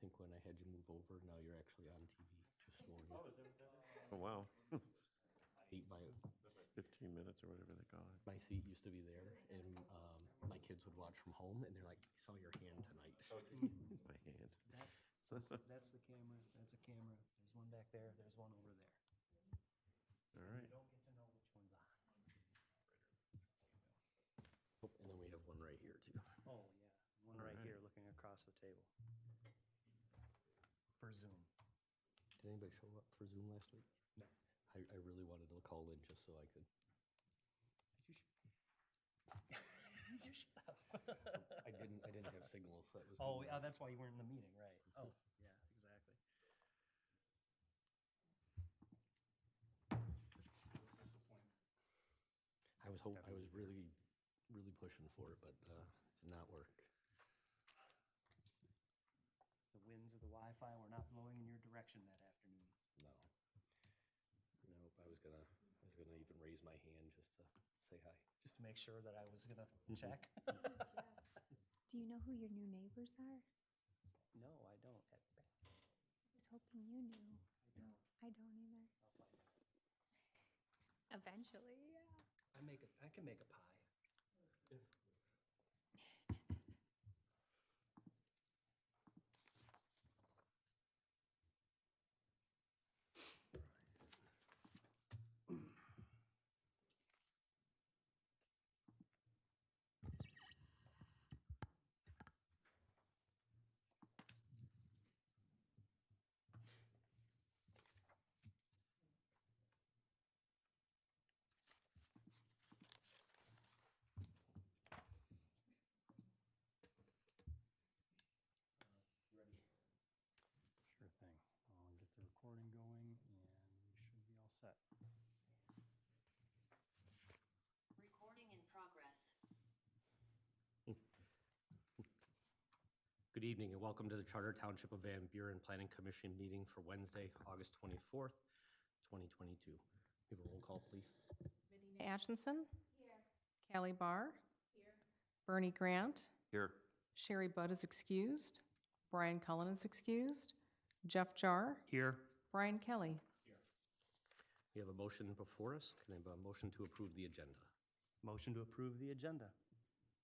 think when I had you move over, now you're actually on TV, just so you know. Oh, wow. My, 15 minutes or whatever they call it. my seat used to be there, and my kids would watch from home, and they're like, I saw your hand tonight. My hand. That's the camera, that's a camera. There's one back there, there's one over there. All You right. don't get to know which one's on. Oh, and then we have one right here, too. Oh, yeah, one right Alright. here looking across the table. For Zoom. Did anybody show up for Zoom last week? No. I really wanted to call in just so I could. You shut up. I didn't have signal, so that was. Oh, good. yeah, that's why you weren't in the meeting, right? Oh, yeah, exactly. I was really pushing for it, but did not work. The winds of the Wi-Fi were not blowing in your direction that afternoon. No. Nope. I was gonna even raise my hand just to say hi. Just to make sure that I was gonna check. Do you know who your new neighbors are? No, I don't. I was hoping you knew. No, I don't either. I'll find out. Eventually, yeah. I can make a pie. Ready? Sure thing. I'll get the recording going and you should be all set. Recording in progress. Good evening and welcome to the Charter Township of Van Buren Planning Commission meeting for Wednesday, August 24th, 2022. We have a roll call, please. Medina Atchison. Here. Callie Barr. Here. Bernie Grant. Here. Sherry Budd is excused. Brian Cullen is excused. Jeff Jar. Here. Brian Kelly. We have a motion before us. Can I have a motion to approve the agenda? Motion to approve the agenda.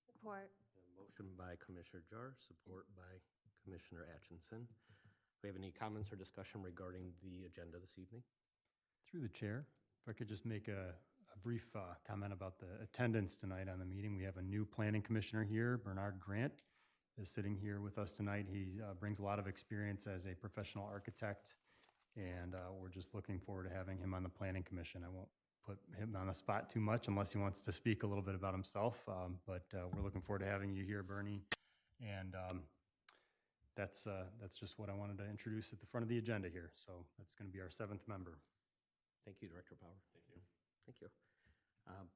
Support. A motion by Commissioner Jar, support by Commissioner Atchison. Do we have any comments or discussion regarding the agenda this evening? Through the chair, if I could just make a brief comment about the attendance tonight on the meeting. We have a new planning commissioner here, Bernard Grant is sitting here with us tonight. He brings a lot of experience as a professional architect, and we're just looking forward to having him on the planning commission. I won't put him on the spot too much unless he wants to speak a little bit about himself, but we're looking forward to having you here, Bernie, and that's just what I wanted to introduce at the front of the agenda here. So that's going to be our 7th member. Thank you, Director Power. Thank you. Thank you. All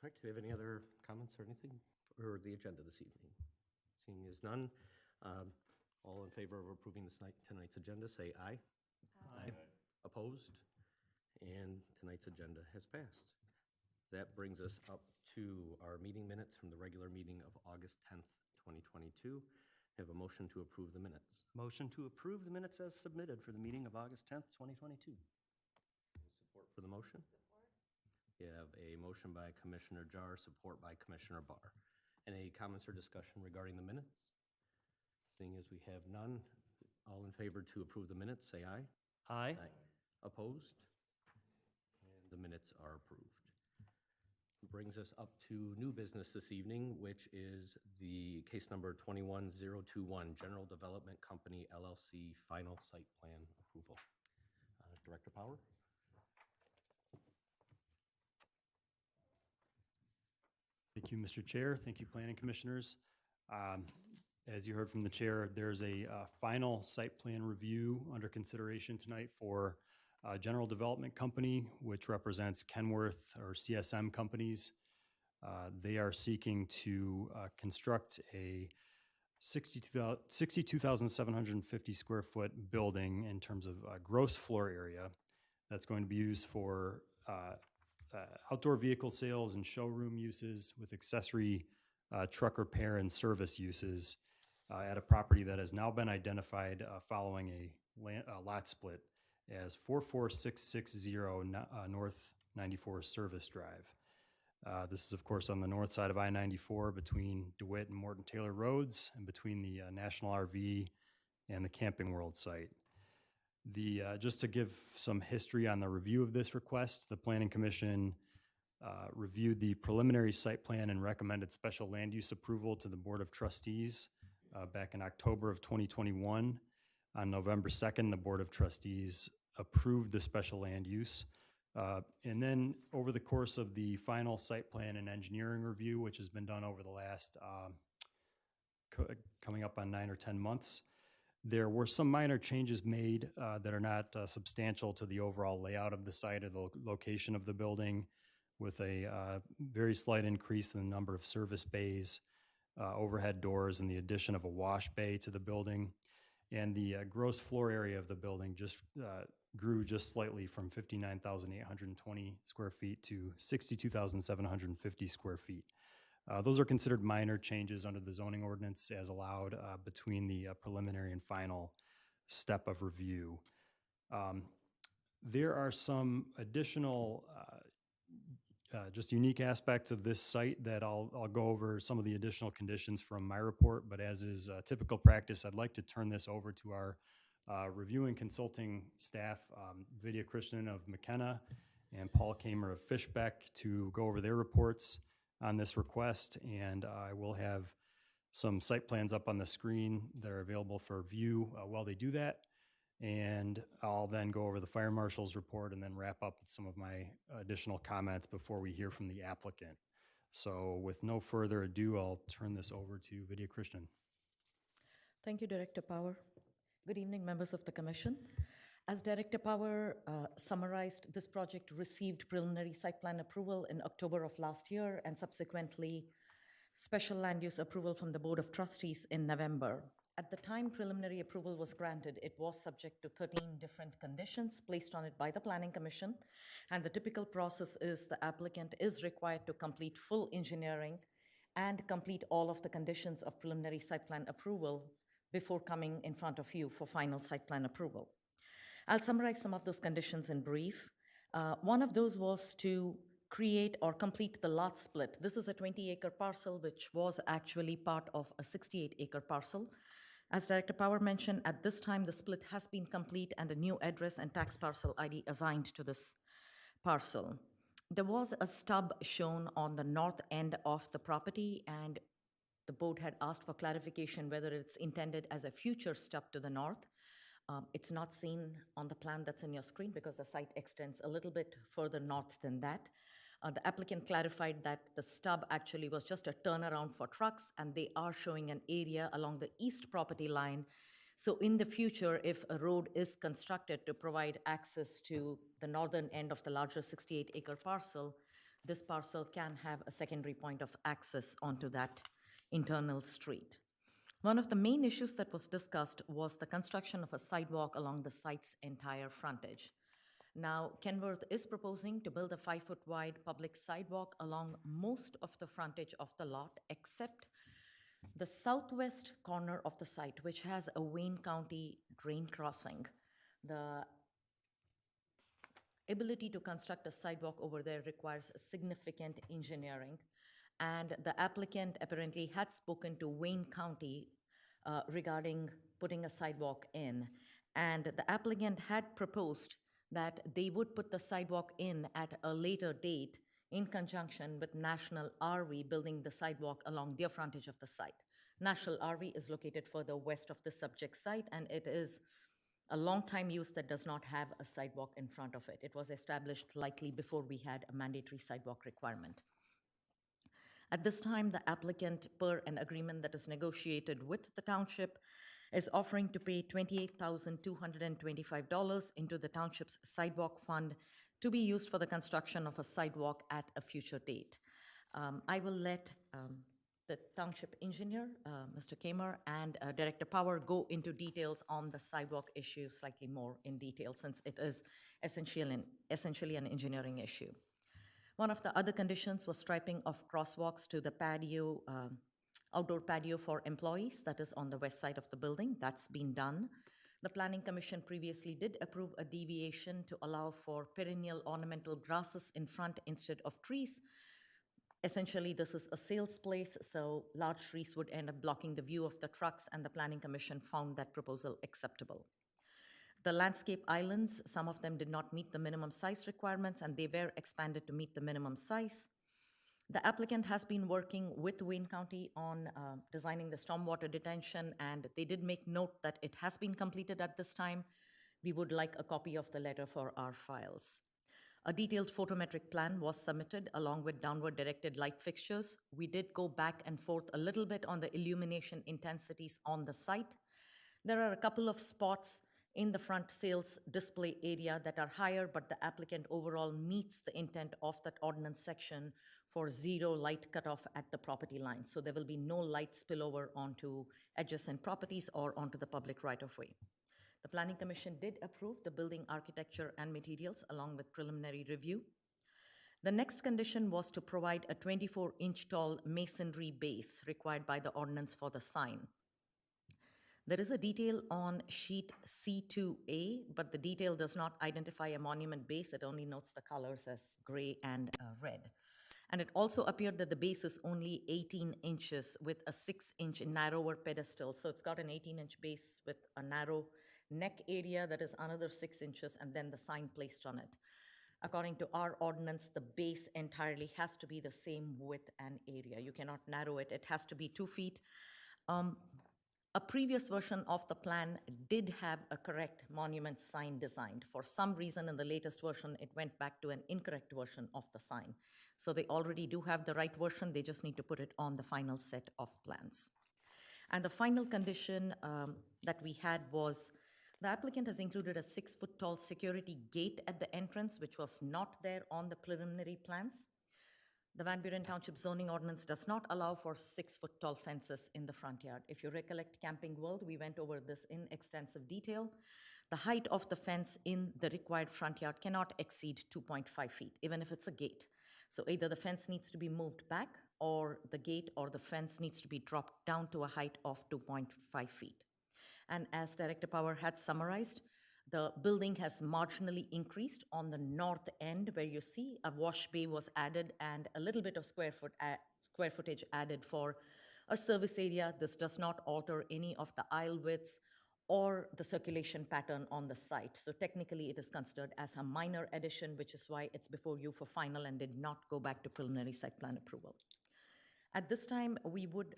right, do we have any other comments or anything for the agenda this evening? Seeing as none, all in favor of approving tonight's agenda, say aye. Aye. Opposed? And tonight's agenda has passed. That brings us up to our meeting minutes from the regular meeting of August 10th, 2022. Have a motion to approve the minutes. Motion to approve the minutes as submitted for the meeting of August 10th, 2022. Support for the motion? Support. We have a motion by Commissioner Jar, support by Commissioner Barr. Any comments or discussion regarding the minutes? Seeing as we have none, all in favor to approve the minutes, say aye. Aye. Opposed? And the minutes are approved. Brings us up to new business this evening, which is the case number 21021, General Development Company LLC final site plan approval. Director Power? Thank you, Mr. Chair. Thank you, Planning Commissioners. As you heard from the chair, there's a final site plan review under consideration tonight for General Development Company, which represents Kenworth or CSM companies. They are seeking to construct a 62,750 square foot building in terms of gross floor area that's going to be used for outdoor vehicle sales and showroom uses with accessory truck repair and service uses. at a property that has now been identified following a lot split as 44660 North 94 Service Drive. This is, of course, on the north side of I-94 between DeWitt and Morton Taylor Roads and between the National RV and the Camping World site. Just to give some history on the review of this request, the Planning Commission reviewed the preliminary site plan and recommended special land use approval to the Board of Trustees back in October of 2021. On November 2nd, the Board of Trustees approved the special land use. And then over the course of the final site plan and engineering review, which has been done over the last coming up on 9 or 10 months, there were some minor changes made that are not substantial to the overall layout of the site or the location of the building, with a very slight increase in the number of service bays, overhead doors, and the addition of a wash bay to the building. And the gross floor area of the building just grew just slightly from 59,820 square feet to 62,750 square feet. Those are considered minor changes under the zoning ordinance as allowed between the preliminary and final step of review. There are some additional just unique aspects of this site that I'll go over some of the additional conditions from my report, but as is typical practice, I'd like to turn this over to our reviewing consulting staff, Vidya Krishnan of McKenna and Paul Kamer of Fishbeck, to go over their reports on this request. And I will have some site plans up on the screen that are available for view while they do that. And I'll then go over the fire marshal's report and then wrap up with some of my additional comments before we hear from the applicant. So with no further ado, I'll turn this over to Vidya Krishnan. Thank you, Director Power. Good evening, members of the Commission. As Director Power summarized, this project received preliminary site plan approval in October of last year and subsequently special land use approval from the Board of Trustees in November. At the time preliminary approval was granted, it was subject to 13 different conditions placed on it by the Planning Commission. And the typical process is the applicant is required to complete full engineering and complete all of the conditions of preliminary site plan approval before coming in front of you for final site plan approval. I'll summarize some of those conditions in brief. One of those was to create or complete the lot split. This is a 20-acre parcel, which was actually part of a 68-acre parcel. As Director Power mentioned, at this time, the split has been complete and a new address and tax parcel ID assigned to this parcel. There was a stub shown on the north end of the property, and the board had asked for clarification whether it's intended as a future stub to the north. It's not seen on the plan that's in your screen because the site extends a little bit further north than that. The applicant clarified that the stub actually was just a turnaround for trucks, and they are showing an area along the east property line. So in the future, if a road is constructed to provide access to the northern end of the larger 68-acre parcel, this parcel can have a secondary point of access onto that internal street. One of the main issues that was discussed was the construction of a sidewalk along the site's entire frontage. Now, Kenworth is proposing to build a 5-foot wide public sidewalk along most of the frontage of the lot, except the southwest corner of the site, which has a Wayne County drain crossing. The ability to construct a sidewalk over there requires significant engineering, and the applicant apparently had spoken to Wayne County regarding putting a sidewalk in, and the applicant had proposed that they would put the sidewalk in at a later date in conjunction with National RV building the sidewalk along their frontage of the site. National RV is located further west of the subject site, and it is a long-time use that does not have a sidewalk in front of it. It was established likely before we had a mandatory sidewalk requirement. At this time, the applicant, per an agreement that is negotiated with the township, is offering to pay $28,225 into the township's sidewalk fund to be used for the construction of a sidewalk at a future date. I will let the township engineer, Mr. Kamer, and Director Power go into details on the sidewalk issue slightly more in detail, since it is essentially an engineering issue. One of the other conditions was striping of crosswalks to the patio outdoor patio for employees that is on the west side of the building. That's been done. The Planning Commission previously did approve a deviation to allow for perennial ornamental grasses in front instead of trees. Essentially, this is a sales place, so large trees would end up blocking the view of the trucks, and the Planning Commission found that proposal acceptable. The landscape islands, some of them did not meet the minimum size requirements, and they were expanded to meet the minimum size. The applicant has been working with Wayne County on designing the stormwater detention, and they did make note that it has been completed at this time. We would like a copy of the letter for our files. A detailed photometric plan was submitted along with downward directed light fixtures. We did go back and forth a little bit on the illumination intensities on the site. There are a couple of spots in the front sales display area that are higher, but the applicant overall meets the intent of that ordinance section for zero light cutoff at the property line. So there will be no light spillover onto adjacent properties or onto the public right-of-way. The Planning Commission did approve the building architecture and materials along with preliminary review. The next condition was to provide a 24-inch tall masonry base required by the ordinance for the sign. There is a detail on sheet C2A, but the detail does not identify a monument base. It only notes the colors as gray and red. And it also appeared that the base is only 18 inches with a 6-inch narrower pedestal. So it's got an 18-inch base with a narrow neck area that is another 6 inches, and then the sign placed on it. According to our ordinance, the base entirely has to be the same width and area. You cannot narrow it. It has to be 2 feet. A previous version of the plan did have a correct monument sign designed. For some reason, in the latest version, it went back to an incorrect version of the sign. So they already do have the right version. They just need to put it on the final set of plans. And the final condition that we had was the applicant has included a 6-foot-tall security gate at the entrance, which was not there on the preliminary plans. The Van Buren Township zoning ordinance does not allow for 6-foot-tall fences in the front yard. If you recollect Camping World, we went over this in extensive detail. The height of the fence in the required front yard cannot exceed 2.5 feet, even if it's a gate. So either the fence needs to be moved back, or the gate or the fence needs to be dropped down to a height of 2.5 feet. And as Director Power had summarized, the building has marginally increased on the north end, where you see a wash bay was added and a little bit of square footage added for a service area. This does not alter any of the aisle widths or the circulation pattern on the site. So technically it is considered as a minor addition, which is why it's before you for final and did not go back to preliminary site plan approval. At this time, we would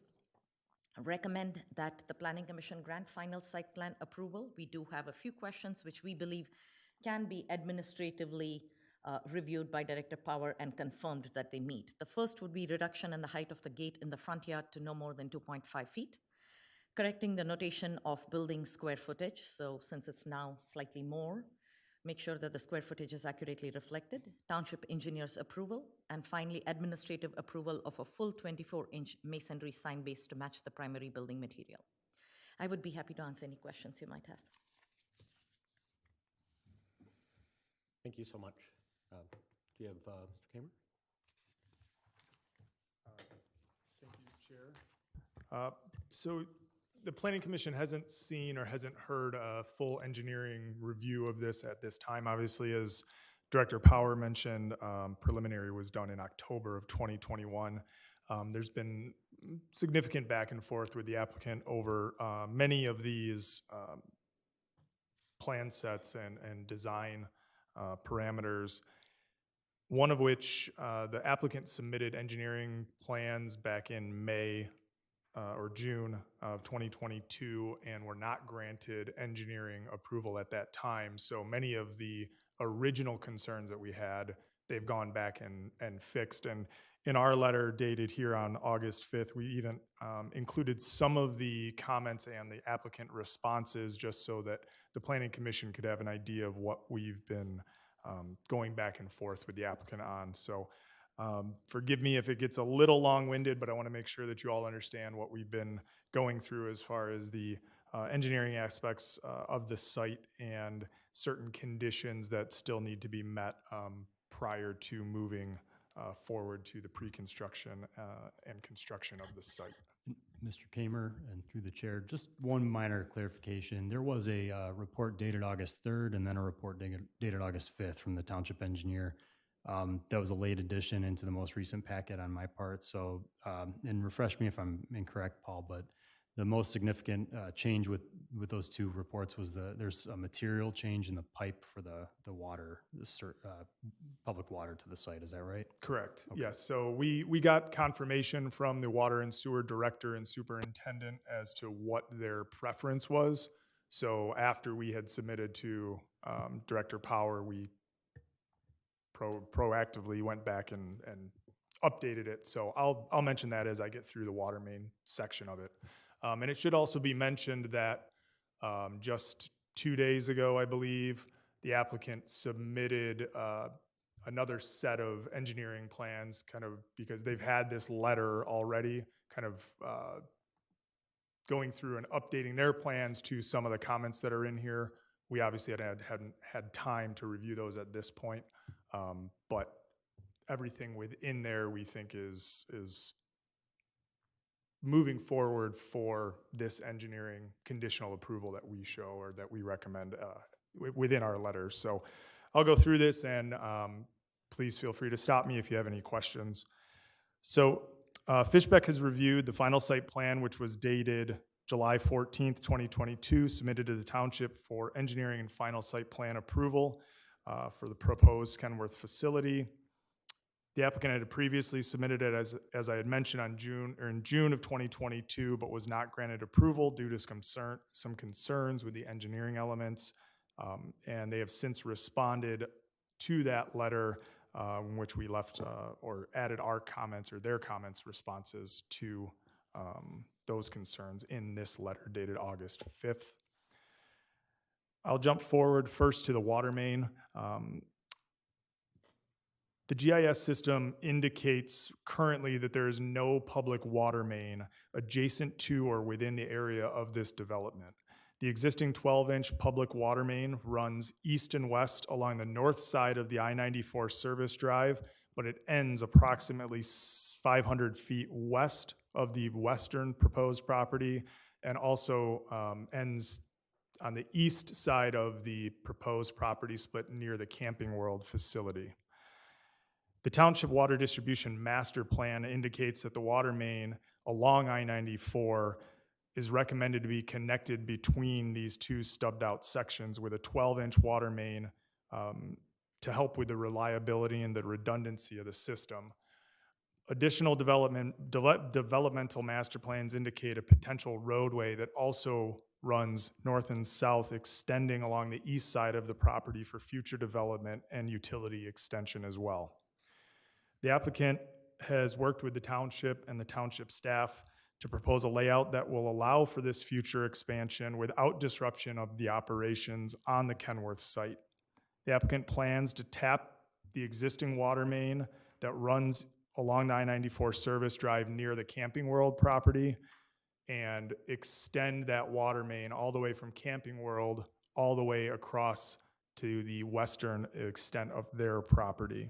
recommend that the Planning Commission grant final site plan approval. We do have a few questions which we believe can be administratively reviewed by Director Power and confirmed that they meet. The first would be reduction in the height of the gate in the front yard to no more than 2.5 feet. Correcting the notation of building square footage, so since it's now slightly more, make sure that the square footage is accurately reflected. Township engineer's approval, and finally administrative approval of a full 24-inch masonry sign base to match the primary building material. I would be happy to answer any questions you might have. Thank you so much. Do you have Mr. Kramer? Thank you, Chair. So the Planning Commission hasn't seen or hasn't heard a full engineering review of this at this time. Obviously, as Director Power mentioned, preliminary was done in October of 2021. There's been significant back and forth with the applicant over many of these plan sets and design parameters. One of which the applicant submitted engineering plans back in May or June of 2022 and were not granted engineering approval at that time. So many of the original concerns that we had, they've gone back and fixed. And in our letter dated here on August 5th, we even included some of the comments and the applicant responses just so that the Planning Commission could have an idea of what we've been going back and forth with the applicant on. So forgive me if it gets a little long-winded, but I want to make sure that you all understand what we've been going through as far as the engineering aspects of the site and certain conditions that still need to be met prior to moving forward to the pre-construction and construction of the site. Mr. Kamer, and through the chair, just one minor clarification. There was a report dated August 3rd and then a report dated August 5th from the township engineer. That was a late addition into the most recent packet on my part. So, and refresh me if I'm incorrect, Paul, but the most significant change with those two reports was there's a material change in the pipe for the water, public water to the site. Is that right? Correct. Yes. So we got confirmation from the water and sewer director and superintendent as to what their preference was. So after we had submitted to Director Power, we proactively went back and updated it. So I'll mention that as I get through the water main section of it. And it should also be mentioned that just 2 days ago, I believe, the applicant submitted another set of engineering plans, kind of because they've had this letter already, kind of going through and updating their plans to some of the comments that are in here. We obviously hadn't had time to review those at this point, but everything within there we think is moving forward for this engineering conditional approval that we show or that we recommend within our letters. So I'll go through this, and please feel free to stop me if you have any questions. So Fishbeck has reviewed the final site plan, which was dated July 14th, 2022, submitted to the township for engineering and final site plan approval for the proposed Kenworth facility. The applicant had previously submitted it as I had mentioned in June of 2022, but was not granted approval due to some concerns with the engineering elements. And they have since responded to that letter, in which we left or added our comments or their comments responses to those concerns in this letter dated August 5th. I'll jump forward first to the water main. The GIS system indicates currently that there is no public water main adjacent to or within the area of this development. The existing 12-inch public water main runs east and west along the north side of the I-94 service drive, but it ends approximately 500 feet west of the western proposed property, and also ends on the east side of the proposed property split near the Camping World facility. The Township Water Distribution Master Plan indicates that the water main along I-94 is recommended to be connected between these two stubbed out sections with a 12-inch water main to help with the reliability and the redundancy of the system. Additional developmental master plans indicate a potential roadway that also runs north and south, extending along the east side of the property for future development and utility extension as well. The applicant has worked with the township and the township staff to propose a layout that will allow for this future expansion without disruption of the operations on the Kenworth site. The applicant plans to tap the existing water main that runs along the I-94 service drive near the Camping World property and extend that water main all the way from Camping World all the way across to the western extent of their property.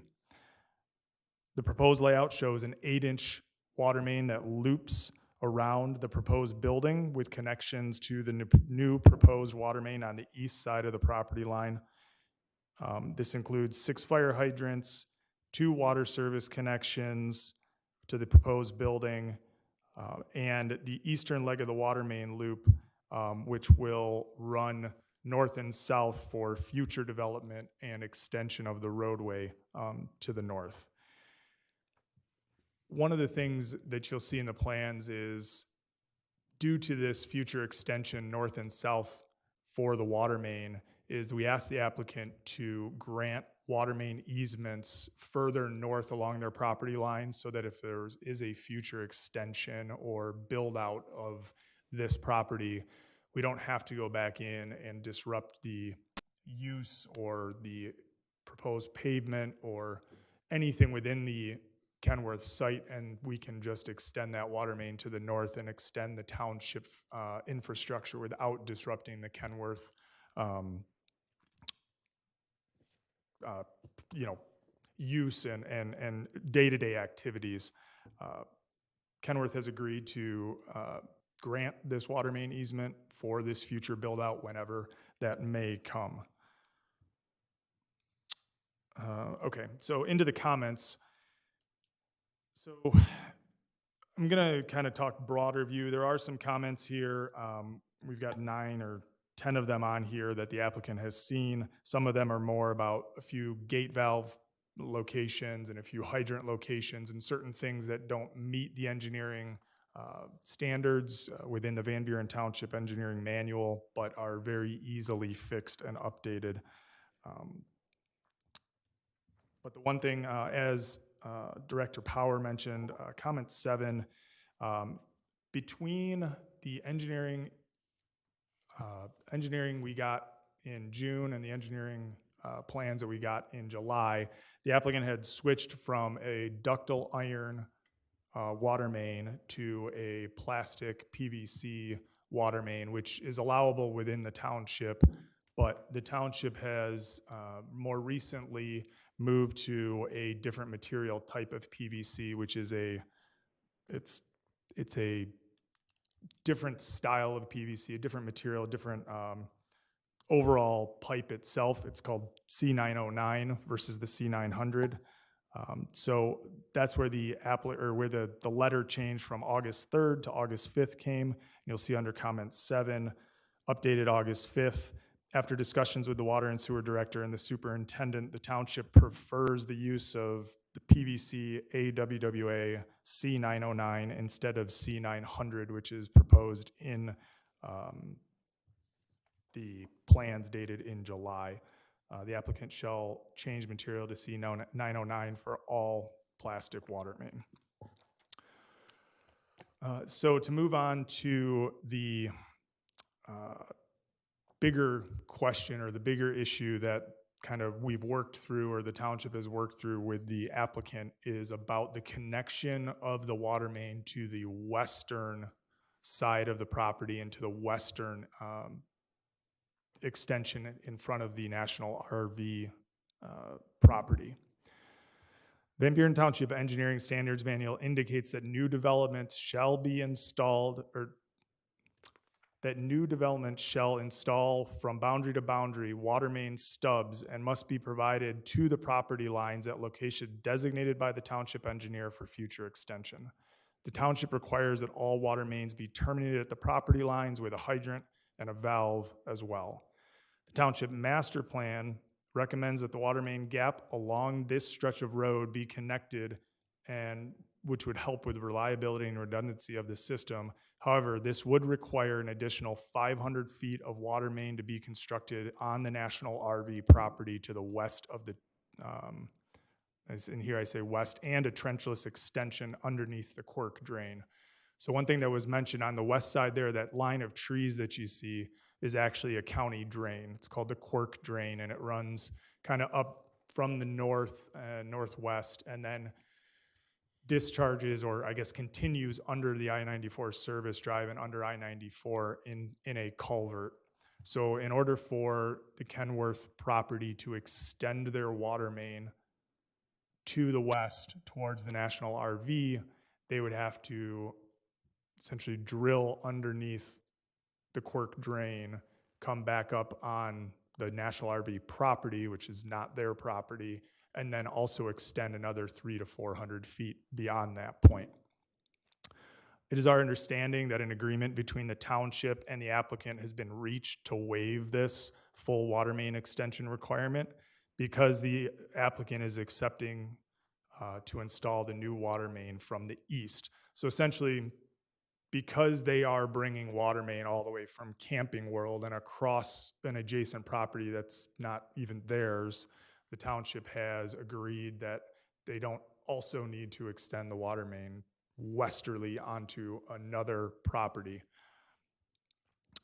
The proposed layout shows an 8-inch water main that loops around the proposed building with connections to the new proposed water main on the east side of the property line. This includes 6 fire hydrants, 2 water service connections to the proposed building, and the eastern leg of the water main loop, which will run north and south for future development and extension of the roadway to the north. One of the things that you'll see in the plans is due to this future extension north and south for the water main is we asked the applicant to grant water main easements further north along their property line so that if there is a future extension or build out of this property, we don't have to go back in and disrupt the use or the proposed pavement or anything within the Kenworth site, and we can just extend that water main to the north and extend the township infrastructure without disrupting the Kenworth use and day-to-day activities. Kenworth has agreed to grant this water main easement for this future build-out whenever that may come. Okay, so into the comments. So I'm gonna kind of talk broader view. There are some comments here. We've got 9 or 10 of them on here that the applicant has seen. Some of them are more about a few gate valve locations and a few hydrant locations and certain things that don't meet the engineering standards within the Van Buren Township Engineering Manual, but are very easily fixed and updated. But the one thing, as Director Power mentioned, comment 7, between the engineering we got in June and the engineering plans that we got in July, the applicant had switched from a ductile iron water main to a plastic PVC water main, which is allowable within the township, but the township has more recently moved to a different material type of PVC, which is it's a different style of PVC, a different material, different overall pipe itself. It's called C909 versus the C900. So that's where the letter change from August 3rd to August 5th came. You'll see under comment 7, updated August 5th. After discussions with the water and sewer director and the superintendent, the township prefers the use of the PVC AWWA C909 instead of C900, which is proposed in the plans dated in July. The applicant shall change material to C909 for all plastic water main. So to move on to the bigger question or the bigger issue that kind of we've worked through or the township has worked through with the applicant is about the connection of the water main to the western side of the property and to the western extension in front of the National RV property. Van Buren Township Engineering Standards Manual indicates that new developments shall be installed that new development shall install from boundary to boundary water main stubs and must be provided to the property lines at location designated by the township engineer for future extension. The township requires that all water mains be terminated at the property lines with a hydrant and a valve as well. The township master plan recommends that the water main gap along this stretch of road be connected, and which would help with reliability and redundancy of the system. However, this would require an additional 500 feet of water main to be constructed on the National RV property to the west of the, as in here I say west, and a trenchless extension underneath the Quirk drain. So one thing that was mentioned on the west side there, that line of trees that you see is actually a county drain. It's called the Quirk drain, and it runs kind of up from the north, northwest, and then discharges, or I guess continues under the I-94 service drive and under I-94 in a culvert. So in order for the Kenworth property to extend their water main to the west towards the National RV, they would have to essentially drill underneath the Quirk drain, come back up on the National RV property, which is not their property, and then also extend another 300 to 400 feet beyond that point. It is our understanding that an agreement between the township and the applicant has been reached to waive this full water main extension requirement because the applicant is accepting to install the new water main from the east. So essentially, because they are bringing water main all the way from Camping World and across an adjacent property that's not even theirs, the township has agreed that they don't also need to extend the water main westerly onto another property.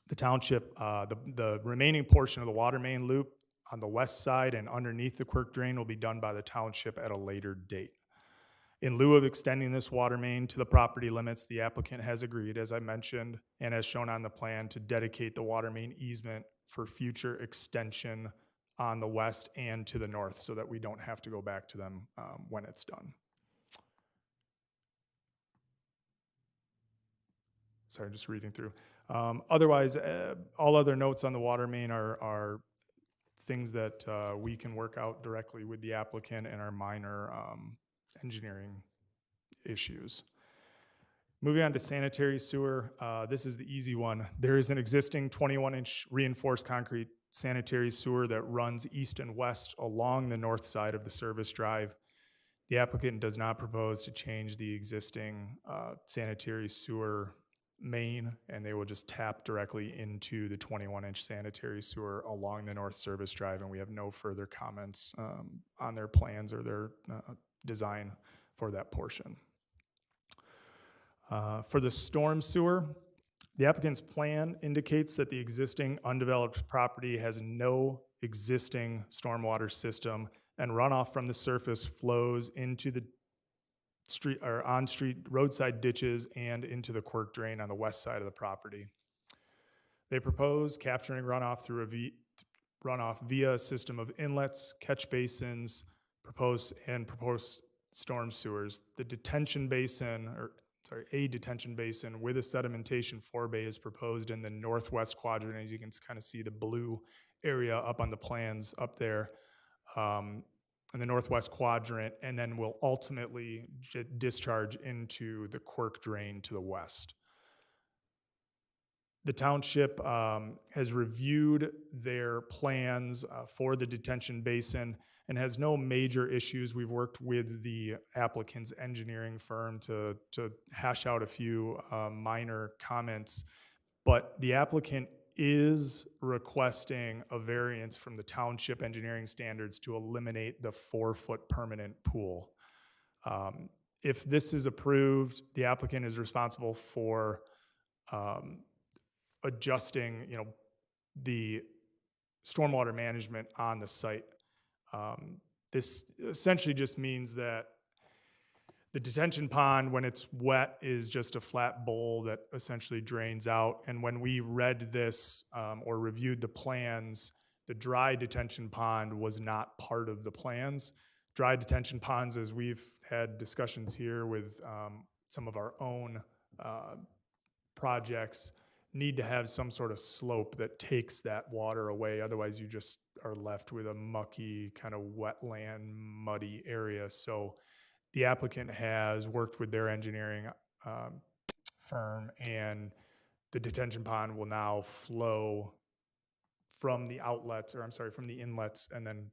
The township, the remaining portion of the water main loop on the west side and underneath the Quirk drain will be done by the township at a later date. In lieu of extending this water main to the property limits, the applicant has agreed, as I mentioned, and as shown on the plan, to dedicate the water main easement for future extension on the west and to the north so that we don't have to go back to them when it's done. Sorry, just reading through. Otherwise, all other notes on the water main are things that we can work out directly with the applicant and are minor engineering issues. Moving on to sanitary sewer, this is the easy one. There is an existing 21-inch reinforced concrete sanitary sewer that runs east and west along the north side of the service drive. The applicant does not propose to change the existing sanitary sewer main, and they will just tap directly into the 21-inch sanitary sewer along the north service drive, and we have no further comments on their plans or their design for that portion. For the storm sewer, the applicant's plan indicates that the existing undeveloped property has no existing stormwater system, and runoff from the surface flows into the street or on-street roadside ditches and into the quirk drain on the west side of the property. They propose capturing runoff through runoff via a system of inlets, catch basins, proposed storm sewers. A detention basin with a sedimentation forebay is proposed in the northwest quadrant. As you can kind of see the blue area up on the plans up there. In the northwest quadrant, and then will ultimately discharge into the quirk drain to the west. The township has reviewed their plans for the detention basin and has no major issues. We've worked with the applicant's engineering firm to hash out a few minor comments, but the applicant is requesting a variance from the township engineering standards to eliminate the 4-foot permanent pool. If this is approved, the applicant is responsible for adjusting, the stormwater management on the site. This essentially just means that the detention pond, when it's wet, is just a flat bowl that essentially drains out. And when we read this or reviewed the plans, the dry detention pond was not part of the plans. Dry detention ponds, as we've had discussions here with some of our own projects, need to have some sort of slope that takes that water away. Otherwise, you just are left with a mucky, kind of wetland, muddy area. So the applicant has worked with their engineering firm, and the detention pond will now flow from the outlets, from the inlets, and then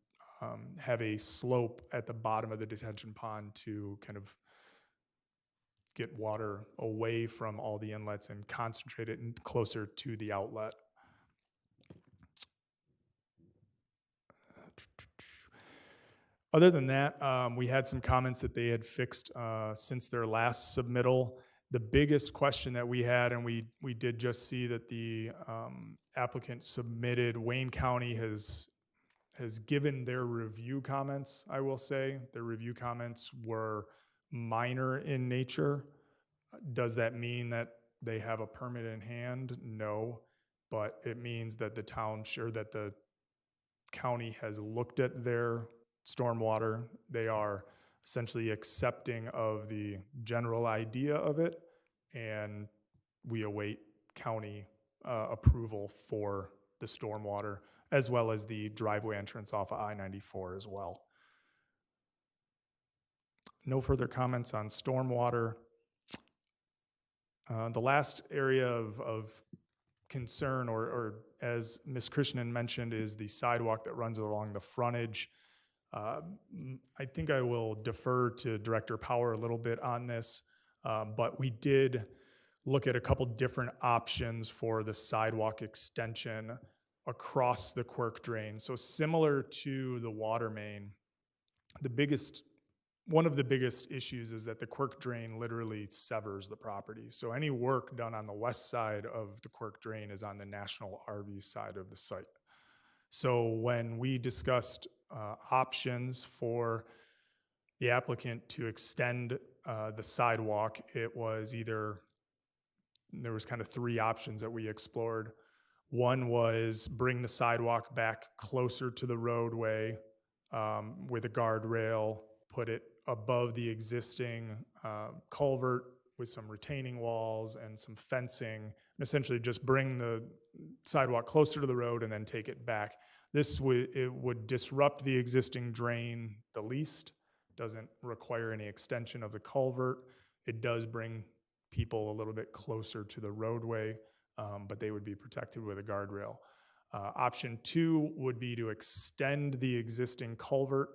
have a slope at the bottom of the detention pond to kind of get water away from all the inlets and concentrate it closer to the outlet. Other than that, we had some comments that they had fixed since their last submittal. The biggest question that we had, and we did just see that the applicant submitted, Wayne County has given their review comments, I will say. Their review comments were minor in nature. Does that mean that they have a permit in hand? No, but it means that the county has looked at their stormwater. They are essentially accepting of the general idea of it, and we await county approval for the stormwater, as well as the driveway entrance off of I-94 as well. No further comments on stormwater. The last area of concern, or as Ms. Krishnan mentioned, is the sidewalk that runs along the frontage. I think I will defer to Director Power a little bit on this, but we did look at a couple different options for the sidewalk extension across the quirk drain. So similar to the water main, one of the biggest issues is that the quirk drain literally severs the property. So any work done on the west side of the quirk drain is on the National RV side of the site. So when we discussed options for the applicant to extend the sidewalk, it was there was kind of three options that we explored. One was bring the sidewalk back closer to the roadway with a guardrail, put it above the existing culvert, with some retaining walls and some fencing, and essentially just bring the sidewalk closer to the road and then take it back. It would disrupt the existing drain the least, doesn't require any extension of the culvert. It does bring people a little bit closer to the roadway, but they would be protected with a guardrail. Option 2 would be to extend the existing culvert,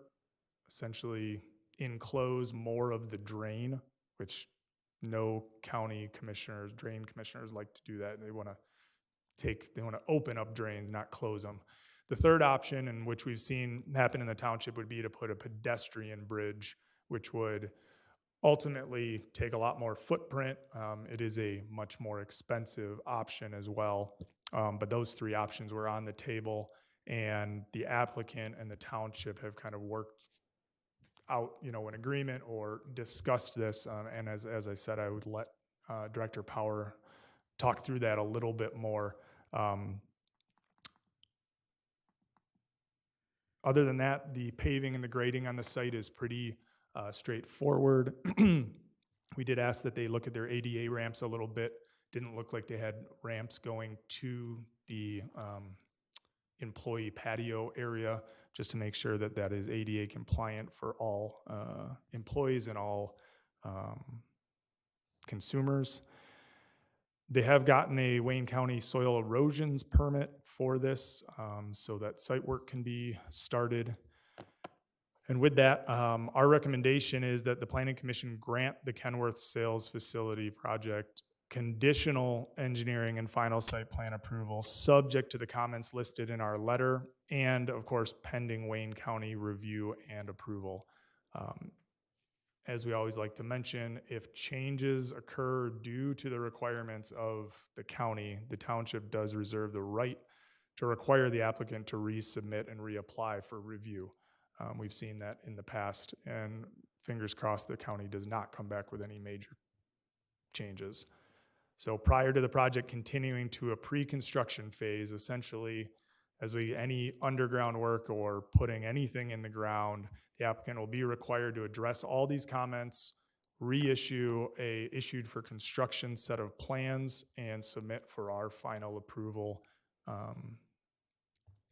essentially enclose more of the drain, which no county commissioners, drain commissioners like to do that. They want to open up drains, not close them. The third option, and which we've seen happen in the township, would be to put a pedestrian bridge, which would ultimately take a lot more footprint. It is a much more expensive option as well. But those 3 options were on the table, and the applicant and the township have kind of worked out, an agreement or discussed this. And as I said, I would let Director Power talk through that a little bit more. Other than that, the paving and the grading on the site is pretty straightforward. We did ask that they look at their ADA ramps a little bit. Didn't look like they had ramps going to the employee patio area, just to make sure that that is ADA compliant for all employees and all consumers. They have gotten a Wayne County soil erosions permit for this, so that site work can be started. And with that, our recommendation is that the Planning Commission grant the Kenworth Sales Facility project conditional engineering and final site plan approval, subject to the comments listed in our letter, and of course, pending Wayne County review and approval. As we always like to mention, if changes occur due to the requirements of the county, the township does reserve the right to require the applicant to resubmit and reapply for review. We've seen that in the past, and fingers crossed the county does not come back with any major changes. So prior to the project continuing to a pre-construction phase, essentially, any underground work or putting anything in the ground, the applicant will be required to address all these comments, reissue a issued for construction set of plans, and submit for our final approval.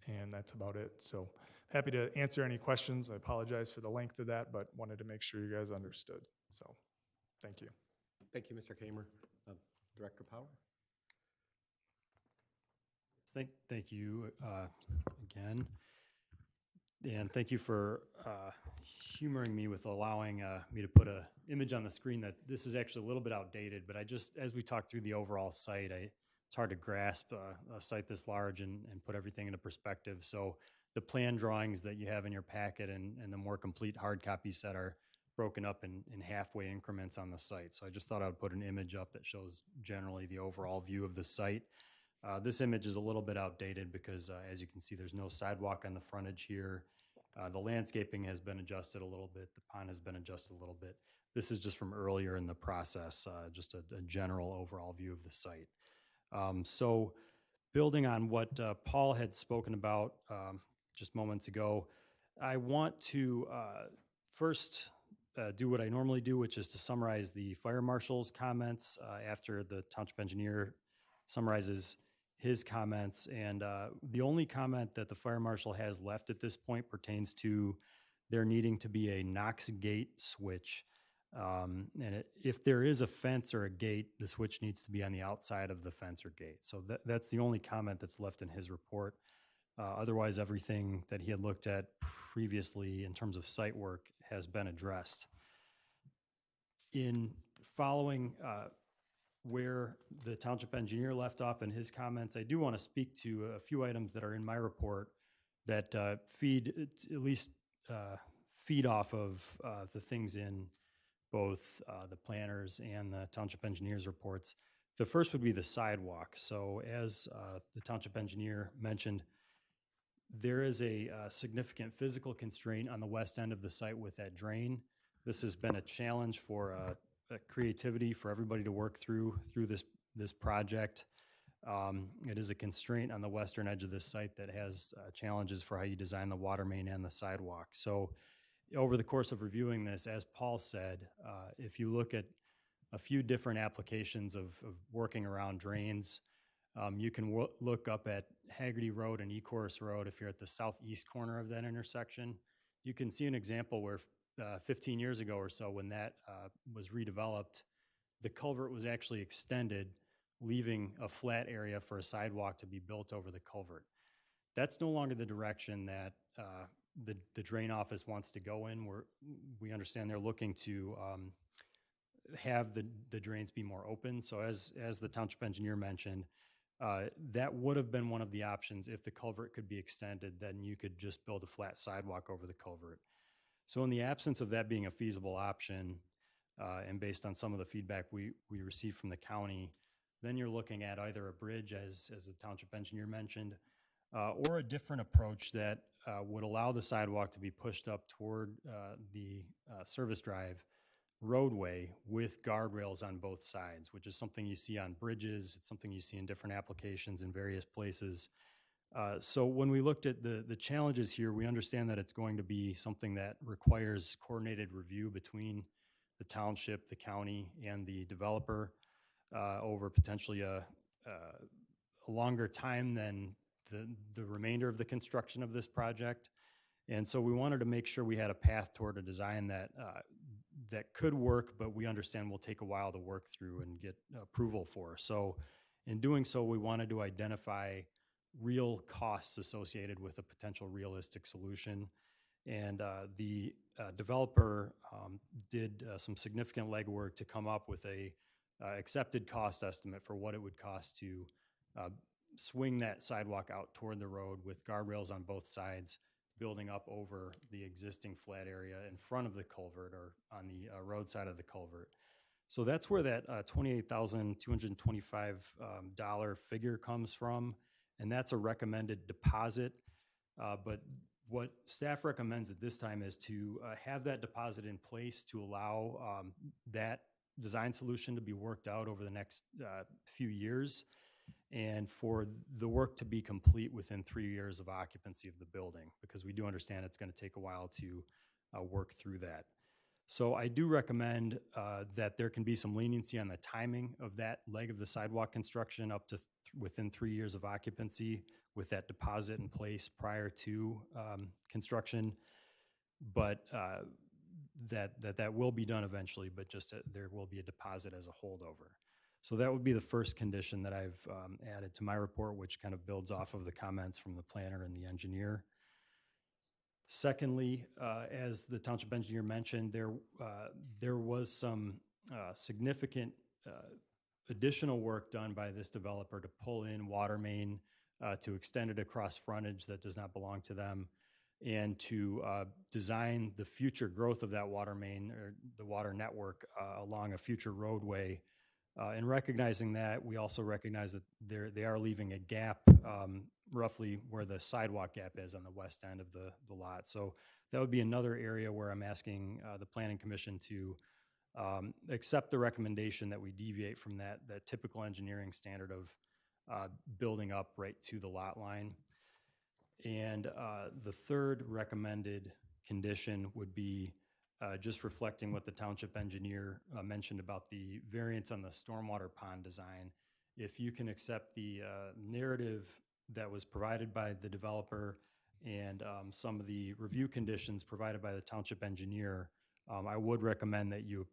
And that's about it. So happy to answer any questions. I apologize for the length of that, but wanted to make sure you guys understood. So thank you. Thank you, Mr. Kamer. Director Power? Thank you again. And thank you for humoring me with allowing me to put an image on the screen that this is actually a little bit outdated, but as we talk through the overall site, it's hard to grasp a site this large and put everything into perspective. So the plan drawings that you have in your packet and the more complete hard copy set are broken up in halfway increments on the site. So I just thought I would put an image up that shows generally the overall view of the site. This image is a little bit outdated because as you can see, there's no sidewalk on the frontage here. The landscaping has been adjusted a little bit. The pond has been adjusted a little bit. This is just from earlier in the process, just a general overall view of the site. So building on what Paul had spoken about just moments ago, I want to first do what I normally do, which is to summarize the fire marshal's comments after the township engineer summarizes his comments. And the only comment that the fire marshal has left at this point pertains to there needing to be a Knox gate switch. If there is a fence or a gate, the switch needs to be on the outside of the fence or gate. So that's the only comment that's left in his report. Otherwise, everything that he had looked at previously in terms of site work has been addressed. In following where the township engineer left off in his comments, I do want to speak to a few items that are in my report that feed off of the things in both the planners and the township engineer's reports. The first would be the sidewalk. So as the township engineer mentioned, there is a significant physical constraint on the west end of the site with that drain. This has been a challenge for creativity for everybody to work through this project. It is a constraint on the western edge of this site that has challenges for how you design the water main and the sidewalk. So over the course of reviewing this, as Paul said, if you look at a few different applications of working around drains. You can look up at Haggerty Road and Ecorse Road if you're at the southeast corner of that intersection. You can see an example where 15 years ago or so, when that was redeveloped, the culvert was actually extended, leaving a flat area for a sidewalk to be built over the culvert. That's no longer the direction that the drain office wants to go in. We understand they're looking to have the drains be more open. So as the township engineer mentioned, that would have been one of the options. If the culvert could be extended, then you could just build a flat sidewalk over the culvert. So in the absence of that being a feasible option, and based on some of the feedback we received from the county, then you're looking at either a bridge, as the township engineer mentioned, or a different approach that would allow the sidewalk to be pushed up toward the service drive roadway with guardrails on both sides, which is something you see on bridges. It's something you see in different applications in various places. So when we looked at the challenges here, we understand that it's going to be something that requires coordinated review between the township, the county, and the developer over potentially a longer time than the remainder of the construction of this project. And so we wanted to make sure we had a path toward a design that could work, but we understand will take a while to work through and get approval for. So in doing so, we wanted to identify real costs associated with a potential realistic solution. And the developer did some significant legwork to come up with a accepted cost estimate for what it would cost to swing that sidewalk out toward the road with guardrails on both sides, building up over the existing flat area in front of the culvert or on the roadside of the culvert. So that's where that $28,225 figure comes from, and that's a recommended deposit. But what staff recommends at this time is to have that deposit in place to allow that design solution to be worked out over the next few years, and for the work to be complete within 3 years of occupancy of the building, because we do understand it's going to take a while to work through that. So I do recommend that there can be some leniency on the timing of that leg of the sidewalk construction up to within 3 years of occupancy with that deposit in place prior to construction, but that will be done eventually, but just there will be a deposit as a holdover. So that would be the first condition that I've added to my report, which kind of builds off of the comments from the planner and the engineer. Secondly, as the township engineer mentioned, there was some significant additional work done by this developer to pull in water main, to extend it across frontage that does not belong to them, and to design the future growth of that water main or the water network along a future roadway. And recognizing that, we also recognize that they are leaving a gap roughly where the sidewalk gap is on the west end of the lot. So that would be another area where I'm asking the Planning Commission to accept the recommendation that we deviate from that typical engineering standard of building up right to the lot line. And the third recommended condition would be just reflecting what the township engineer mentioned about the variance on the stormwater pond design. If you can accept the narrative that was provided by the developer and some of the review conditions provided by the township engineer, I would recommend that you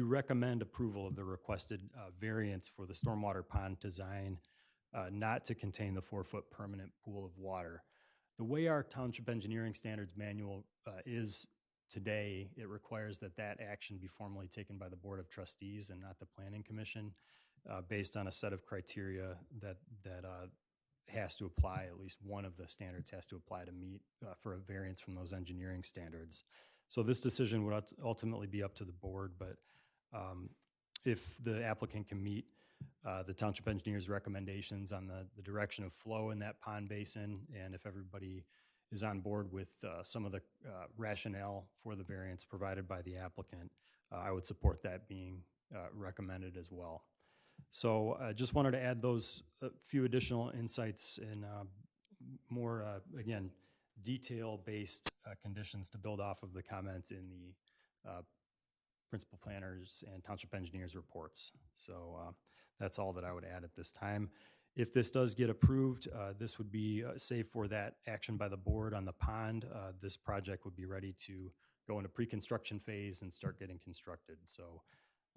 recommend approval of the requested variance for the stormwater pond design, not to contain the 4-foot permanent pool of water. The way our township engineering standards manual is today, it requires that action be formally taken by the Board of Trustees and not the Planning Commission, based on a set of criteria that has to apply. At least one of the standards has to apply to meet for a variance from those engineering standards. So this decision would ultimately be up to the board, but if the applicant can meet the township engineer's recommendations on the direction of flow in that pond basin, and if everybody is on board with some of the rationale for the variance provided by the applicant, I would support that being recommended as well. So I just wanted to add those few additional insights and more, again, detail-based conditions to build off of the comments in the principal planners and township engineers' reports. So that's all that I would add at this time. If this does get approved, this would be, save for that action by the board on the pond, this project would be ready to go into pre-construction phase and start getting constructed. So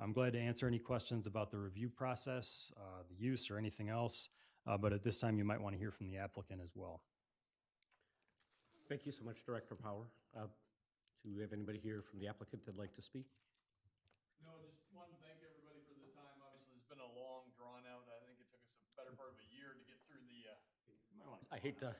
I'm glad to answer any questions about the review process, the use, or anything else. But at this time, you might want to hear from the applicant as well. Thank you so much, Director Power. Do we have anybody here from the applicant that'd like to speak? No, just wanted to thank everybody for the time. Obviously, it's been a long, drawn out, I think it took us a better part of a year to get through the, I hate to,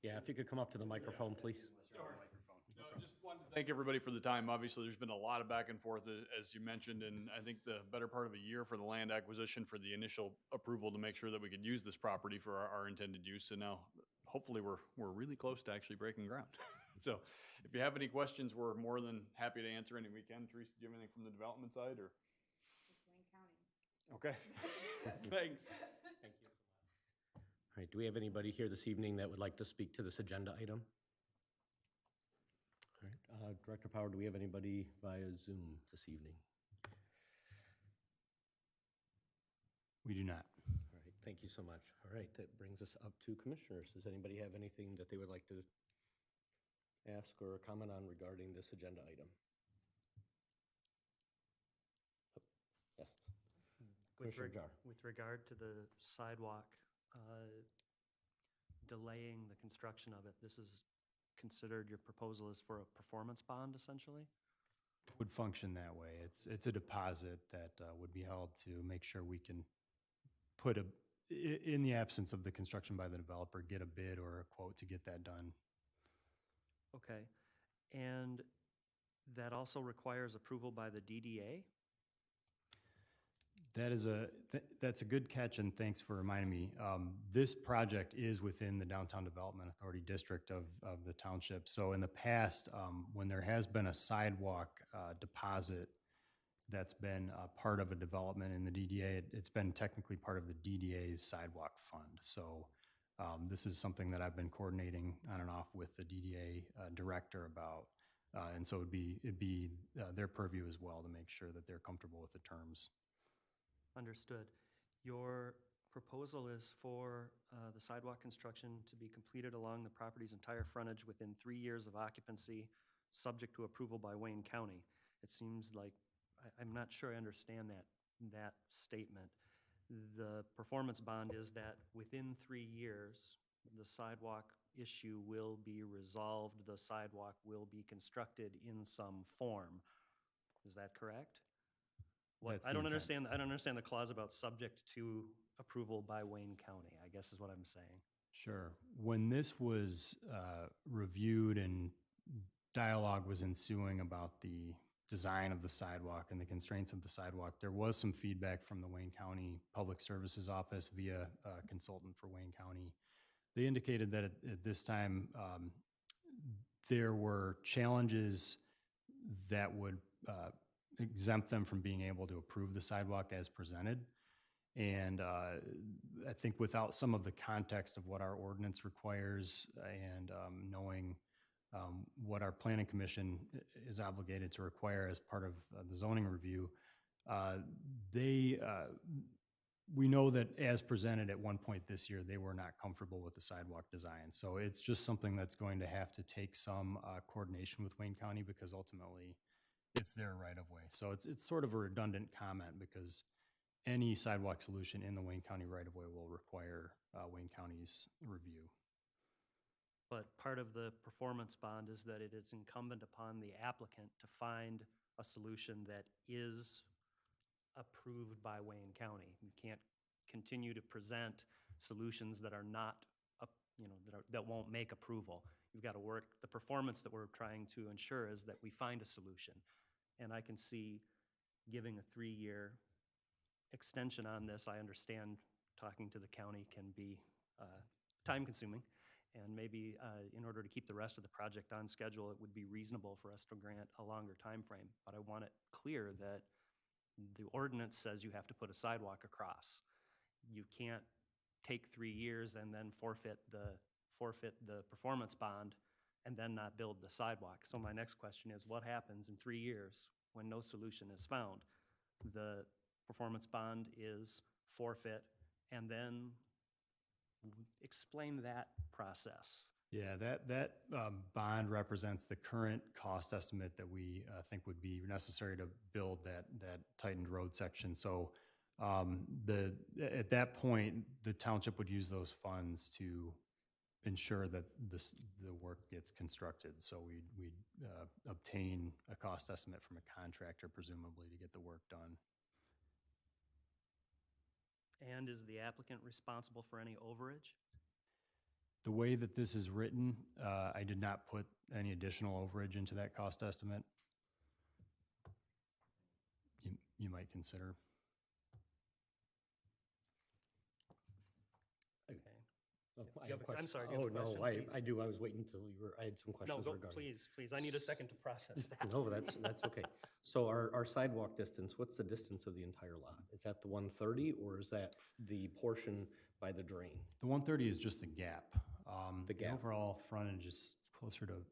yeah, if you could come up to the microphone, please. No, just wanted to thank everybody for the time. Obviously, there's been a lot of back and forth, as you mentioned, and I think the better part of a year for the land acquisition, for the initial approval to make sure that we could use this property for our intended use. And now, hopefully, we're really close to actually breaking ground. So if you have any questions, we're more than happy to answer any we can. Teresa, do you have anything from the development side, or? Just Wayne County. Okay. Thanks. Thank you. All right, do we have anybody here this evening that would like to speak to this agenda item? All right, Director Power, do we have anybody via Zoom this evening? We do not. All right, thank you so much. All right, that brings us up to commissioners. Does anybody have anything that they would like to ask or comment on regarding this agenda item? Yes. Commissioner Jar. With regard to the sidewalk, delaying the construction of it, this is considered, your proposal is for a performance bond, essentially? Would function that way. It's a deposit that would be held to make sure we can put in the absence of the construction by the developer, get a bid or a quote to get that done. Okay. And that also requires approval by the DDA? That's a good catch, and thanks for reminding me. This project is within the Downtown Development Authority district of the township. So in the past, when there has been a sidewalk deposit that's been part of a development in the DDA, it's been technically part of the DDA's sidewalk fund. So this is something that I've been coordinating on and off with the DDA director about. And so it'd be their purview as well to make sure that they're comfortable with the terms. Understood. Your proposal is for the sidewalk construction to be completed along the property's entire frontage within 3 years of occupancy, subject to approval by Wayne County. It seems like, I'm not sure I understand that statement. The performance bond is that within 3 years, the sidewalk issue will be resolved, the sidewalk will be constructed in some form. Is that correct? That's I the don't intent. understand the clause about subject to approval by Wayne County, I guess is what I'm saying. Sure. When this was reviewed and dialogue was ensuing about the design of the sidewalk and the constraints of the sidewalk, there was some feedback from the Wayne County Public Services Office via a consultant for Wayne County. They indicated that at this time, there were challenges that would exempt them from being able to approve the sidewalk as presented. And I think without some of the context of what our ordinance requires and knowing what our planning commission is obligated to require as part of the zoning review, we know that as presented at one point this year, they were not comfortable with the sidewalk design. So it's just something that's going to have to take some coordination with Wayne County, because ultimately it's their right of way. So it's sort of a redundant comment, because any sidewalk solution in the Wayne County right of way will require Wayne County's review. But part of the performance bond is that it is incumbent upon the applicant to find a solution that is approved by Wayne County. You can't continue to present solutions that are not, that won't make approval. You've got to work, the performance that we're trying to ensure is that we find a solution. And I can see giving a 3-year extension on this. I understand talking to the county can be time-consuming, and maybe in order to keep the rest of the project on schedule, it would be reasonable for us to grant a longer time frame. But I want it clear that the ordinance says you have to put a sidewalk across. You can't take 3 years and then forfeit the performance bond and then not build the sidewalk. So my next question is, what happens in 3 years when no solution is found. The performance bond is forfeit, and then explain that process. Yeah, that bond represents the current cost estimate that we think would be necessary to build that tightened road section. So at that point, the township would use those funds to ensure that the work gets constructed. So we'd obtain a cost estimate from a contractor, presumably, to get the work done. And is the applicant responsible for any overage? The way that this is written, I did not put any additional overage into that cost estimate. You might consider. Okay. Oh, I You have have a a- question. I'm sorry, do you Oh, have a question, no, I please? do. I was waiting until I had some No, questions go, regarding. please. I need a second to process that. No, that's okay. So our sidewalk distance, what's the distance of the entire lot? Is that the 130 or is that the portion by the drain? The 130 is just the gap. The gap. Overall frontage is closer to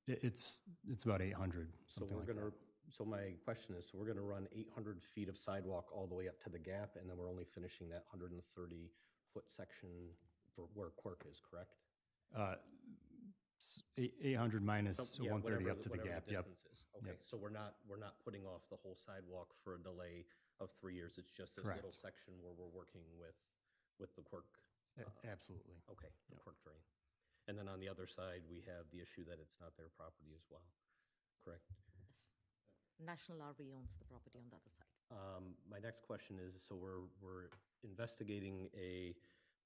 it's about 800, So something we're like gonna, that. so my question is, so we're gonna run 800 feet of sidewalk all the way up to the gap, and then we're only finishing that 130-foot section for where Quirk is, correct? 800 minus Yeah, 130 whatever up to the whatever gap, yep. distance is. Okay, Yep. so we're not putting off the whole sidewalk for a delay of 3 years. It's just this little Correct. section where we're working with the Quirk. Absolutely. Okay, the Yep. Quirk drain. And then on the other side, we have the issue that it's not their property as well, correct? Yes. National RV owns the property on the other side. My next question is, so we're investigating a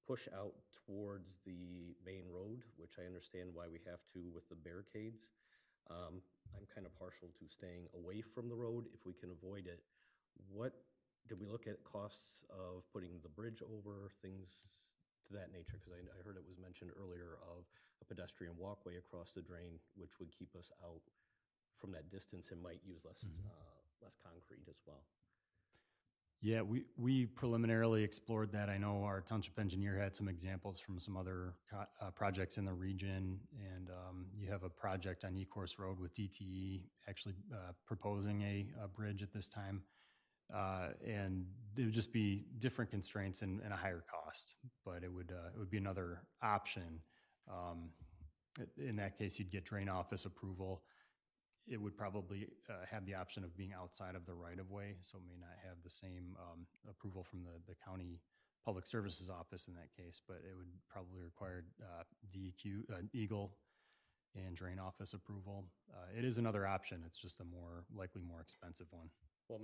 push out towards the main road, which I understand why we have to with the barricades. I'm kind of partial to staying away from the road if we can avoid it. What, did we look at costs of putting the bridge over, things to that nature? Because I heard it was mentioned earlier of a pedestrian walkway across the drain, which would keep us out from that distance and might use less concrete as well. Yeah, we preliminarily explored that. I know our township engineer had some examples from some other projects in the region, and you have a project on Ecorse Road with DTE actually proposing a bridge at this time. And there would just be different constraints and a higher cost, but it would be another option. In that case, you'd get drain office approval. It would probably have the option of being outside of the right-of-way, so it may not have the same approval from the county public services office in that case, but it would probably require DEQ, Eagle, and drain office approval. It is another option. It's just a likely more expensive one. Well,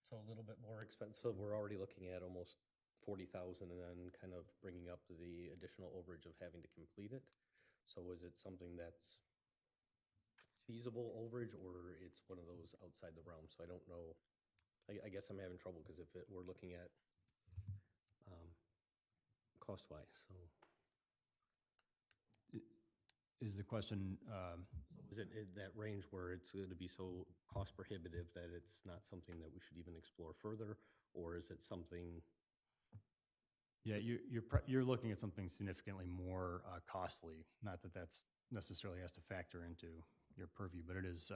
so a little bit more expensive. We're already looking at almost 40,000 and then kind of bringing up the additional overage of having to complete it. So is it something that's feasible overage, or it's one of those outside the realm? So I don't know. I guess I'm having trouble because we're looking at cost-wise, so. Is the question, Is it that range where it's going to be so cost prohibitive that it's not something that we should even explore further? Or is it something? yeah, you're looking at something significantly more costly, not that that's necessarily has to factor into your purview, but it is,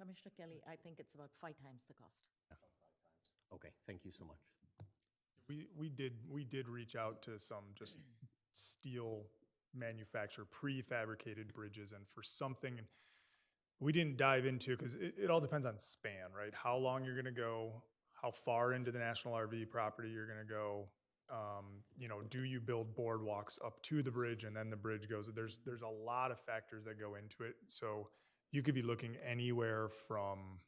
Commissioner Kelly, I think it's about 5 times the cost. Okay, thank you so much. We did reach out to some just steel manufacturer prefabricated bridges, and for something we didn't dive into, because it all depends on span, right? How long you're gonna go, how far into the national RV property you're gonna go. Do you build boardwalks up to the bridge and then the bridge goes? There's a lot of factors that go into it. So you could be looking anywhere from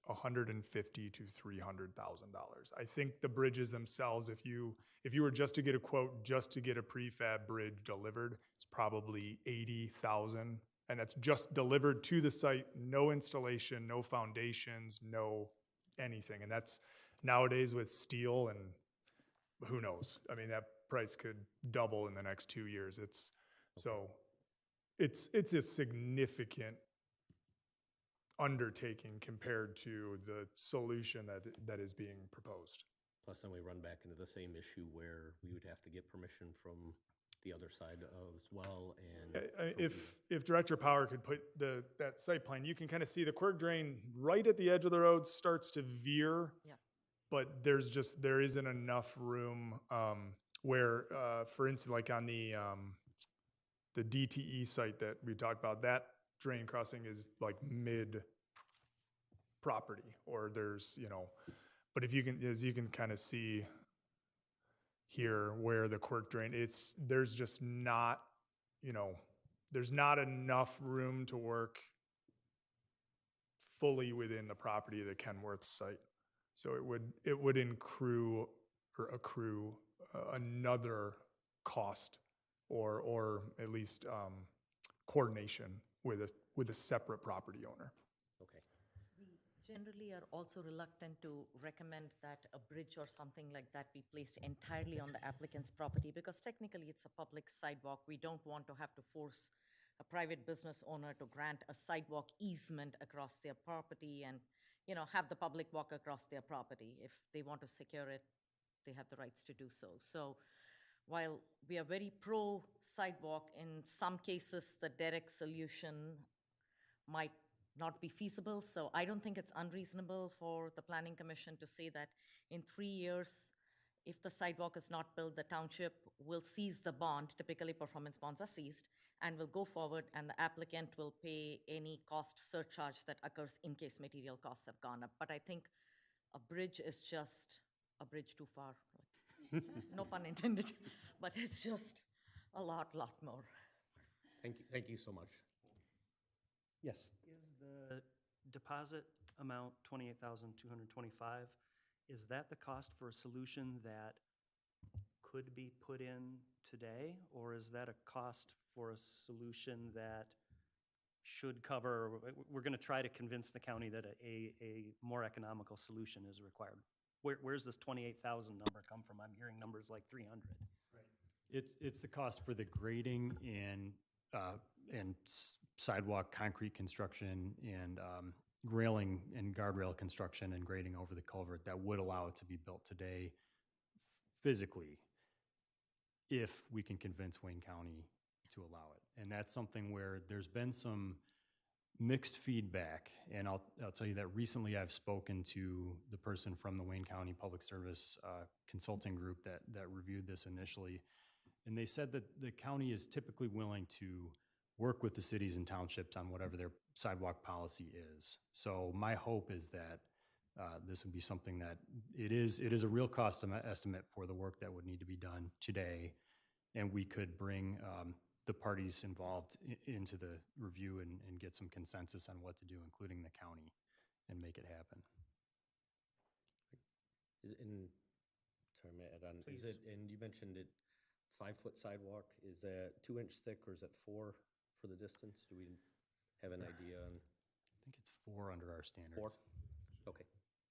$150,000 to $300,000. I think the bridges themselves, if you were just to get a quote, just to get a prefab bridge delivered, it's probably $80,000. And that's just delivered to the site, no installation, no foundations, no anything. And that's nowadays with steel, and who knows? I mean, that price could double in the next 2 years. It's a significant undertaking compared to the solution that is being proposed. Plus then we run back into the same issue where we would have to get permission from the other side as well, and. If Director Power could put that site plan, you can kind of see the quirk drain right at the edge of the road starts to veer. Yeah. But there isn't enough room, where, for instance, like on the DTE site that we talked about, that drain crossing is like mid-property, or there's, but if you can, as you can kind of see here where the quirk drain, there's just not, there's not enough room to work fully within the property of the Kenworth site. So it would accrue another cost or at least coordination with a separate property owner. Okay. We generally are also reluctant to recommend that a bridge or something like that be placed entirely on the applicant's property, because technically it's a public sidewalk. We don't want to have to force a private business owner to grant a sidewalk easement across their property and, have the public walk across their property. If they want to secure it, they have the rights to do so. So while we are very pro sidewalk, in some cases, the direct solution might not be feasible. So I don't think it's unreasonable for the Planning Commission to say that in 3 years, if the sidewalk is not built, the township will seize the bond. Typically, performance bonds are seized, and will go forward, and the applicant will pay any cost surcharge that occurs in case material costs have gone up. But I think a bridge is just a bridge too far. No pun intended, but it's just a lot more. Thank you so much. Yes. Is the deposit amount 28,225, is that the cost for a solution that could be put in today? Or is that a cost for a solution that should cover, we're going to try to convince the county that a more economical solution is required? Where's this 28,000 number come from? I'm hearing numbers like 300. It's the cost for the grading and sidewalk concrete construction and railing and guardrail construction and grading over the culvert that would allow it to be built today physically, if we can convince Wayne County to allow it. And that's something where there's been some mixed feedback. And I'll tell you that recently I've spoken to the person from the Wayne County Public Service Consulting Group that reviewed this initially. And they said that the county is typically willing to work with the cities and townships on whatever their sidewalk policy is. So my hope is that this would be something that it is a real cost estimate for the work that would need to be done today. And we could bring the parties involved into the review and get some consensus on what to do, including the county, and make it happen. Sorry, may I add on? Is it, and you mentioned it, 5-foot sidewalk, is that 2-inch thick or is it 4 for the distance? Do we have an idea on? I think it's 4 under our standards. 4? Okay.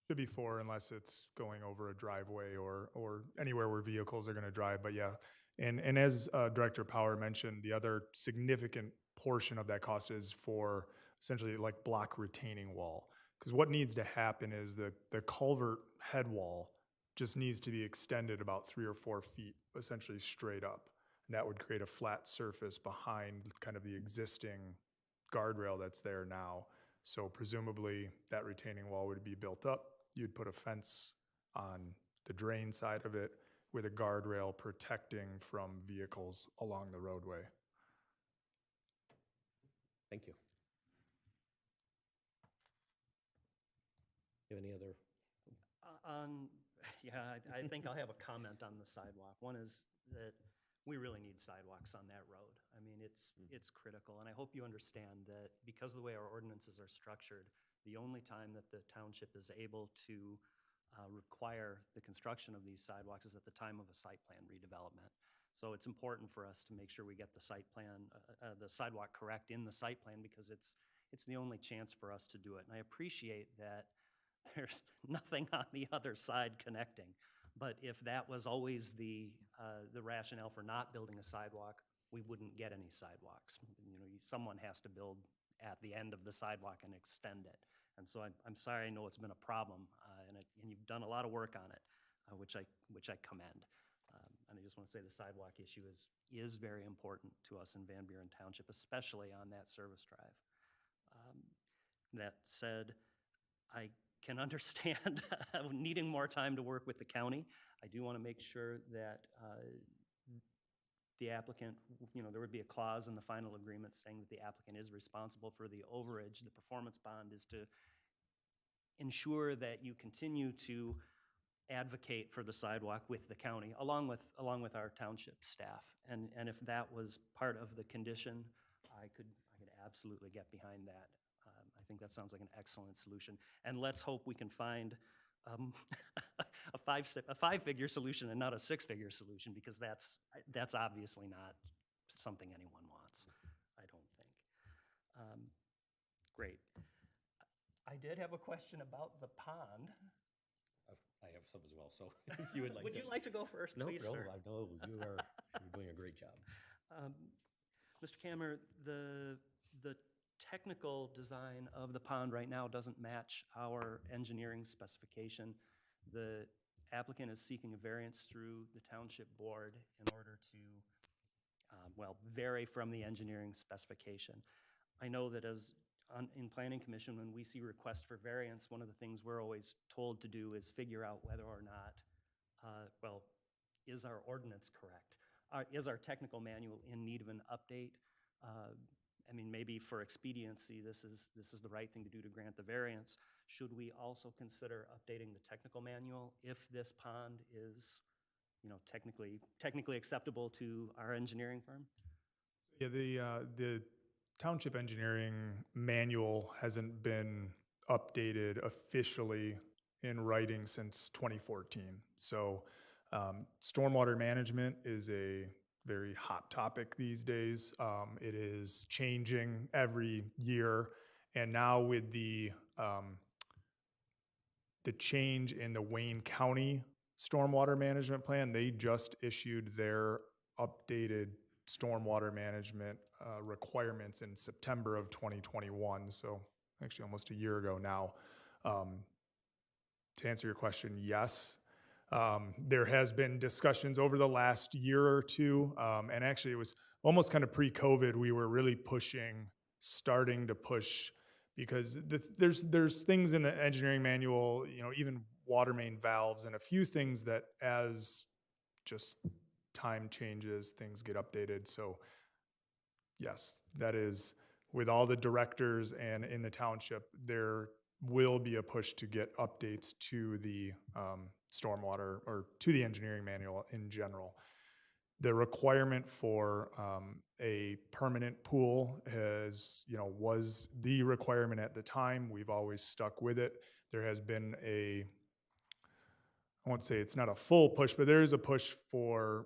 Should be 4 unless it's going over a driveway or anywhere where vehicles are going to drive. But yeah, and as Director Power mentioned, the other significant portion of that cost is for essentially like block retaining wall. Because what needs to happen is the culvert head wall just needs to be extended about 3 or 4 feet, essentially straight up. And that would create a flat surface behind kind of the existing guardrail that's there now. So presumably that retaining wall would be built up. You'd put a fence on the drain side of it with a guardrail protecting from vehicles along the roadway. Thank you. You have any other? Yeah, I think I'll have a comment on the sidewalk. One is that we really need sidewalks on that road. I mean, it's critical, and I hope you understand that because of the way our ordinances are structured, the only time that the township is able to require the construction of these sidewalks is at the time of a site plan redevelopment. So it's important for us to make sure we get the site plan, the sidewalk correct in the site plan, because it's the only chance for us to do it. And I appreciate that there's nothing on the other side connecting. But if that was always the rationale for not building a sidewalk, we wouldn't get any sidewalks. You know, someone has to build at the end of the sidewalk and extend it. And so I'm sorry, I know it's been a problem, and you've done a lot of work on it, which I commend. and I just want to say the sidewalk issue is very important to us in Van Buren Township, especially on that service drive. That said, I can understand needing more time to work with the county. I do want to make sure that the applicant, there would be a clause in the final agreement saying that the applicant is responsible for the overage. The performance bond is to ensure that you continue to advocate for the sidewalk with the county, along with our township staff. And if that was part of the condition, I could absolutely get behind that. I think that sounds like an excellent solution. And let's hope we can find a five-figure solution and not a six-figure solution, because that's obviously not something anyone wants, I don't think. Great. I did have a question about the pond. I have some as well, so if you would like Would to. you like to go first, No, please, no, sir? you're doing a great job. Mr. Kammer, the technical design of the pond right now doesn't match our engineering specification. The applicant is seeking a variance through the township board in order to, vary from the engineering specification. I know that in Planning Commission, when we see requests for variance, one of the things we're always told to do is figure out whether or not, is our ordinance correct? Is our technical manual in need of an update? Maybe for expediency, this is the right thing to do to grant the variance. Should we also consider updating the technical manual if this pond is, technically acceptable to our engineering firm? Yeah, the township engineering manual hasn't been updated officially in writing since 2014. So stormwater management is a very hot topic these days. It is changing every year. And now with the change in the Wayne County stormwater management plan, they just issued their updated stormwater management requirements in September of 2021. So actually almost a year ago now. To answer your question, yes. There has been discussions over the last year or two, and actually it was almost kind of pre-COVID, we were really starting to push, because there's things in the engineering manual, even water main valves and a few things that as just time changes, things get updated. So yes, that is with all the directors and in the township, there will be a push to get updates to the stormwater or to the engineering manual in general. The requirement for a permanent pool was the requirement at the time. We've always stuck with it. There has been I won't say it's not a full push, but there is a push for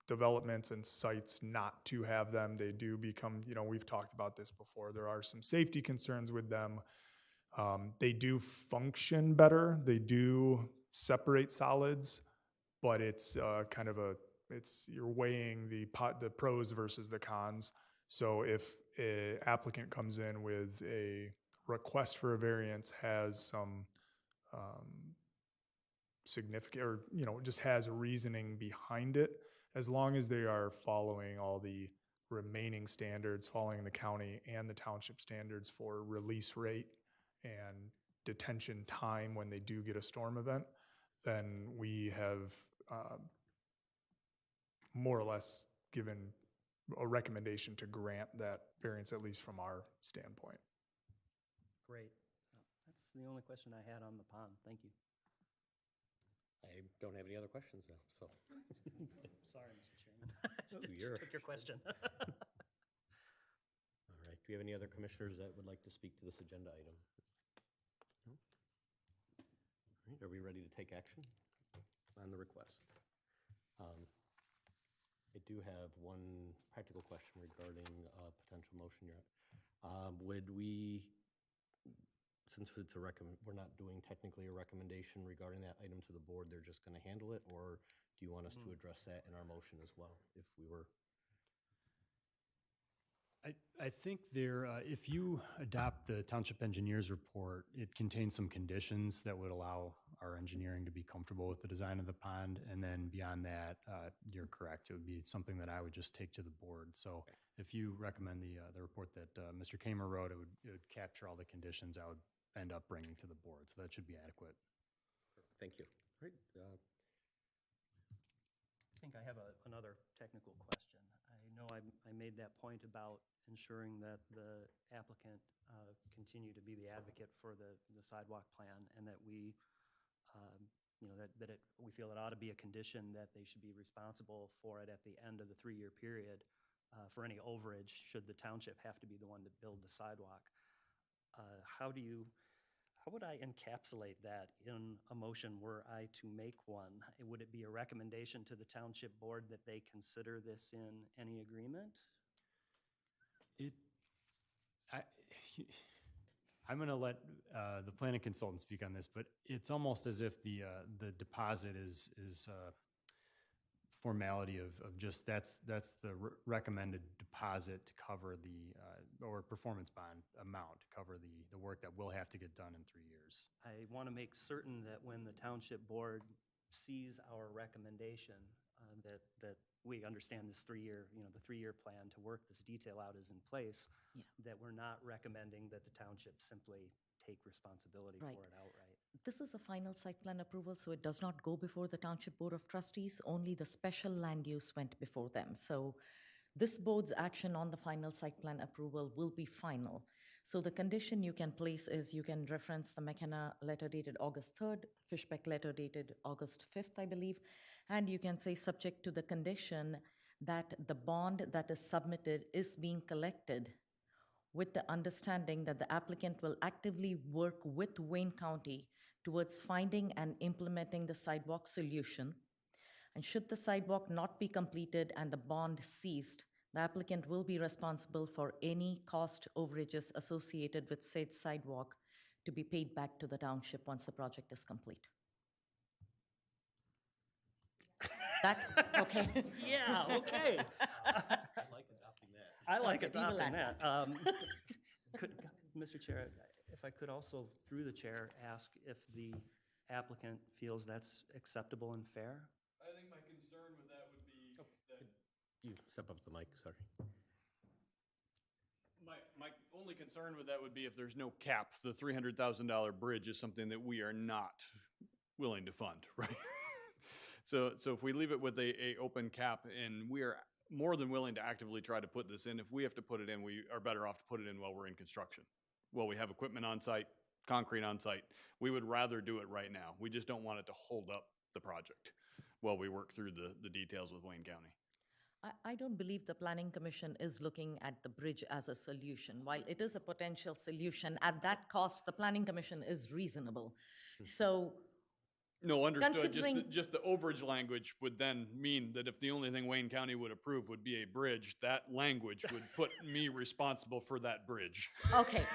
developments and sites not to have them. They do become, we've talked about this before, there are some safety concerns with them. They do function better. They do separate solids, but it's you're weighing the pros versus the cons. So if an applicant comes in with a request for a variance, has some significant, or just has reasoning behind it, as long as they are following all the remaining standards, following the county and the township standards for release rate and detention time when they do get a storm event, then we have more or less given a recommendation to grant that variance, at least from our standpoint. Great. That's the only question I had on the pond. Thank you. I don't have any other questions now, so. Sorry, Mr. Chairman. Just took your question. All right, do we have any other commissioners that would like to speak to this agenda item? No? All right, are we ready to take action on the request? I do have one practical question regarding a potential motion here. Would we, since it's we're not doing technically a recommendation regarding that item to the board, they're just going to handle it, or do you want us to address that in our motion as well, if we were? I think if you adopt the township engineer's report, it contains some conditions that would allow our engineering to be comfortable with the design of the pond. And then beyond that, you're correct. It would be something that I would just take to the board. So if you recommend the report that Mr. Kamer wrote, it would capture all the conditions I would end up bringing to the board. So that should be adequate. Thank you. All right, I think I have another technical question. I know I made that point about ensuring that the applicant continue to be the advocate for the sidewalk plan, and that we, you know, we feel it ought to be a condition that they should be responsible for it at the end of the 3-year period for any overage, should the township have to be the one to build the sidewalk. How would I encapsulate that in a motion were I to make one? Would it be a recommendation to the township board that they consider this in any agreement? I'm going to let the planning consultant speak on this, but it's almost as if the deposit is formality of just that's the recommended deposit to cover the or performance bond amount to cover the work that will have to get done in 3 years. I want to make certain that when the township board sees our recommendation, that we understand this 3-year, you know, the 3-year plan to work this detail out is in place, that we're not recommending that the township simply take responsibility Right. for it outright. This is a final site plan approval, so it does not go before the Township Board of Trustees. Only the special land use went before them. So this board's action on the final site plan approval will be final. So the condition you can place is you can reference the McKenna letter dated August 3rd, Fishbeck letter dated August 5th, I believe, and you can say subject to the condition that the bond that is submitted is being collected with the understanding that the applicant will actively work with Wayne County towards finding and implementing the sidewalk solution. And should the sidewalk not be completed and the bond ceased, the applicant will be responsible for any cost overages associated with said sidewalk to be paid back to the township once the project is complete. That, okay? Yeah, okay. I like adopting that. I like Okay, we will adopting add that. Mr. Chair, if I could also, through the chair, ask if the applicant feels that's acceptable and fair? I think my concern with that would be that You step up to the mic, sorry. my only concern with that would be if there's no cap. The $300,000 bridge is something that we are not willing to fund, right? So if we leave it with a open cap, and we are more than willing to actively try to put this in, if we have to put it in, we are better off to put it in while we're in construction. While we have equipment on site, concrete on site. We would rather do it right now. We just don't want it to hold up the project while we work through the details with Wayne County. I don't believe the Planning Commission is looking at the bridge as a solution. While it is a potential solution, at that cost, the Planning Commission is reasonable. So No, understood. Considering- Just the overage language would then mean that if the only thing Wayne County would approve would be a bridge, that language would put me responsible for that bridge. okay,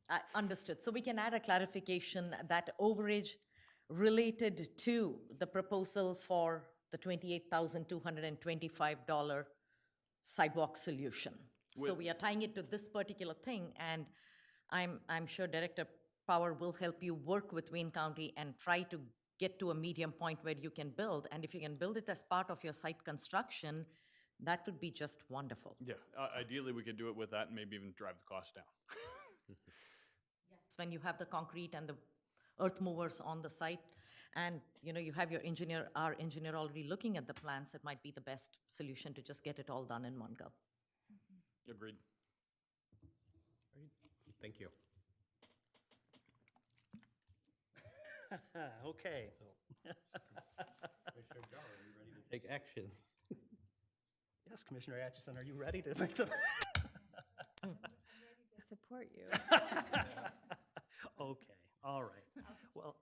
I understood. So we can add a clarification that overage related to the proposal for the $28,225 sidewalk solution. So With- we are tying it to this particular thing, and I'm sure Director Power will help you work with Wayne County and try to get to a medium point where you can build. And if you can build it as part of your site construction, that would be just wonderful. Yeah, ideally, we could do it with that and maybe even drive the cost down. Yes, when you have the concrete and the earth movers on the site, and you have our engineer already looking at the plans, it might be the best solution to just get it all done in one go. Agreed. Thank you. Okay. Commissioner Jar, are you ready to take action? Yes, Commissioner Atchison, are you ready to make the? To support you. Okay, all right. Well,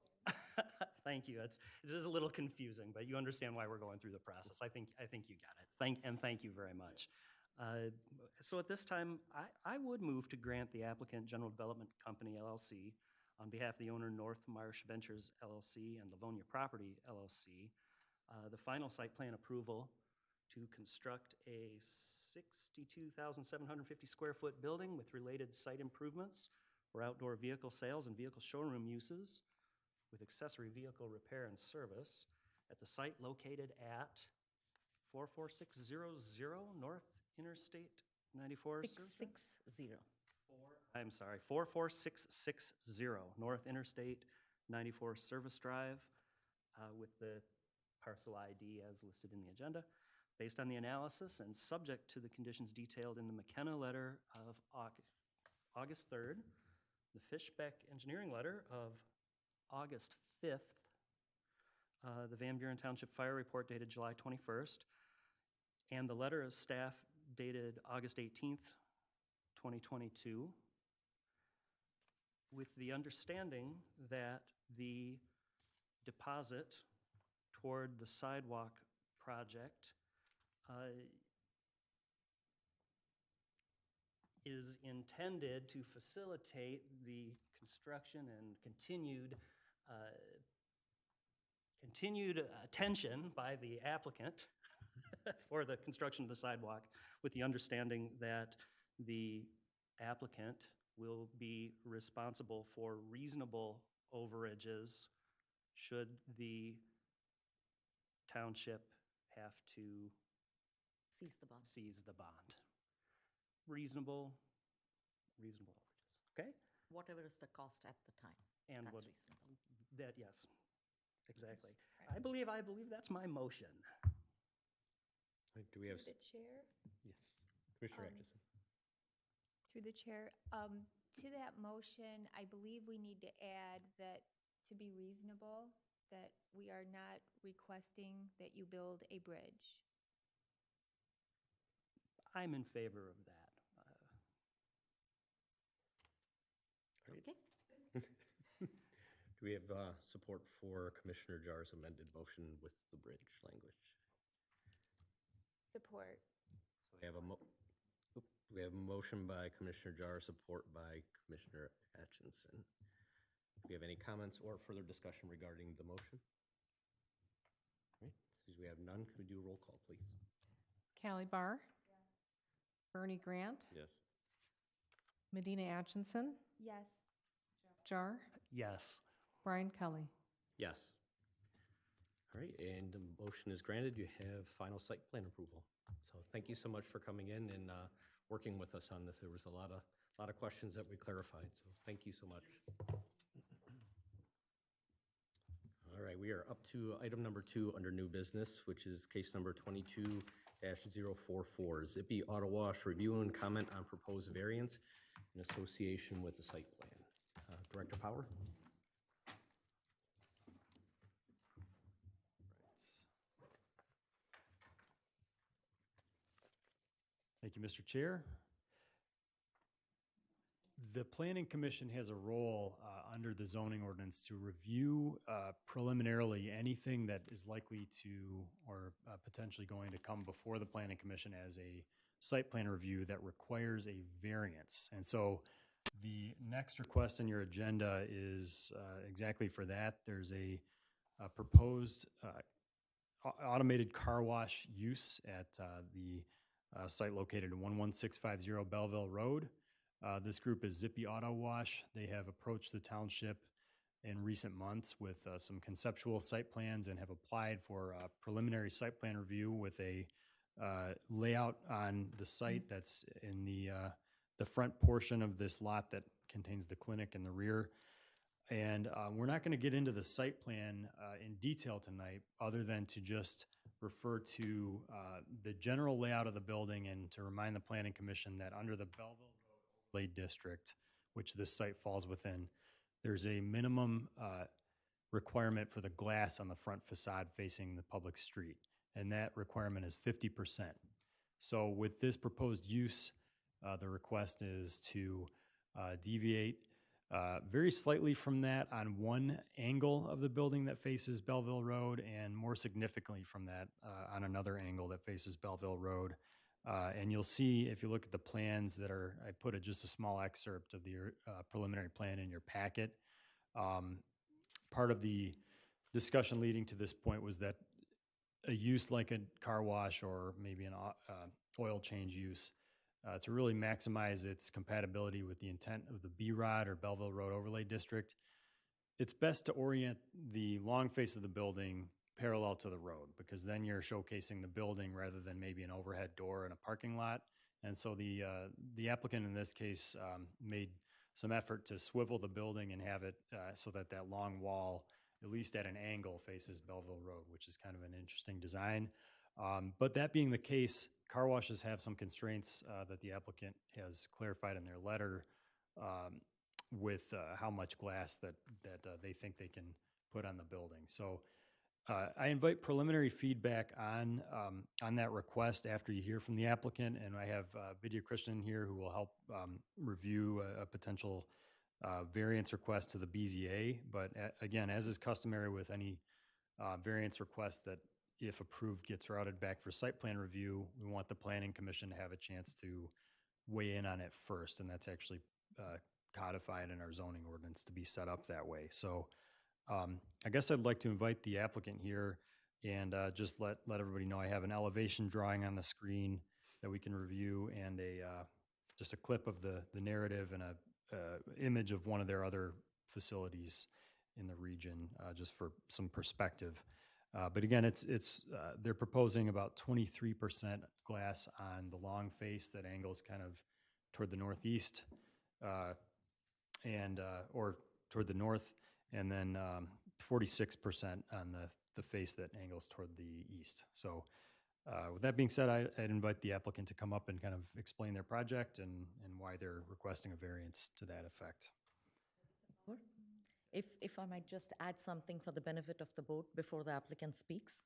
thank you. It is a little confusing, but you understand why we're going through the process. I think you got it. Thank you very much. So at this time, I would move to grant the applicant General Development Company LLC on behalf of the owner North Marsh Ventures LLC and Livonia Property LLC, the final site plan approval to construct a 62,750 square foot building with related site improvements for outdoor vehicle sales and vehicle showroom uses with accessory vehicle repair and service at the site located at 44600 North Interstate 94. Surfside? 660. I'm sorry, 44660 North Interstate 94 Service Drive, with the parcel ID as listed in the agenda. Based on the analysis and subject to the conditions detailed in the McKenna letter of August 3rd, the Fishbeck engineering letter of August 5th, the Van Buren Township Fire Report dated July 21st, and the letter of staff dated August 18th, 2022, with the understanding that the deposit toward the sidewalk project is intended to facilitate the construction and continued attention by the applicant for the construction of the sidewalk, with the understanding that the applicant will be responsible for reasonable overages should the township have to Seize the bond. seize the bond. Reasonable overages, okay? Whatever is the cost at the time. And That's what, reasonable. that, yes, exactly. I believe that's my motion. Do we have? Through the chair, Yes. Commissioner Um, Atchison. through the chair, to that motion, I believe we need to add that to be reasonable, that we are not requesting that you build a bridge. I'm in favor of that. Okay. Do we have support for Commissioner Jar's amended motion with the bridge language? Support. So we have a motion by Commissioner Jar, support by Commissioner Atchison. Do we have any comments or further discussion regarding the motion? All right, since we have none, can we do a roll call, please? Callie Barr. Bernie Grant. Yes. Medina Atchison. Yes. Jar. Yes. Brian Kelly. Yes. All right, and the motion is granted. You have final site plan approval. So thank you so much for coming in and working with us on this. There was a lot of questions that we clarified, so thank you so much. All right, we are up to item number 2 under new business, which is case number 22-044, Zippy Auto Wash, review and comment on proposed variance in association with the site plan. Director Power? Thank you, Mr. Chair. The Planning Commission has a role under the zoning ordinance to review preliminarily anything that is likely to or potentially going to come before the Planning Commission as a site plan review that requires a variance. And so the next request on your agenda is exactly for that. There's a proposed automated car wash use at the site located at 11650 Belleville Road. This group is Zippy Auto Wash. They have approached the township in recent months with some conceptual site plans and have applied for a preliminary site plan review with a layout on the site that's in the front portion of this lot that contains the clinic in the rear. And we're not going to get into the site plan in detail tonight, other than to just refer to the general layout of the building and to remind the Planning Commission that under the Belleville Road Overlay District, which this site falls within, there's a minimum requirement for the glass on the front facade facing the public street, and that requirement is 50%. So with this proposed use, the request is to deviate very slightly from that on one angle of the building that faces Belleville Road, and more significantly from that on another angle that faces Belleville Road. And you'll see, if you look at the plans that are, I put just a small excerpt of the preliminary plan in your packet. Part of the discussion leading to this point was that a use like a car wash or maybe an oil change use to really maximize its compatibility with the intent of the B-ROD or Belleville Road Overlay District it's best to orient the long face of the building parallel to the road, because then you're showcasing the building rather than maybe an overhead door in a parking lot. And so the applicant in this case made some effort to swivel the building and have it so that that long wall, at least at an angle, faces Belleville Road, which is kind of an interesting design. But that being the case, car washes have some constraints that the applicant has clarified in their letter with how much glass that they think they can put on the building. So I invite preliminary feedback on that request after you hear from the applicant, and I have Vidya Krishnan here who will help review a potential variance request to the BZA. But again, as is customary with any variance request that, if approved, gets routed back for site plan review, we want the Planning Commission to have a chance to weigh in on it first, and that's actually codified in our zoning ordinance to be set up that way. So I guess I'd like to invite the applicant here and just let everybody know I have an elevation drawing on the screen that we can review, and just a clip of the narrative and a image of one of their other facilities in the region, just for some perspective. But again, they're proposing about 23% glass on the long face that angles kind of toward the northeast or toward the north, and then 46% on the face that angles toward the east. So with that being said, I'd invite the applicant to come up and kind of explain their project and why they're requesting a variance to that effect. If I might just add something for the benefit of the board before the applicant speaks.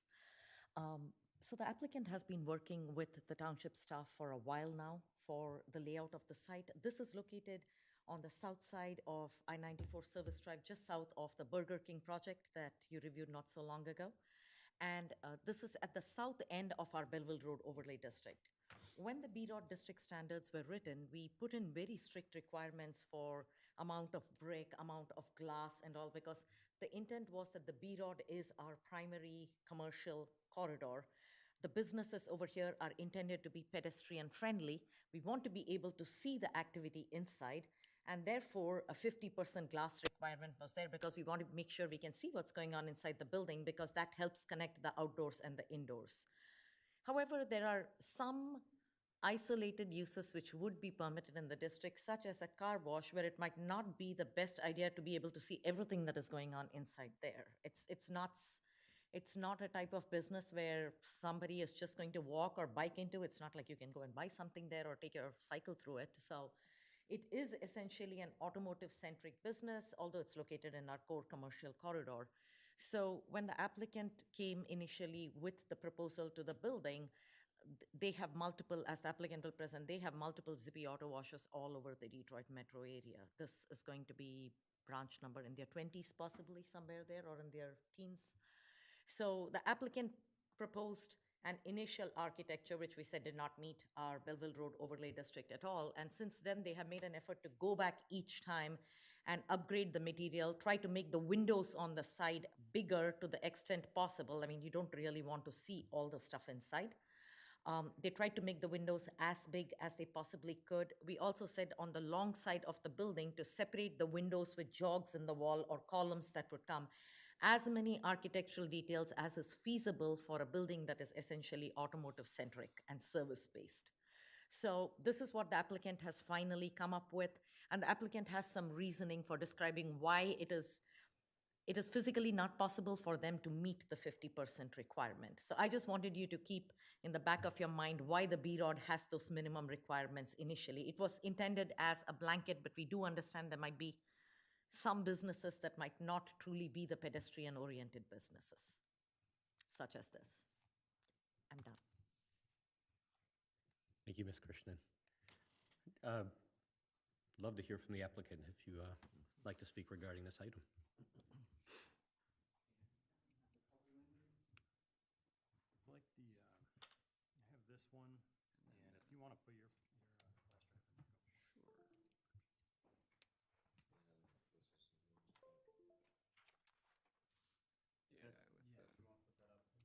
So the applicant has been working with the township staff for a while now for the layout of the site. This is located on the south side of I-94 Service Drive, just south of the Burger King project that you reviewed not so long ago. And this is at the south end of our Belleville Road Overlay District. When the BDOT district standards were written, we put in very strict requirements for amount of brick, amount of glass and all, because the intent was that the BDOT is our primary commercial corridor. The businesses over here are intended to be pedestrian friendly. We want to be able to see the activity inside, and therefore a 50% glass requirement was there because we want to make sure we can see what's going on inside the building, because that helps connect the outdoors and the indoors. However, there are some isolated uses which would be permitted in the district, such as a car wash, where it might not be the best idea to be able to see everything that is going on inside there. It's not a type of business where somebody is just going to walk or bike into. It's not like you can go and buy something there or take your cycle through it. So it is essentially an automotive-centric business, although it's located in our core commercial corridor. So when the applicant came initially with the proposal to the building, they have multiple, as the applicant will present, they have multiple Zippy auto washes all over the Detroit metro area. This is going to be branch number in their 20s, possibly somewhere there, or in their teens. So the applicant proposed an initial architecture, which we said did not meet our Belleville Road Overlay District at all. And since then, they have made an effort to go back each time and upgrade the material, try to make the windows on the side bigger to the extent possible. I mean, you don't really want to see all the stuff inside. They tried to make the windows as big as they possibly could. We also said on the long side of the building to separate the windows with jogs in the wall or columns that would come. As many architectural details as is feasible for a building that is essentially automotive-centric and service-based. So this is what the applicant has finally come up with, and the applicant has some reasoning for describing why it is physically not possible for them to meet the 50% requirement. So I just wanted you to keep in the back of your mind why the BROD has those minimum requirements initially. It was intended as a blanket, but we do understand there might be some businesses that might not truly be the pedestrian-oriented businesses, such as this. I'm done. Thank you, Ms. Krishnan. Love to hear from the applicant if you like to speak regarding this item. I'd like I have this one, and if you want to put your flash drive in, Yeah, if you want to put that up, we could actually just put that. So it had, I think he's got it.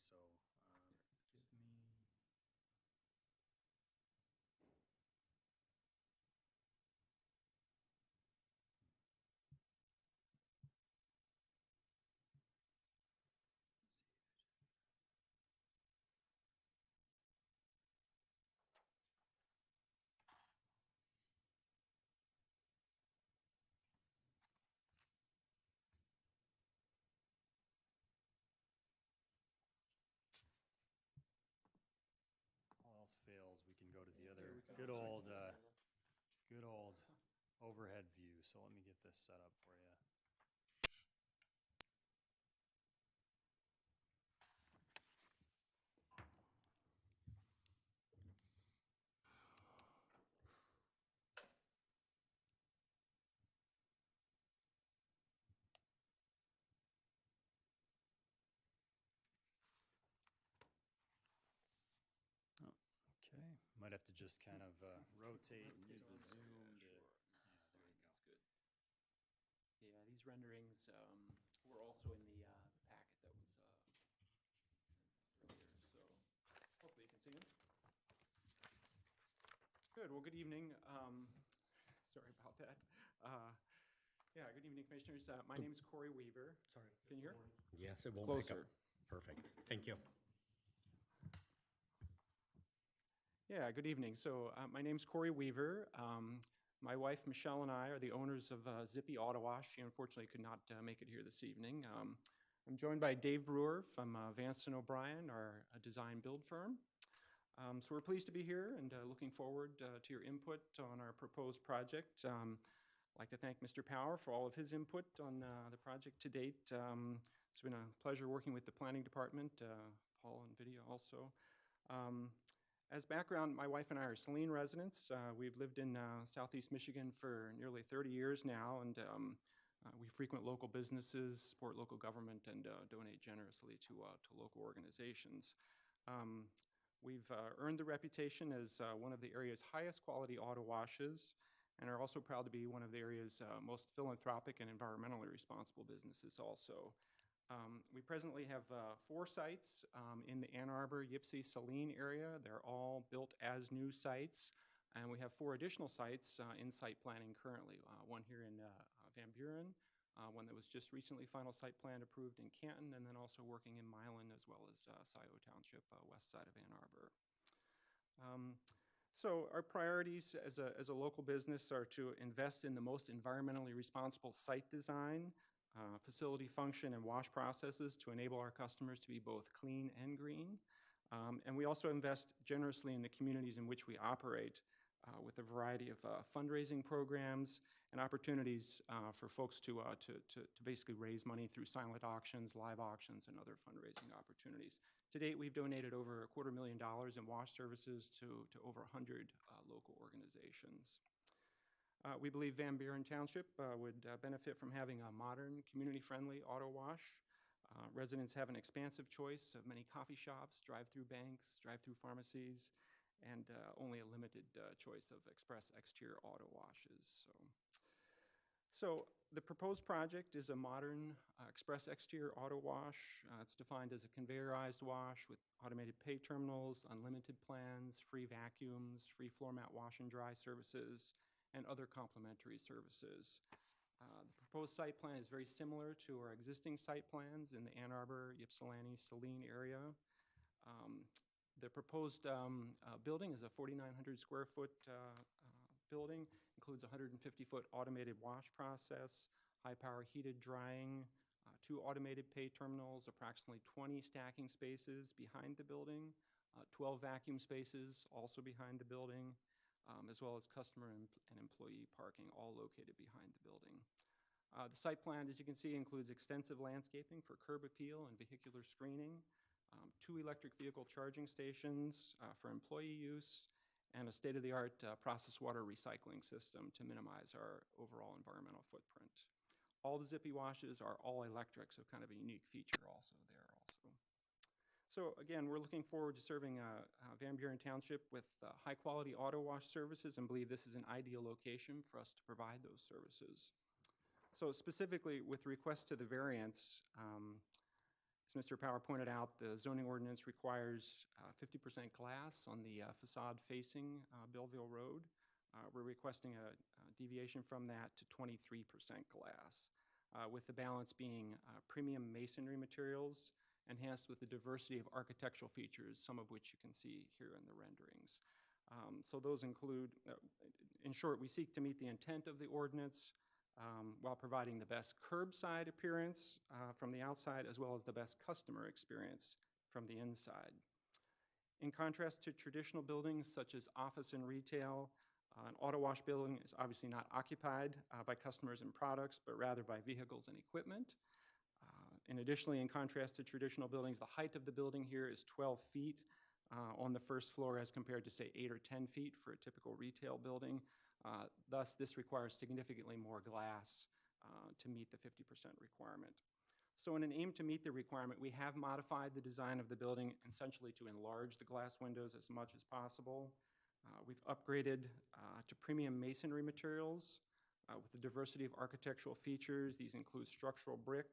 so give me. All else fails, we can go to the other good old overhead view. So let me get this set up for you. Okay, might have to just kind of rotate and use the zoom to. That's fine, that's good. Yeah, these renderings were also in the packet that was earlier, so hopefully you can see them. Good, well, good evening. Sorry about that. Yeah, good evening, Commissioners. My name is Corey Weaver. Sorry. Can you hear? Yes, it will make up. Closer. Perfect. Thank you. Yeah, good evening. So my name's Corey Weaver. My wife, Michelle, and I are the owners of Zippy Auto Wash. She unfortunately could not make it here this evening. I'm joined by Dave Brewer from Vance & O'Brien, our design build firm. So we're pleased to be here and looking forward to your input on our proposed project. I'd like to thank Mr. Power for all of his input on the project to date. It's been a pleasure working with the planning department, Paul and Vidya also. As background, my wife and I are Saline residents. We've lived in Southeast Michigan for nearly 30 years now, and we frequent local businesses, support local government, and donate generously to local organizations. We've earned the reputation as one of the area's highest quality auto washes, and are also proud to be one of the area's most philanthropic and environmentally responsible businesses also. We presently have 4 sites in the Ann Arbor, Ypsi, Saline area. They're all built as new sites. And we have 4 additional sites in site planning currently. One here in Van Buren, one that was just recently final site plan approved in Canton, and then also working in Milan as well as Scioto Township, west side of Ann Arbor. So our priorities as a local business are to invest in the most environmentally responsible site design, facility function, and wash processes to enable our customers to be both clean and green. And we also invest generously in the communities in which we operate with a variety of fundraising programs and opportunities for folks to basically raise money through silent auctions, live auctions, and other fundraising opportunities. To date, we've donated over $250,000 in wash services to over 100 local organizations. We believe Van Buren Township would benefit from having a modern, community-friendly auto wash. Residents have an expansive choice of many coffee shops, drive-through banks, drive-through pharmacies, and only a limited choice of express exterior auto washes. So the proposed project is a modern express exterior auto wash. It's defined as a conveyorized wash with automated pay terminals, unlimited plans, free vacuums, free floor mat wash and dry services, and other complementary services. The proposed site plan is very similar to our existing site plans in the Ann Arbor, Ypsilanti, Saline area. The proposed building is a 4,900 square foot building, includes a 150-foot automated wash process, high-power heated drying, 2 automated pay terminals, approximately 20 stacking spaces behind the building, 12 vacuum spaces also behind the building, as well as customer and employee parking, all located behind the building. The site plan, as you can see, includes extensive landscaping for curb appeal and vehicular screening, 2 electric vehicle charging stations for employee use, and a state-of-the-art process water recycling system to minimize our overall environmental footprint. All the Zippy washes are all electric, so kind of a unique feature also there also. So again, we're looking forward to serving Van Buren Township with high-quality auto wash services and believe this is an ideal location for us to provide those services. So specifically with request to the variance, as Mr. Power pointed out, the zoning ordinance requires 50% glass on the facade facing Belleville Road. We're requesting a deviation from that to 23% glass, with the balance being premium masonry materials enhanced with the diversity of architectural features, some of which you can see here in the renderings. So those include, in short, we seek to meet the intent of the ordinance while providing the best curbside appearance from the outside, as well as the best customer experience from the inside. In contrast to traditional buildings such as office and retail, an auto wash building is obviously not occupied by customers and products, but rather by vehicles and equipment. And additionally, in contrast to traditional buildings, the height of the building here is 12 feet on the first floor as compared to, say, 8 or 10 feet for a typical retail building. Thus, this requires significantly more glass to meet the 50% requirement. So in an aim to meet the requirement, we have modified the design of the building essentially to enlarge the glass windows as much as possible. We've upgraded to premium masonry materials with a diversity of architectural features. These include structural brick,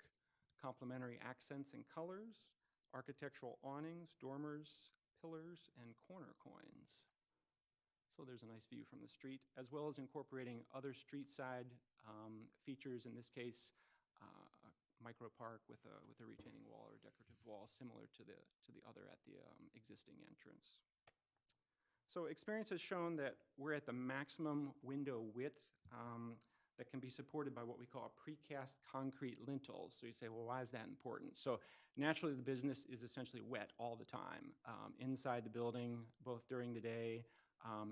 complementary accents and colors, architectural awnings, dormers, pillars, and corner coins. So there's a nice view from the street, as well as incorporating other street side features, in this case, a micro park with a retaining wall or decorative wall similar to the other at the existing entrance. So experience has shown that we're at the maximum window width that can be supported by what we call a precast concrete lintel. So you say, well, why is that important? So naturally, the business is essentially wet all the time, inside the building, both during the day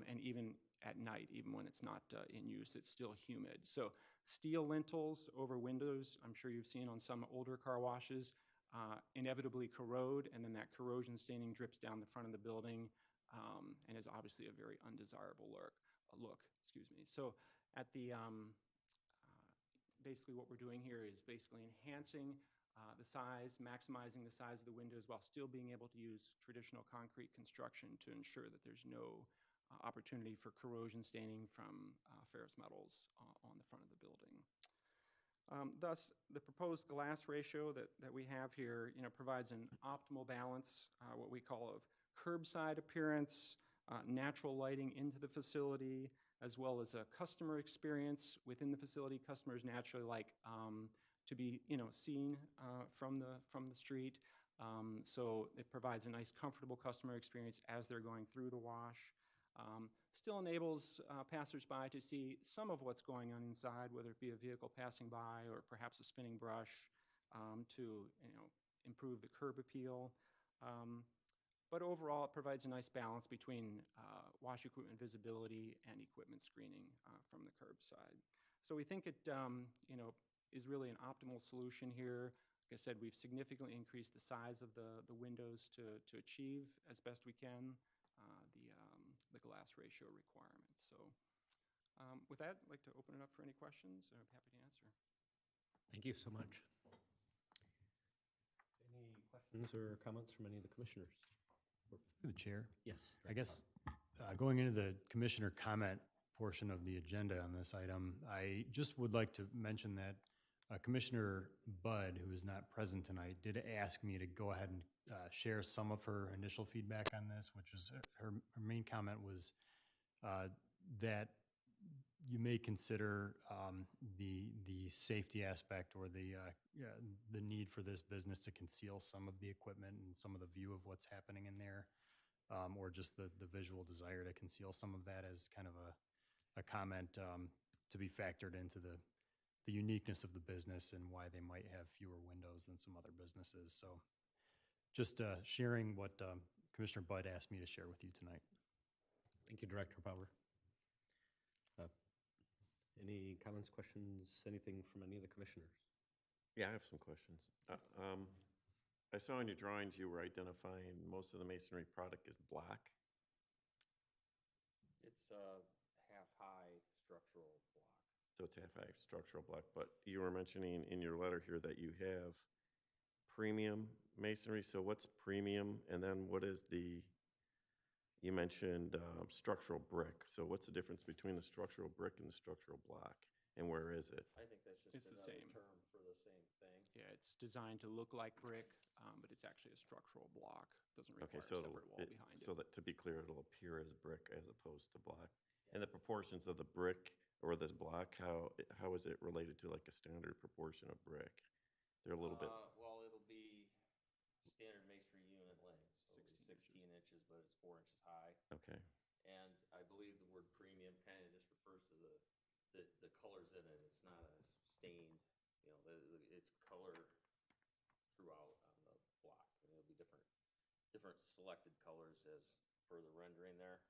and even at night, even when it's not in use, it's still humid. So steel lintels over windows, I'm sure you've seen on some older car washes, inevitably corrode, and then that corrosion staining drips down the front of the building and is obviously a very undesirable look. So at the basically what we're doing here is basically enhancing the size, maximizing the size of the windows while still being able to use traditional concrete construction to ensure that there's no opportunity for corrosion staining from ferrous metals on the front of the building. Thus, the proposed glass ratio that we have here, provides an optimal balance, what we call of curbside appearance, natural lighting into the facility, as well as a customer experience within the facility. Customers naturally like to be, seen from the street. So it provides a nice, comfortable customer experience as they're going through the wash. Still enables passersby to see some of what's going on inside, whether it be a vehicle passing by or perhaps a spinning brush to, improve the curb appeal. But overall, it provides a nice balance between wash equipment visibility and equipment screening from the curbside. So we think it, is really an optimal solution here. Like I said, we've significantly increased the size of the windows to achieve as best we can the glass ratio requirement. So with that, I'd like to open it up for any questions. I'm happy to answer. Thank you so much. Any questions or comments from any of the commissioners? Through the chair. Yes. I guess going into the commissioner comment portion of the agenda on this item, I just would like to mention that Commissioner Budd, who is not present tonight, did ask me to go ahead and share some of her initial feedback on this, which was her main comment was that you may consider the safety aspect or the need for this business to conceal some of the equipment and some of the view of what's happening in there, or just the visual desire to conceal some of that as kind of a comment to be factored into the uniqueness of the business and why they might have fewer windows than some other businesses. So just sharing what Commissioner Budd asked me to share with you tonight. Thank you, Director Power. Any comments, questions, anything from any of the commissioners? Yeah, I have some questions. I saw in your drawings you were identifying most of the masonry product as black. It's half-high structural block. So it's half-high structural black, but you were mentioning in your letter here that you have premium masonry. So what's premium? And then what is you mentioned structural brick. So what's the difference between the structural brick and the structural block? And where is it? I think that's just It's the another same term for the same thing. Yeah, it's designed to look like brick, but it's actually a structural block. Doesn't Okay, require a so separate wall behind it. so that, to be clear, it'll appear as brick as opposed to block. And the proportions of the brick or this block, how is it related to like a standard proportion of brick? They're a little bit, Well, it'll be standard masonry unit length, so it'll be 16 inches, but it's 4 inches high. okay. And I believe the word premium kind of just refers to the colors in it. It's not a stained, it's color throughout on the block. And it'll be different selected colors as per the rendering there.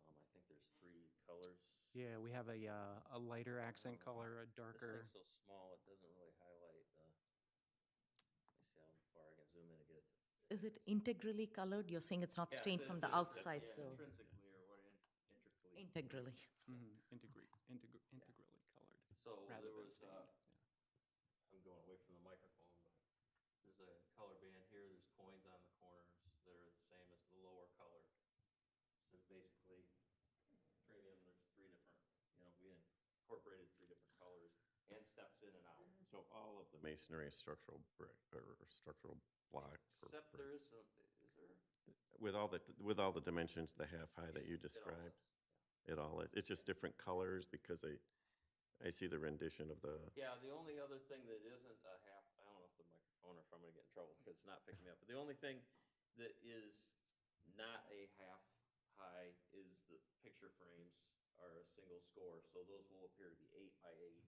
I think there's 3 colors. Yeah, we have a lighter accent color, a This darker. thing's so small, it doesn't really highlight the, let me see how far I can zoom in and get it. Is it integrally colored? You're saying it's not Yeah, stained it's- from the it's- outside, yeah, so intrinsically or what, intricately. integrally. Integrally colored. So rather there than was, stained, I'm going away from the microphone, but there's a color band here, there's coins on the corners that are the same as the lower color. So basically, premium, there's 3 different, we incorporated 3 different colors and steps in and out. So all of the masonry is structural brick or structural block? or Except brick. there is some, is there? With all the dimensions, the half high that you It all described? is. It all is. It's just different colors because I see the rendition of the, Yeah, the only other thing that isn't a half, I don't know if the microphone or if I'm gonna get in trouble because it's not picking me up, but the only thing that is not a half high is the picture frames are a single score, so those will appear to be 8 by 8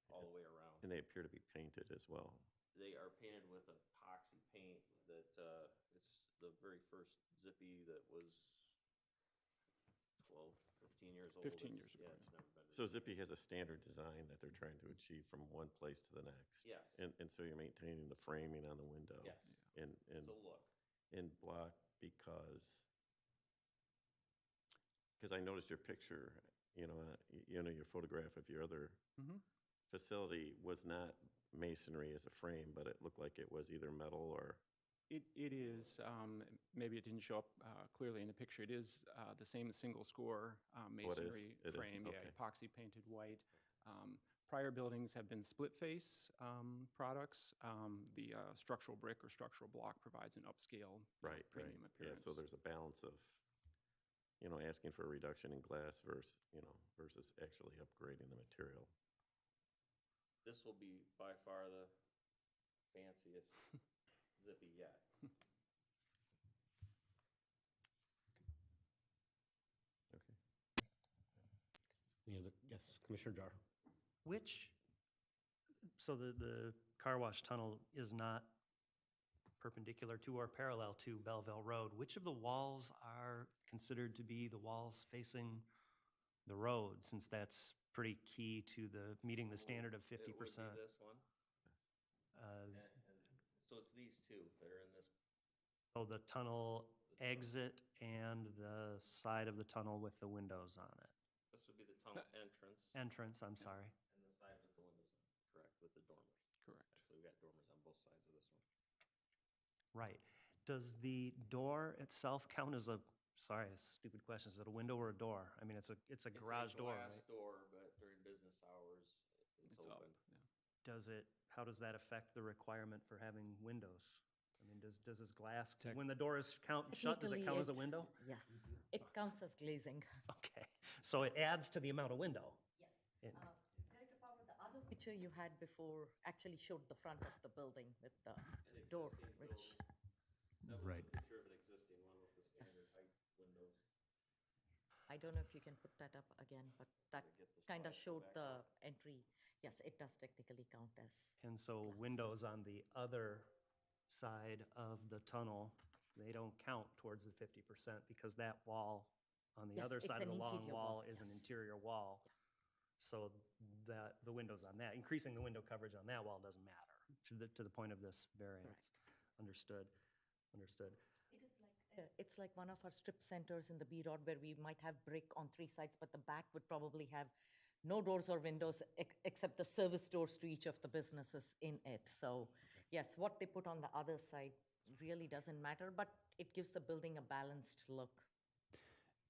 all the way around. and they appear to be painted as well. They are painted with epoxy paint that, it's the very first Zippy that was 12, 15 years old. 15 It's- years Yeah, old. it's never been. So Zippy has a standard design that they're trying to achieve from one place to the next. Yes. And so you're maintaining the framing on the window. Yes. And, It's a look. in block because I noticed your picture, your photograph of your other Mhm. facility was not masonry as a frame, but it looked like it was either metal or, It is, maybe it didn't show up clearly in the picture. It is the same single score masonry It is, frame, yeah, okay. epoxy painted white. Prior buildings have been split face products. The structural brick or structural block provides an upscale right, premium Yeah, appearance. so there's a balance of, asking for a reduction in glass versus actually upgrading the material. This will be by far the fanciest Zippy yet. Okay. Any other, yes, Commissioner Jar. So the car wash tunnel is not perpendicular to or parallel to Belleville Road. Which of the walls are considered to be the walls facing the road, since that's pretty key to meeting the standard of 50%? It would be this one, Uh, and so it's these 2 that are in this. So the tunnel exit and the side of the tunnel with the windows on it. This would be the tunnel entrance. Entrance, I'm sorry. And the side with the windows on, correct, with the dormers. Correct. Actually, we've got dormers on both sides of this one. Right. Does the door itself count as a, sorry, a stupid question, is it a window or a door? I mean, it's a garage door, right? It's a glass door, but during business hours, it's It's up, open. yeah. How does that affect the requirement for having windows? I mean, does this glass, when the door is shut, does it count as a window? Yes, it counts as glazing. Okay, so it adds to the amount of window. Yes. It- Director Power, the other picture you had before actually showed the front of the building with the door, existing which, That was Right. a picture of an existing one with the standard height windows. I don't know if you can put that up again, but that Get the kind of slides showed back the up. entry. Yes, it does technically count as. And so Glass. windows on the other side of the tunnel, they don't count towards the 50% because that wall on the Yes, other it's side of an the long interior wall wall, is an yes. interior wall. So that, the windows on that, increasing the window coverage on that wall doesn't matter to the point of this variance. Understood, understood. It is like, it's like one of our strip centers in the B-Rod where we might have brick on 3 sides, but the back would probably have no doors or windows except the service doors to each of the businesses in it. So yes, what they put on the other side really doesn't matter, but it gives the building a balanced look.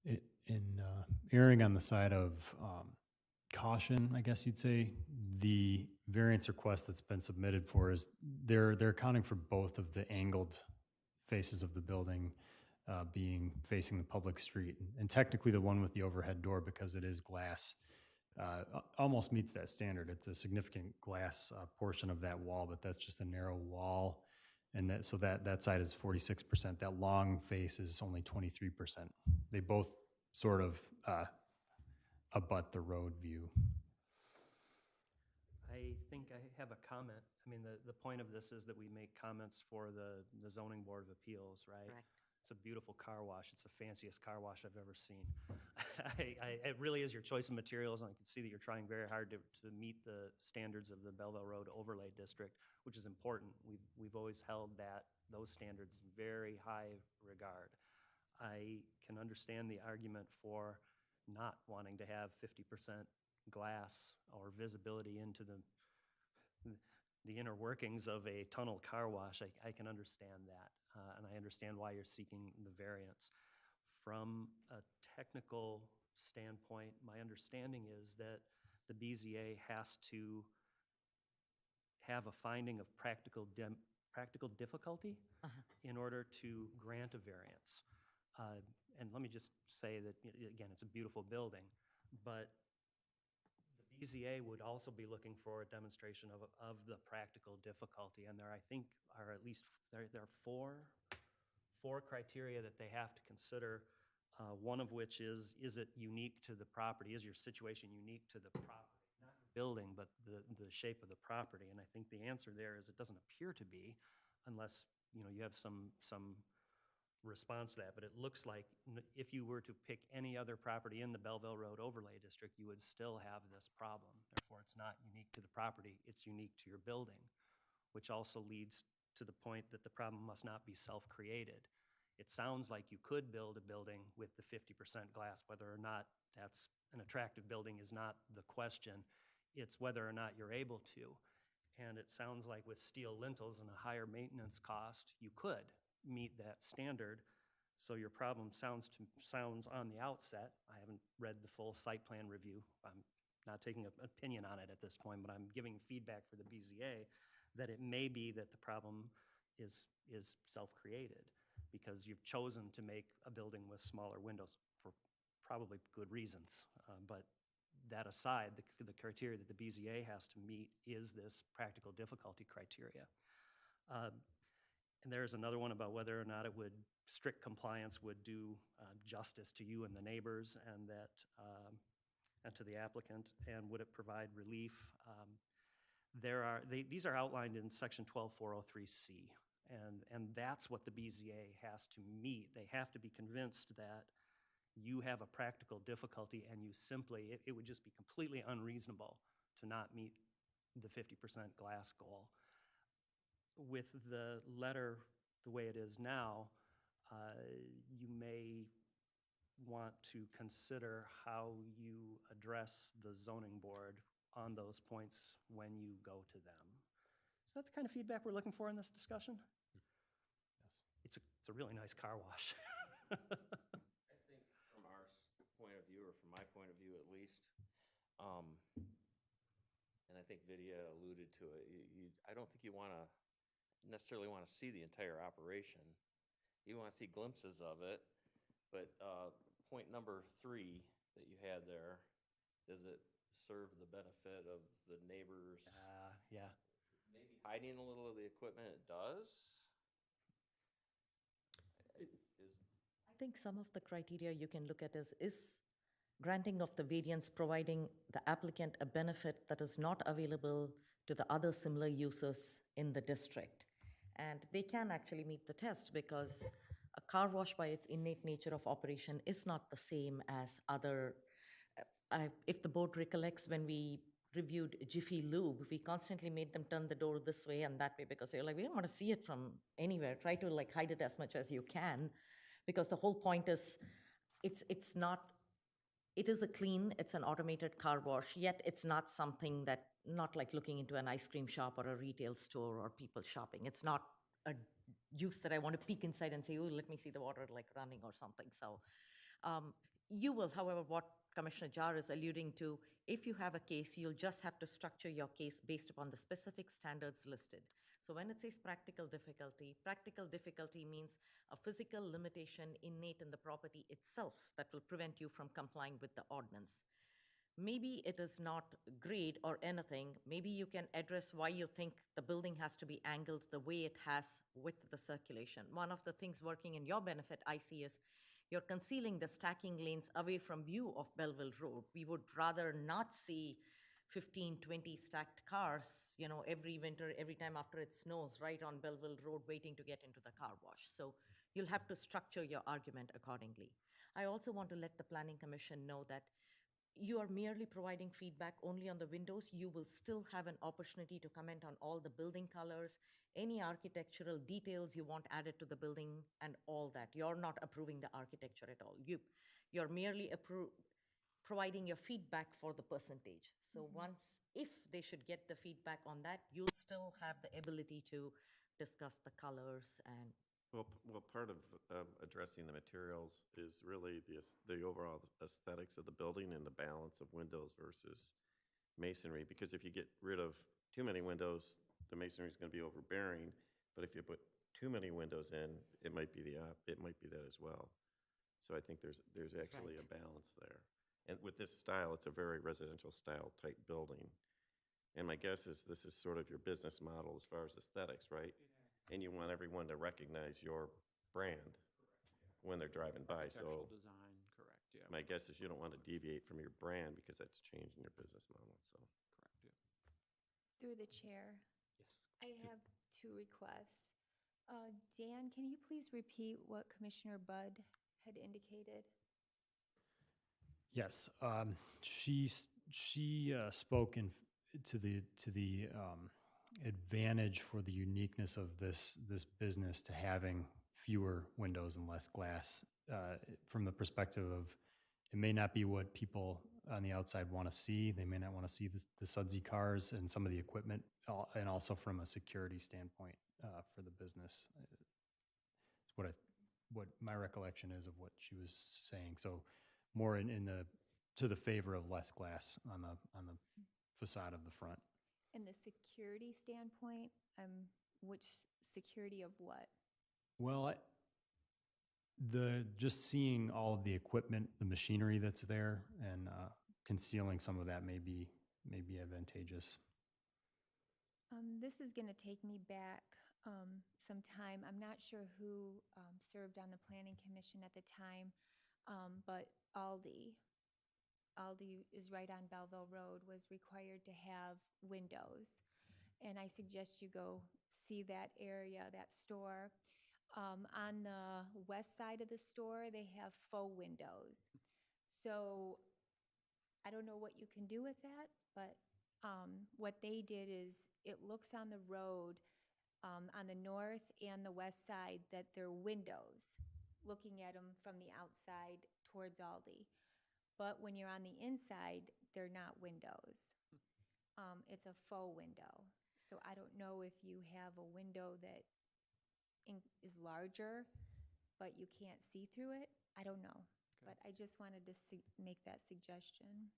In erring on the side of caution, I guess you'd say. The variance request that's been submitted for is, they're accounting for both of the angled faces of the building being facing the public street. And technically, the one with the overhead door, because it is glass, almost meets that standard. It's a significant glass portion of that wall, but that's just a narrow wall. And that side is 46%. That long face is only 23%. They both sort of abut the road view. I think I have a comment. I mean, the point of this is that we make comments for the zoning board of appeals, right? Correct. It's a beautiful car wash. It's the fanciest car wash I've ever seen. It really is your choice of materials, and I can see that you're trying very hard to meet the standards of the Belleville Road Overlay District, which is important. We've always held those standards in very high regard. I can understand the argument for not wanting to have 50% glass or visibility into the inner workings of a tunnel car wash. I can understand that, and I understand why you're seeking the variance. From a technical standpoint, my understanding is that the BZA has to have a finding of practical difficulty in order to grant a variance. And let me just say that, again, it's a beautiful building, but the BZA would also be looking for a demonstration of the practical difficulty. And there, I think, are at least, there are four criteria that they have to consider, one of which is it unique to the property? Is your situation unique to the property? Not the building, but the shape of the property. And I think the answer there is it doesn't appear to be, unless you have some response to that. But it looks like if you were to pick any other property in the Belleville Road Overlay District, you would still have this problem. Therefore, it's not unique to the property, it's unique to your building, which also leads to the point that the problem must not be self-created. It sounds like you could build a building with the 50% glass. Whether or not that's an attractive building is not the question. It's whether or not you're able to. And it sounds like with steel lintels and a higher maintenance cost, you could meet that standard. So your problem sounds on the outset, I haven't read the full site plan review. I'm not taking an opinion on it at this point, but I'm giving feedback for the BZA that it may be that the problem is self-created, because you've chosen to make a building with smaller windows for probably good reasons. But that aside, the criteria that the BZA has to meet is this practical difficulty criteria. And there's another one about whether or not strict compliance would do justice to you and the neighbors, and and to the applicant, and would it provide relief? These are outlined in section 12403C. And that's what the BZA has to meet. They have to be convinced that you have a practical difficulty, and it would just be completely unreasonable to not meet the 50% glass goal. With the letter the way it is now, you may want to consider how you address the zoning board on those points when you go to them. Is that the kind of feedback we're looking for in this discussion? Yes. It's a really nice car wash. I think from our point of view, or from my point of view at least, and I think Vidya alluded to it, I don't think you necessarily want to see the entire operation. You want to see glimpses of it, but point number 3 that you had there, does it serve the benefit of the neighbors? Yeah. Maybe hiding a little of the equipment, it does? I think some of the criteria you can look at is granting of the variance providing the applicant a benefit that is not available to the other similar users in the district. And they can actually meet the test, because a car wash by its innate nature of operation is not the same as other. If the board recollects, when we reviewed Jiffy Lube, we constantly made them turn the door this way and that way, because they're like, we don't want to see it from anywhere. Try to hide it as much as you can, because the whole point is it is it's an automated car wash, yet it's not something that, not like looking into an ice cream shop or a retail store or people shopping. It's not a use that I want to peek inside and say, oh, let me see the water running or something. So you will, however, what Commissioner Jar is alluding to, If you have a case, you'll just have to structure your case based upon the specific standards listed. So when it says practical difficulty means a physical limitation innate in the property itself that will prevent you from complying with the ordinance. Maybe it is not grade or anything. Maybe you can address why you think the building has to be angled the way it has with the circulation. One of the things working in your benefit, I see, is you're concealing the stacking lanes away from view of Belleville Road. We would rather not see 15, 20 stacked cars, every winter, every time after it snows, right on Belleville Road waiting to get into the car wash. So you'll have to structure your argument accordingly. I also want to let the Planning Commission know that you are merely providing feedback only on the windows. You will still have an opportunity to comment on all the building colors, any architectural details you want added to the building, and all that. You're not approving the architecture at all. You're merely providing your feedback for the percentage. So if they should get the feedback on that, you'll still have the ability to discuss the colors and. Well, part of addressing the materials is really the overall aesthetics of the building and the balance of windows versus masonry. Because if you get rid of too many windows, the masonry is going to be overbearing. But if you put too many windows in, it might be that as well. So I think there's actually a balance there. And with this style, it's a very residential style type building. And my guess is this is sort of your business model as far as aesthetics, right? And you want everyone to recognize your brand when they're driving by. So Design, correct, yeah. my guess is you don't want to deviate from your brand because that's changing your business model, so. Correct, yeah. Through the chair, Yes. I have two requests. Dan, can you please repeat what Commissioner Budd had indicated? Yes, she spoke to the advantage for the uniqueness of this business to having fewer windows and less glass, from the perspective of it may not be what people on the outside want to see. They may not want to see the sudsy cars and some of the equipment, and also from a security standpoint for the business. It's what my recollection is of what she was saying. So more to the favor of less glass on the facade of the front. In the security standpoint, which security of what? Well, just seeing all of the equipment, the machinery that's there, and concealing some of that may be advantageous. This is going to take me back some time. I'm not sure who served on the Planning Commission at the time, but Aldi is right on Belleville Road, was required to have windows. And I suggest you go see that area, that store. On the west side of the store, they have faux windows. So I don't know what you can do with that, but what they did is it looks on the road on the north and the west side that they're windows, looking at them from the outside towards Aldi. But when you're on the inside, they're not windows. It's a faux window. So I don't know if you have a window that is larger, but you can't see through it. I don't know. Okay. But I just wanted to make that suggestion.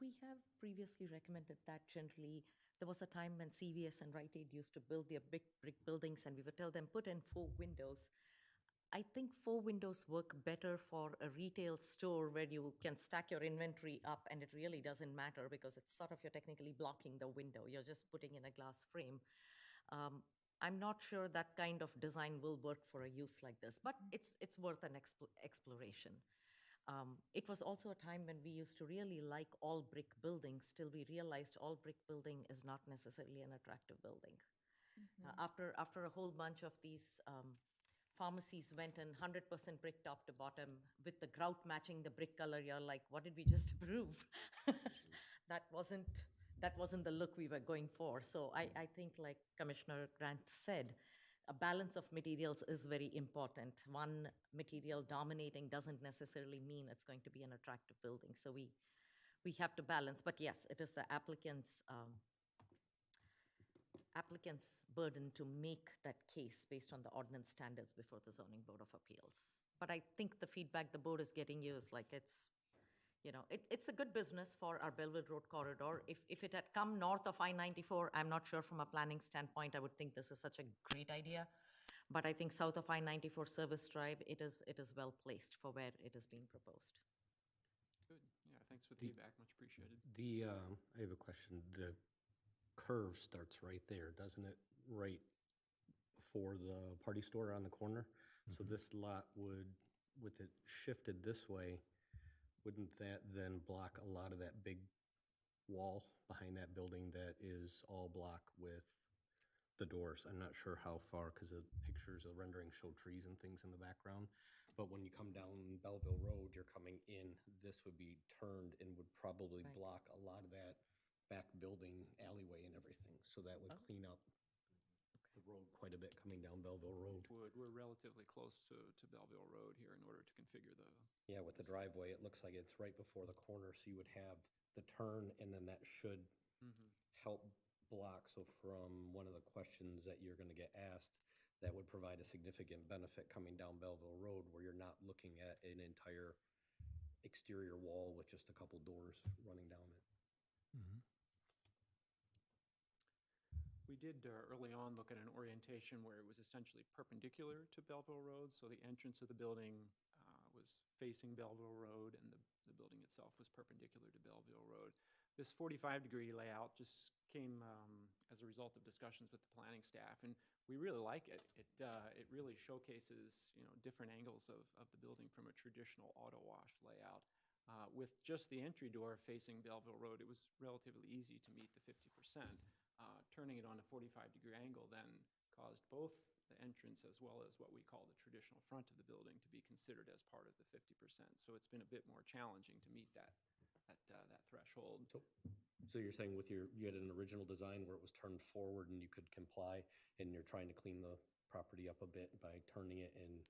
We have previously recommended that generally. There was a time when CVS and Rite Aid used to build their big brick buildings, and we would tell them, put in faux windows. I think faux windows work better for a retail store where you can stack your inventory up and it really doesn't matter because it's sort of you're technically blocking the window. You're just putting in a glass frame. I'm not sure that kind of design will work for a use like this, but it's worth an exploration. It was also a time when we used to really like all brick buildings, till we realized all brick building is not necessarily an attractive building. After a whole bunch of these pharmacies went in 100% brick top to bottom with the grout matching the brick color, you're like, what did we just approve? That wasn't the look we were going for. So I think, like Commissioner Grant said, a balance of materials is very important. One material dominating doesn't necessarily mean it's going to be an attractive building. So we have to balance. But yes, it is the applicant's burden to make that case based on the ordinance standards before the Zoning Board of Appeals. But I think the feedback the board is getting you is like You know, it's a good business for our Belleville Road corridor. If it had come north of I-94, I'm not sure from a planning standpoint, I would think this is such a great idea. But I think south of I-94 Service Drive, it is well placed for where it is being proposed. Good, yeah, thanks for the feedback, much appreciated. I have a question. The curve starts right there, doesn't it? Right before the party store on the corner? So this lot would, with it shifted this way, wouldn't that then block a lot of that big wall behind that building that is all block with the doors? I'm not sure how far, because the pictures, the rendering show trees and things in the background. But when you come down Belleville Road, you're coming in, this would be turned and would probably Right. block a lot of that back building alleyway and everything. So that would clean up the road quite a bit coming down Belleville Road. We're relatively close to Belleville Road here in order to configure the, Yeah, with the driveway, it looks like it's right before the corner, so you would have the turn, and then that should help block. So from one of the questions that you're gonna get asked, that would provide a significant benefit coming down Belleville Road, where you're not looking at an entire exterior wall with just a couple doors running down it. we did early on look at an orientation where it was essentially perpendicular to Belleville Road. So the entrance of the building was facing Belleville Road and the building itself was perpendicular to Belleville Road. This 45-degree layout just came as a result of discussions with the planning staff, and we really like it. It really showcases, different angles of the building from a traditional auto wash layout. With just the entry door facing Belleville Road, it was relatively easy to meet the 50%. Turning it on a 45-degree angle then caused both the entrance as well as what we call the traditional front of the building to be considered as part of the 50%. So it's been a bit more challenging to meet that threshold. So you're saying with you had an original design where it was turned forward and you could comply, and you're trying to clean the property up a bit by turning it and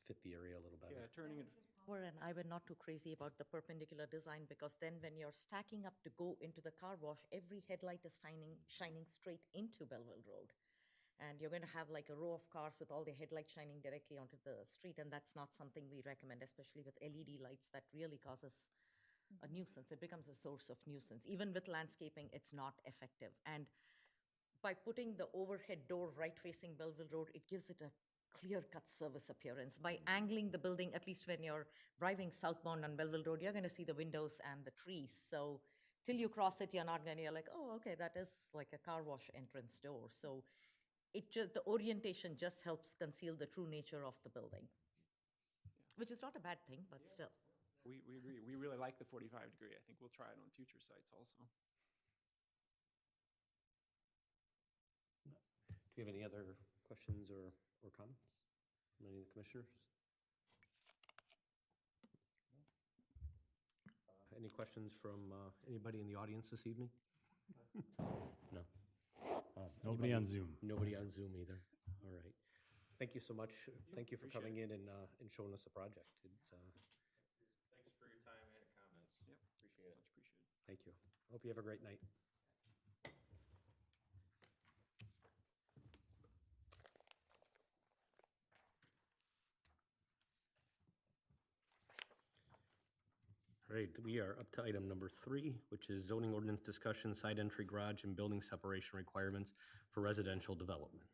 fit the area a little better? Yeah, turning it. And I were not too crazy about the perpendicular design, because then when you're stacking up to go into the car wash, every headlight is shining straight into Belleville Road. And you're going to have like a row of cars with all the headlights shining directly onto the street, and that's not something we recommend, especially with LED lights. That really causes a nuisance. It becomes a source of nuisance. Even with landscaping, it's not effective. And by putting the overhead door right facing Belleville Road, it gives it a clear-cut service appearance. By angling the building, at least when you're driving southbound on Belleville Road, you're going to see the windows and the trees. So till you cross it, you're like, oh, okay, that is like a car wash entrance door. So the orientation just helps conceal the true nature of the building, which is not a bad thing, but still. We agree. We really like the 45-degree. I think we'll try it on future sites also. Do you have any other questions or comments from any of the commissioners? Any questions from anybody in the audience this evening? No. Nobody on Zoom. Nobody on Zoom either. All right. Thank you so much. Thank you for coming in and showing us the project. Thanks for your time and comments. Yep. Appreciate it. Much appreciated. Thank you. Hope you have a great night. All right, we are up to item number 3, which is zoning ordinance discussion, side entry garage and building separation requirements for residential developments.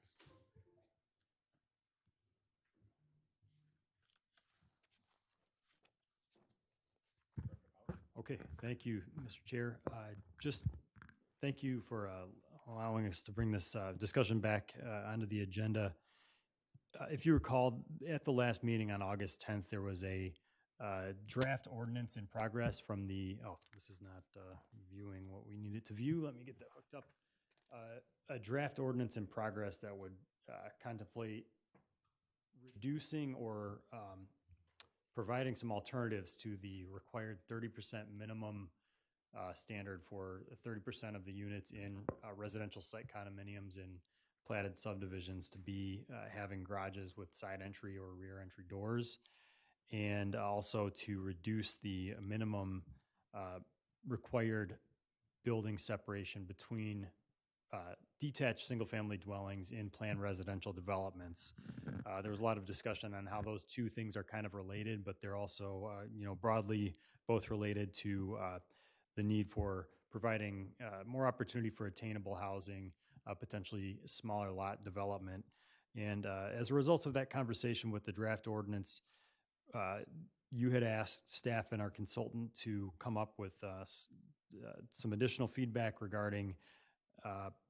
Okay, thank you, Mr. Chair. Just thank you for allowing us to bring this discussion back onto the agenda. If you recall, at the last meeting on August 10th, there was a draft ordinance in progress from the, this is not viewing what we needed to view. Let me get that hooked up. A draft ordinance in progress that would contemplate reducing or providing some alternatives to the required 30% minimum standard for 30% of the units in residential site condominiums and platted subdivisions to be having garages with side entry or rear entry doors, and also to reduce the minimum required building separation between detached single-family dwellings in planned residential developments. There was a lot of discussion on how those two things are kind of related, but they're also, broadly both related to the need for providing more opportunity for attainable housing, potentially smaller lot development. And as a result of that conversation with the draft ordinance, you had asked staff and our consultant to come up with some additional feedback regarding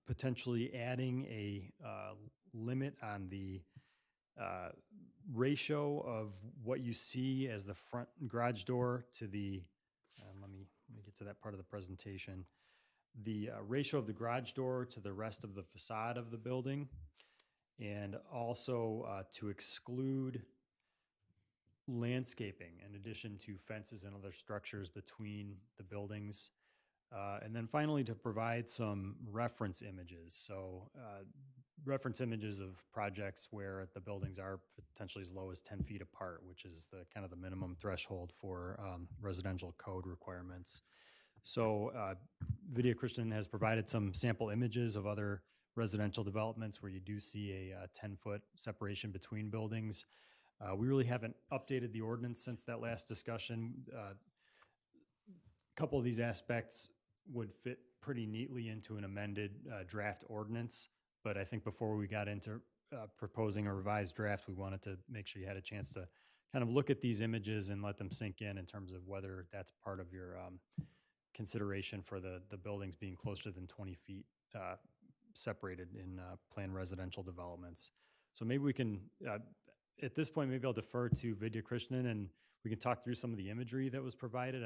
potentially adding a limit on the ratio of what you see as the front garage door to the, let me get to that part of the presentation. The ratio of the garage door to the rest of the facade of the building, and also to exclude landscaping in addition to fences and other structures between the buildings. And then finally, to provide some reference images. So reference images of projects where the buildings are potentially as low as 10 feet apart, which is the kind of the minimum threshold for residential code requirements. So Vidya Krishnan has provided some sample images of other residential developments where you do see a 10-foot separation between buildings. We really haven't updated the ordinance since that last discussion. A couple of these aspects would fit pretty neatly into an amended draft ordinance, but I think before we got into proposing a revised draft, we wanted to make sure you had a chance to kind of look at these images and let them sink in terms of whether that's part of your consideration for the buildings being closer than 20 feet separated in planned residential developments. So maybe we can, at this point, maybe I'll defer to Vidya Krishnan and we can talk through some of the imagery that was provided.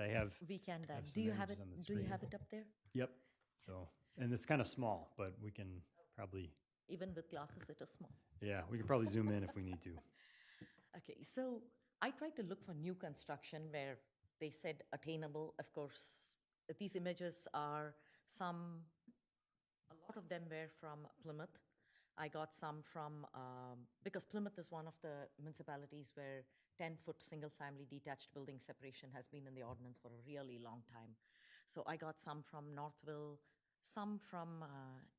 We can then. some Do you have images it, on the do you screen. have it up there? Yep. So, and it's kind of small, but we can probably, Even with glasses, it is small. yeah, we can probably zoom in if we need to. Okay, so I tried to look for new construction where they said attainable. Of course, these images are a lot of them were from Plymouth. I got some from, because Plymouth is one of the municipalities where 10-foot single-family detached building separation has been in the ordinance for a really long time. So I got some from Northville, some from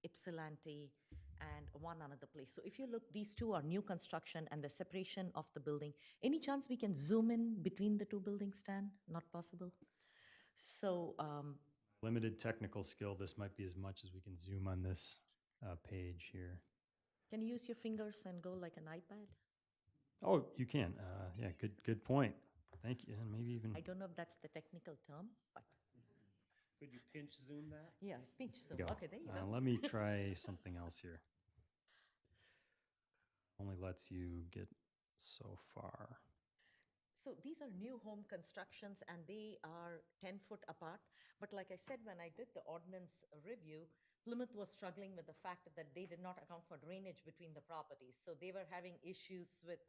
Ypsilanti, and one another place. So if you look, these two are new construction and the separation of the building. Any chance we can zoom in between the two buildings, Stan? Not possible? So, Limited technical skill, this might be as much as we can zoom on this page here. can you use your fingers and go like an iPad? Oh, you can. Yeah, good point. Thank you. And maybe even, I don't know if that's the technical term, but Could you pinch zoom that? yeah, pinch zoom. go. Okay, there you go. Let me try something else here. Only lets you get so far. So these are new home constructions and they are 10 foot apart. But like I said, when I did the ordinance review, Plymouth was struggling with the fact that they did not account for drainage between the properties. So they were having issues with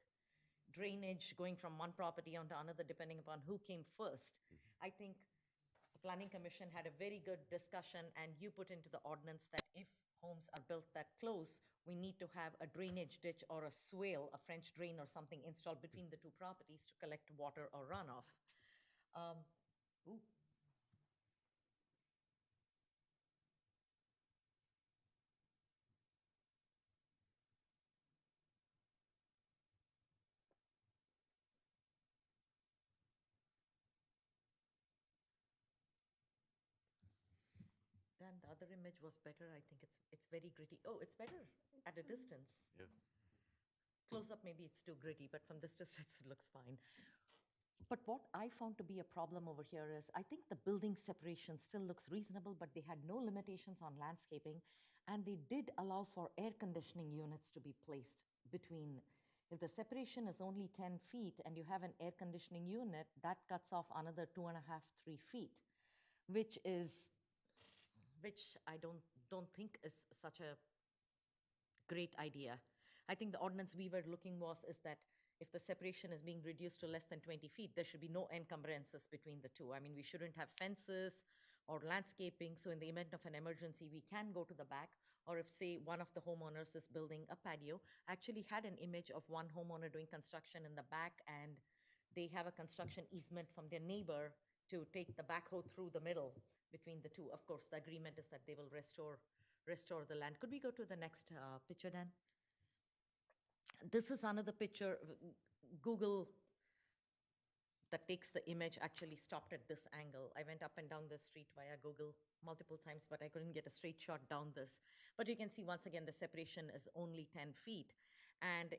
drainage going from one property onto another depending upon who came first. I think the Planning Commission had a very good discussion and you put into the ordinance that if homes are built that close, we need to have a drainage ditch or a swale, a French drain or something installed between the two properties to collect water or runoff. Ooh. Dan, the other image was better. I think it's very gritty. Oh, it's better at a distance. Yeah. Close up, maybe it's too gritty, but from this distance, it looks fine. But what I found to be a problem over here is, I think the building separation still looks reasonable, but they had no limitations on landscaping, and they did allow for air conditioning units to be placed between. If the separation is only 10 feet and you have an air conditioning unit, that cuts off another 2.5, 3 feet, which I don't think is such a great idea. I think the ordinance we were looking is that if the separation is being reduced to less than 20 feet, there should be no encumbrances between the two. I mean, we shouldn't have fences or landscaping, so in the event of an emergency, we can go to the back. Or if, say, one of the homeowners is building a patio, I actually had an image of one homeowner doing construction in the back, and they have a construction easement from their neighbor to take the backhoe through the middle between the two. Of course, the agreement is that they will restore restore the land. Could we go to the next picture, Dan? This is another picture. Google that takes the image actually stopped at this angle. I went up and down the street via Google multiple times, but I couldn't get a straight shot down this. But you can see once again, the separation is only 10 feet. And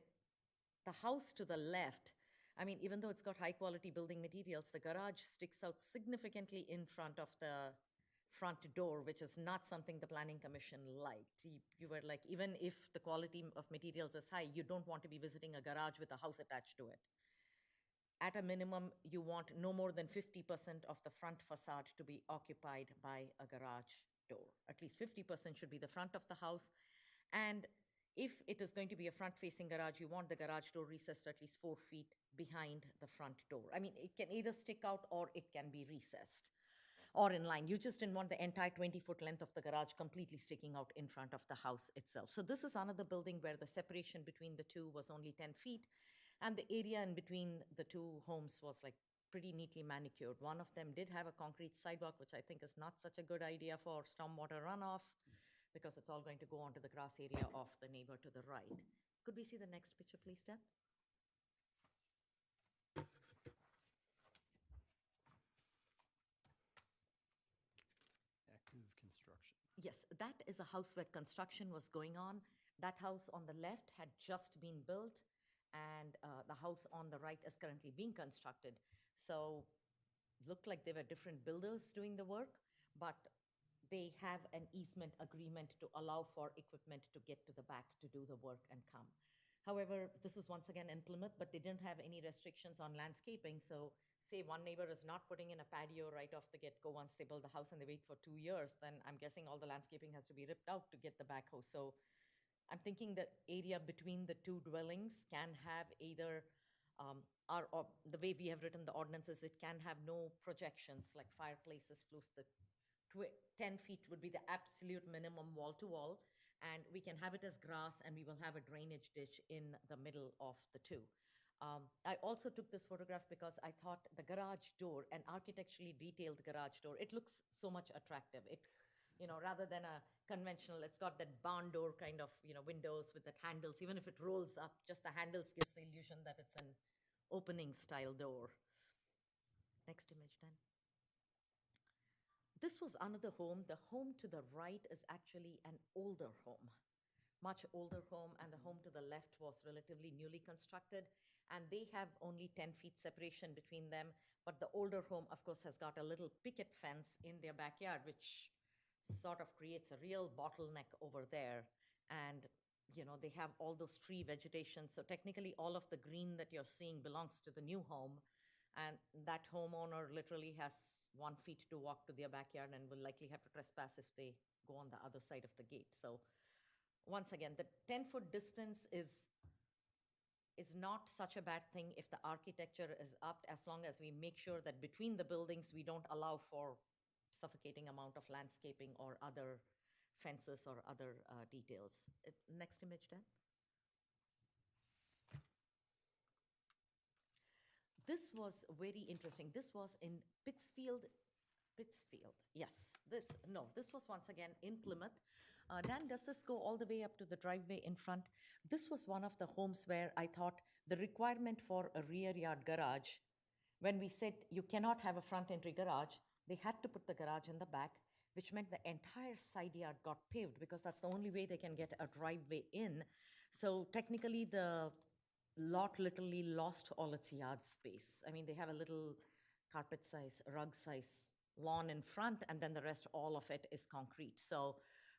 the house to the left, I mean, even though it's got high quality building materials, the garage sticks out significantly in front of the front door, which is not something the Planning Commission liked. You were like, even if the quality of materials is high, you don't want to be visiting a garage with a house attached to it. At a minimum, you want no more than 50% of the front facade to be occupied by a garage door. At least 50% should be the front of the house. And if it is going to be a front-facing garage, you want the garage door recessed at least 4 feet behind the front door. I mean, it can either stick out or it can be recessed or in line. You just didn't want the entire 20-foot length of the garage completely sticking out in front of the house itself. So this is another building where the separation between the two was only 10 feet. And the area in between the two homes was like pretty neatly manicured. One of them did have a concrete sidewalk, which I think is not such a good idea for stormwater runoff because it's all going to go onto the grass area of the neighbor to the right. Could we see the next picture, please, Dan? Active construction. Yes, that is a house where construction was going on. That house on the left had just been built, and the house on the right is currently being constructed. So looked like they were different builders doing the work, but they have an easement agreement to allow for equipment to get to the back to do the work and come. However, this is once again in Plymouth, but they didn't have any restrictions on landscaping. So say one neighbor is not putting in a patio right off the get-go once they build the house and they wait for 2 years, then I'm guessing all the landscaping has to be ripped out to get the backhoe. So I'm thinking the area between the two dwellings can have either, or the way we have written the ordinances, it can have no projections like fireplaces, floors. The 10 feet would be the absolute minimum wall to wall, and we can have it as grass, and we will have a drainage ditch in the middle of the two. I also took this photograph because I thought the garage door, an architecturally detailed garage door, it looks so much attractive. It, you know, rather than a conventional, it's got that barn door kind of, you know, windows with the handles. Even if it rolls up, just the handles gives the illusion that it's an opening style door. Next image, then. This was another home. The home to the right is actually an older home, much older home, and the home to the left was relatively newly constructed, and they have only 10 feet separation between them. But the older home, of course, has got a little picket fence in their backyard, which sort of creates a real bottleneck over there. And, you know, they have all those tree vegetation. So technically all of the green that you're seeing belongs to the new home. And that homeowner literally has 1 feet to walk to their backyard and will likely have to trespass if they go on the other side of the gate. So once again, the 10-foot distance is not such a bad thing if the architecture is up, as long as we make sure that between the buildings, we don't allow for suffocating amount of landscaping or other fences or other details. Next image, Dan. This was very interesting. This was in Pittsfield, yes. This was once again in Plymouth. Dan, does this go all the way up to the driveway in front? This was one of the homes where I thought the requirement for a rear yard garage, when we said you cannot have a front entry garage, they had to put the garage in the back, which meant the entire side yard got paved because that's the only way they can get a driveway in. So technically the lot literally lost all its yard space. I mean, they have a little carpet size, rug size lawn in front, and then the rest, all of it is concrete. So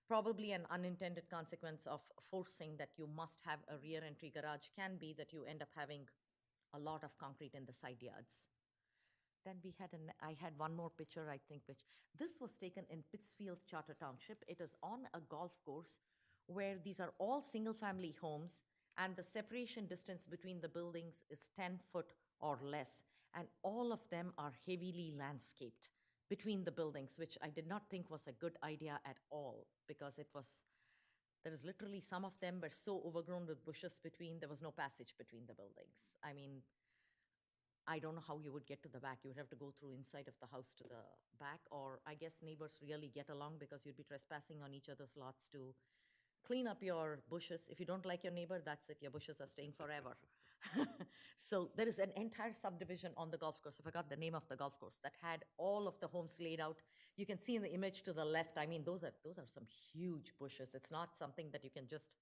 probably an unintended consequence of forcing that you must have a rear entry garage can be that you end up having a lot of concrete in the side yards. Then I had one more picture, I think, which this was taken in Pittsfield Charter Township. It is on a golf course where these are all single-family homes, and the separation distance between the buildings is 10 foot or less, and all of them are heavily landscaped between the buildings, which I did not think was a good idea at all, because there is literally, some of them were so overgrown with bushes between, there was no passage between the buildings. I mean, I don't know how you would get to the back. You would have to go through inside of the house to the back, or I guess neighbors really get along because you'd be trespassing on each other's lots to clean up your bushes. If you don't like your neighbor, that's it. Your bushes are staying forever. So there is an entire subdivision on the golf course. I forgot the name of the golf course that had all of the homes laid out. You can see in the image to the left. I mean, those are some huge bushes. It's not something that you can just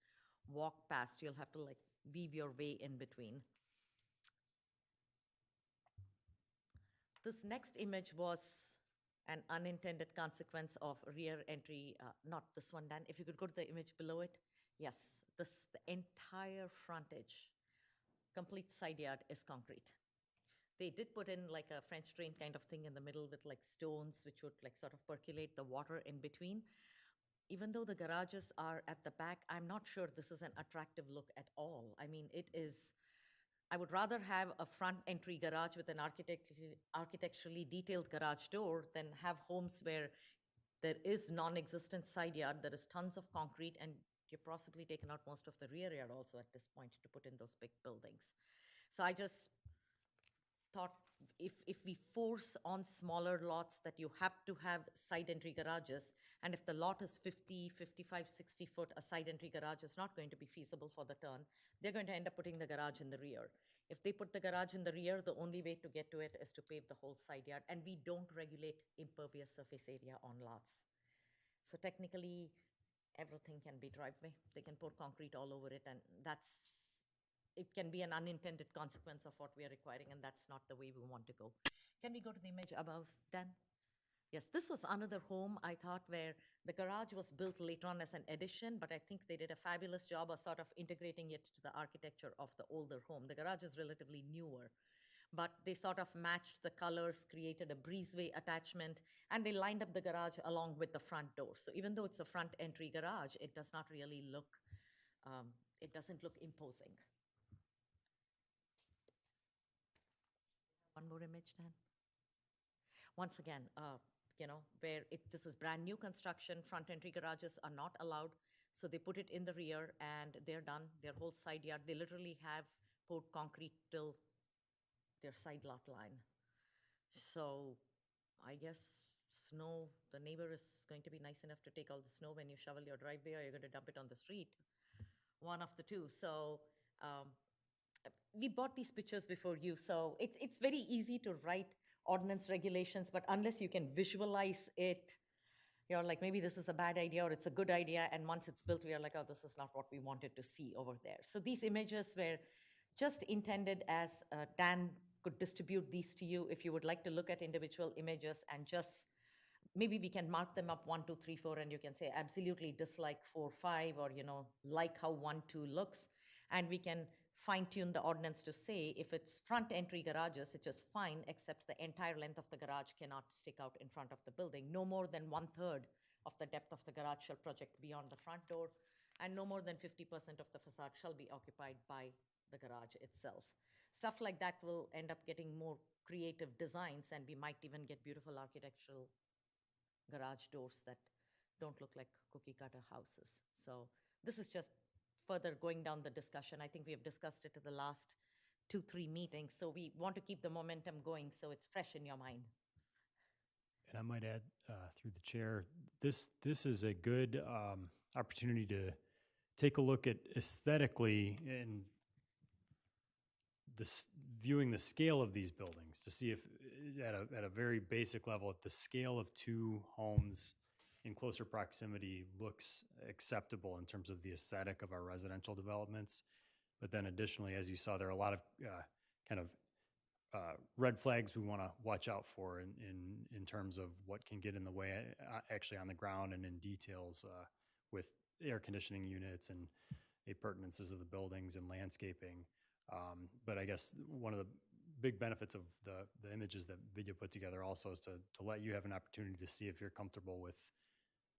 walk past. You'll have to like weave your way in between. This next image was an unintended consequence of rear entry, not this one, Dan. If you could go to the image below it. Yes, the entire frontage, complete side yard is concrete. They did put in like a French drain kind of thing in the middle with like stones, which would like sort of percolate the water in between. Even though the garages are at the back, I'm not sure this is an attractive look at all. I mean, it is, I would rather have a front entry garage with an architecturally detailed garage door than have homes where there is non-existent side yard, there is tons of concrete, and you've possibly taken out most of the rear yard also at this point to put in those big buildings. So I just thought if we force on smaller lots that you have to have side entry garages, and if the lot is 50, 55, 60 foot, a side entry garage is not going to be feasible for the turn. They're going to end up putting the garage in the rear. If they put the garage in the rear, the only way to get to it is to pave the whole side yard, and we don't regulate impervious surface area on lots. So technically, everything can be driveway. They can pour concrete all over it, and it can be an unintended consequence of what we are requiring, and that's not the way we want to go. Can we go to the image above, Dan? Yes, this was another home, I thought, where the garage was built later on as an addition, but I think they did a fabulous job of sort of integrating it to the architecture of the older home. The garage is relatively newer, but they sort of matched the colors, created a breezeway attachment, and they lined up the garage along with the front door. So even though it's a front entry garage, it does not really look, it doesn't look imposing. One more image, Dan. Once again, where this is brand new construction, front entry garages are not allowed. So they put it in the rear and they're done. Their whole side yard, they literally have poured concrete till their side lot line. So I guess snow, the neighbor is going to be nice enough to take all the snow when you shovel your driveway, or you're going to dump it on the street. One of the two. So we bought these pictures before you, so it's very easy to write ordinance regulations, but unless you can visualize it, you're like, maybe this is a bad idea or it's a good idea, and once it's built, we are like, oh, this is not what we wanted to see over there. So these images were just intended as Dan could distribute these to you if you would like to look at individual images, and just maybe we can mark them up 1, 2, 3, 4, and you can say absolutely dislike 4, 5, or like how 1, 2 looks, and we can fine-tune the ordinance to say if it's front entry garages, it's just fine, except the entire length of the garage cannot stick out in front of the building. No more than 1/3 of the depth of the garage shall project beyond the front door, and no more than 50% of the facade shall be occupied by the garage itself. Stuff like that will end up getting more creative designs, and we might even get beautiful architectural garage doors that don't look like cookie-cutter houses. So this is just further going down the discussion. I think we have discussed it at the last 2-3 meetings, so we want to keep the momentum going so it's fresh in your mind. And I might add, through the chair, this is a good opportunity to take a look at aesthetically and viewing the scale of these buildings to see if, at a very basic level, if the scale of two homes in closer proximity looks acceptable in terms of the aesthetic of our residential developments. But then additionally, as you saw, there are a lot of red flags we want to watch out for in terms of what can get in the way actually on the ground and in details with air conditioning units and appurtenances of the buildings and landscaping. But I guess one of the big benefits of the images that Vidya put together also is to let you have an opportunity to see if you're comfortable with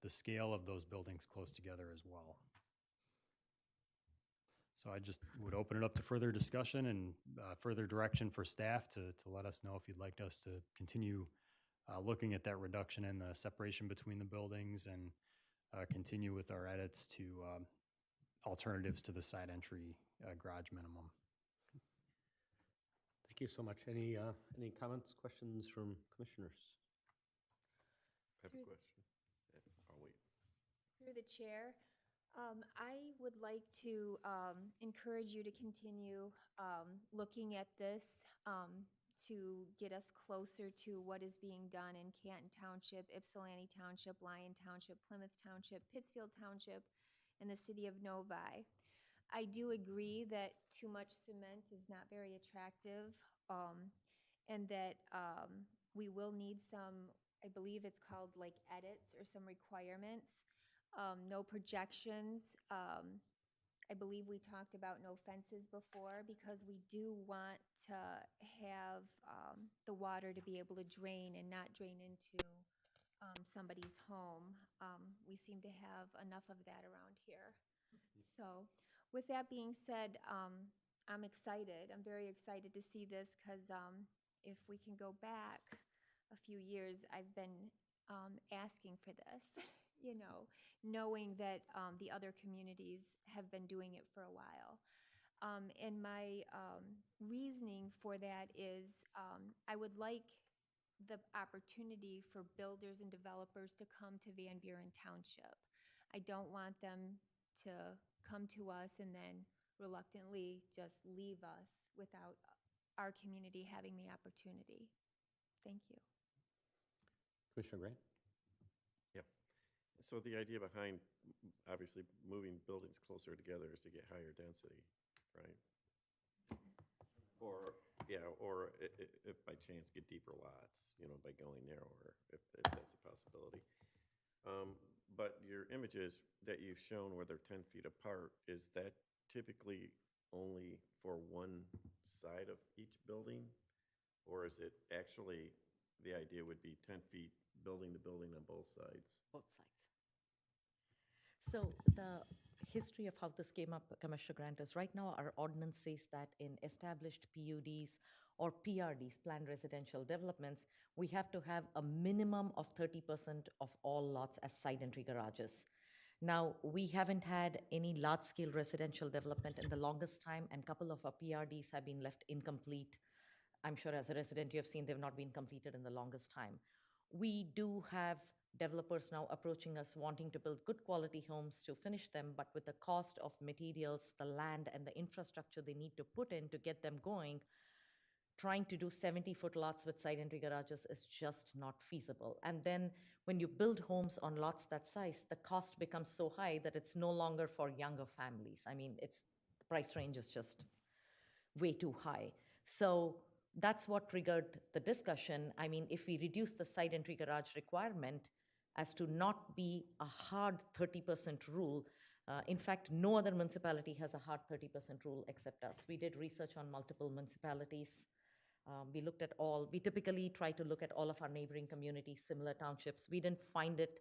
the scale of those buildings close together as well. So I just would open it up to further discussion and further direction for staff to let us know if you'd like us to continue looking at that reduction in the separation between the buildings and continue with our edits to alternatives to the side entry garage minimum. Thank you so much. Any comments, questions from commissioners? I have a Through- question. Yeah, I'll wait. Through the chair, I would like to encourage you to continue looking at this to get us closer to what is being done in Canton Township, Ypsilanti Township, Lyon Township, Plymouth Township, Pittsfield Township, and the city of Novi. I do agree that too much cement is not very attractive, and that we will need some, I believe it's called like edits or some requirements. No projections. I believe we talked about no fences before because we do want to have the water to be able to drain and not drain into somebody's home. We seem to have enough of that around here. So with that being said, I'm excited. I'm very excited to see this because if we can go back a few years, I've been asking for this, you know, knowing that the other communities have been doing it for a while. And my reasoning for that is I would like the opportunity for builders and developers to come to Van Buren Township. I don't want them to come to us and then reluctantly just leave us without our community having the opportunity. Thank you. Commissioner Grant? Yep. So the idea behind obviously moving buildings closer together is to get higher density, right? Or, yeah, or if by chance get deeper lots, you know, by going narrower, if that's a possibility. But your images that you've shown where they're 10 feet apart, is that typically only for one side of each building? Or is it actually, the idea would be 10 feet building to building on both sides? Both sides. So the history of how this came up, Commissioner Grant, is right now our ordinance says that in established PUDs or PRDs, planned residential developments, we have to have a minimum of 30% of all lots as side entry garages. Now, we haven't had any large-scale residential development in the longest time, and a couple of our PRDs have been left incomplete. I'm sure as a resident you have seen they've not been completed in the longest time. We do have developers now approaching us wanting to build good quality homes to finish them, but with the cost of materials, the land, and the infrastructure they need to put in to get them going, trying to do 70-foot lots with side entry garages is just not feasible. And then when you build homes on lots that size, the cost becomes so high that it's no longer for younger families. I mean, the price range is just way too high. So that's what triggered the discussion. I mean, if we reduce the side entry garage requirement as to not be a hard 30% rule, in fact, no other municipality has a hard 30% rule except us. We did research on multiple municipalities. We looked at we typically try to look at all of our neighboring communities, similar townships. We didn't find it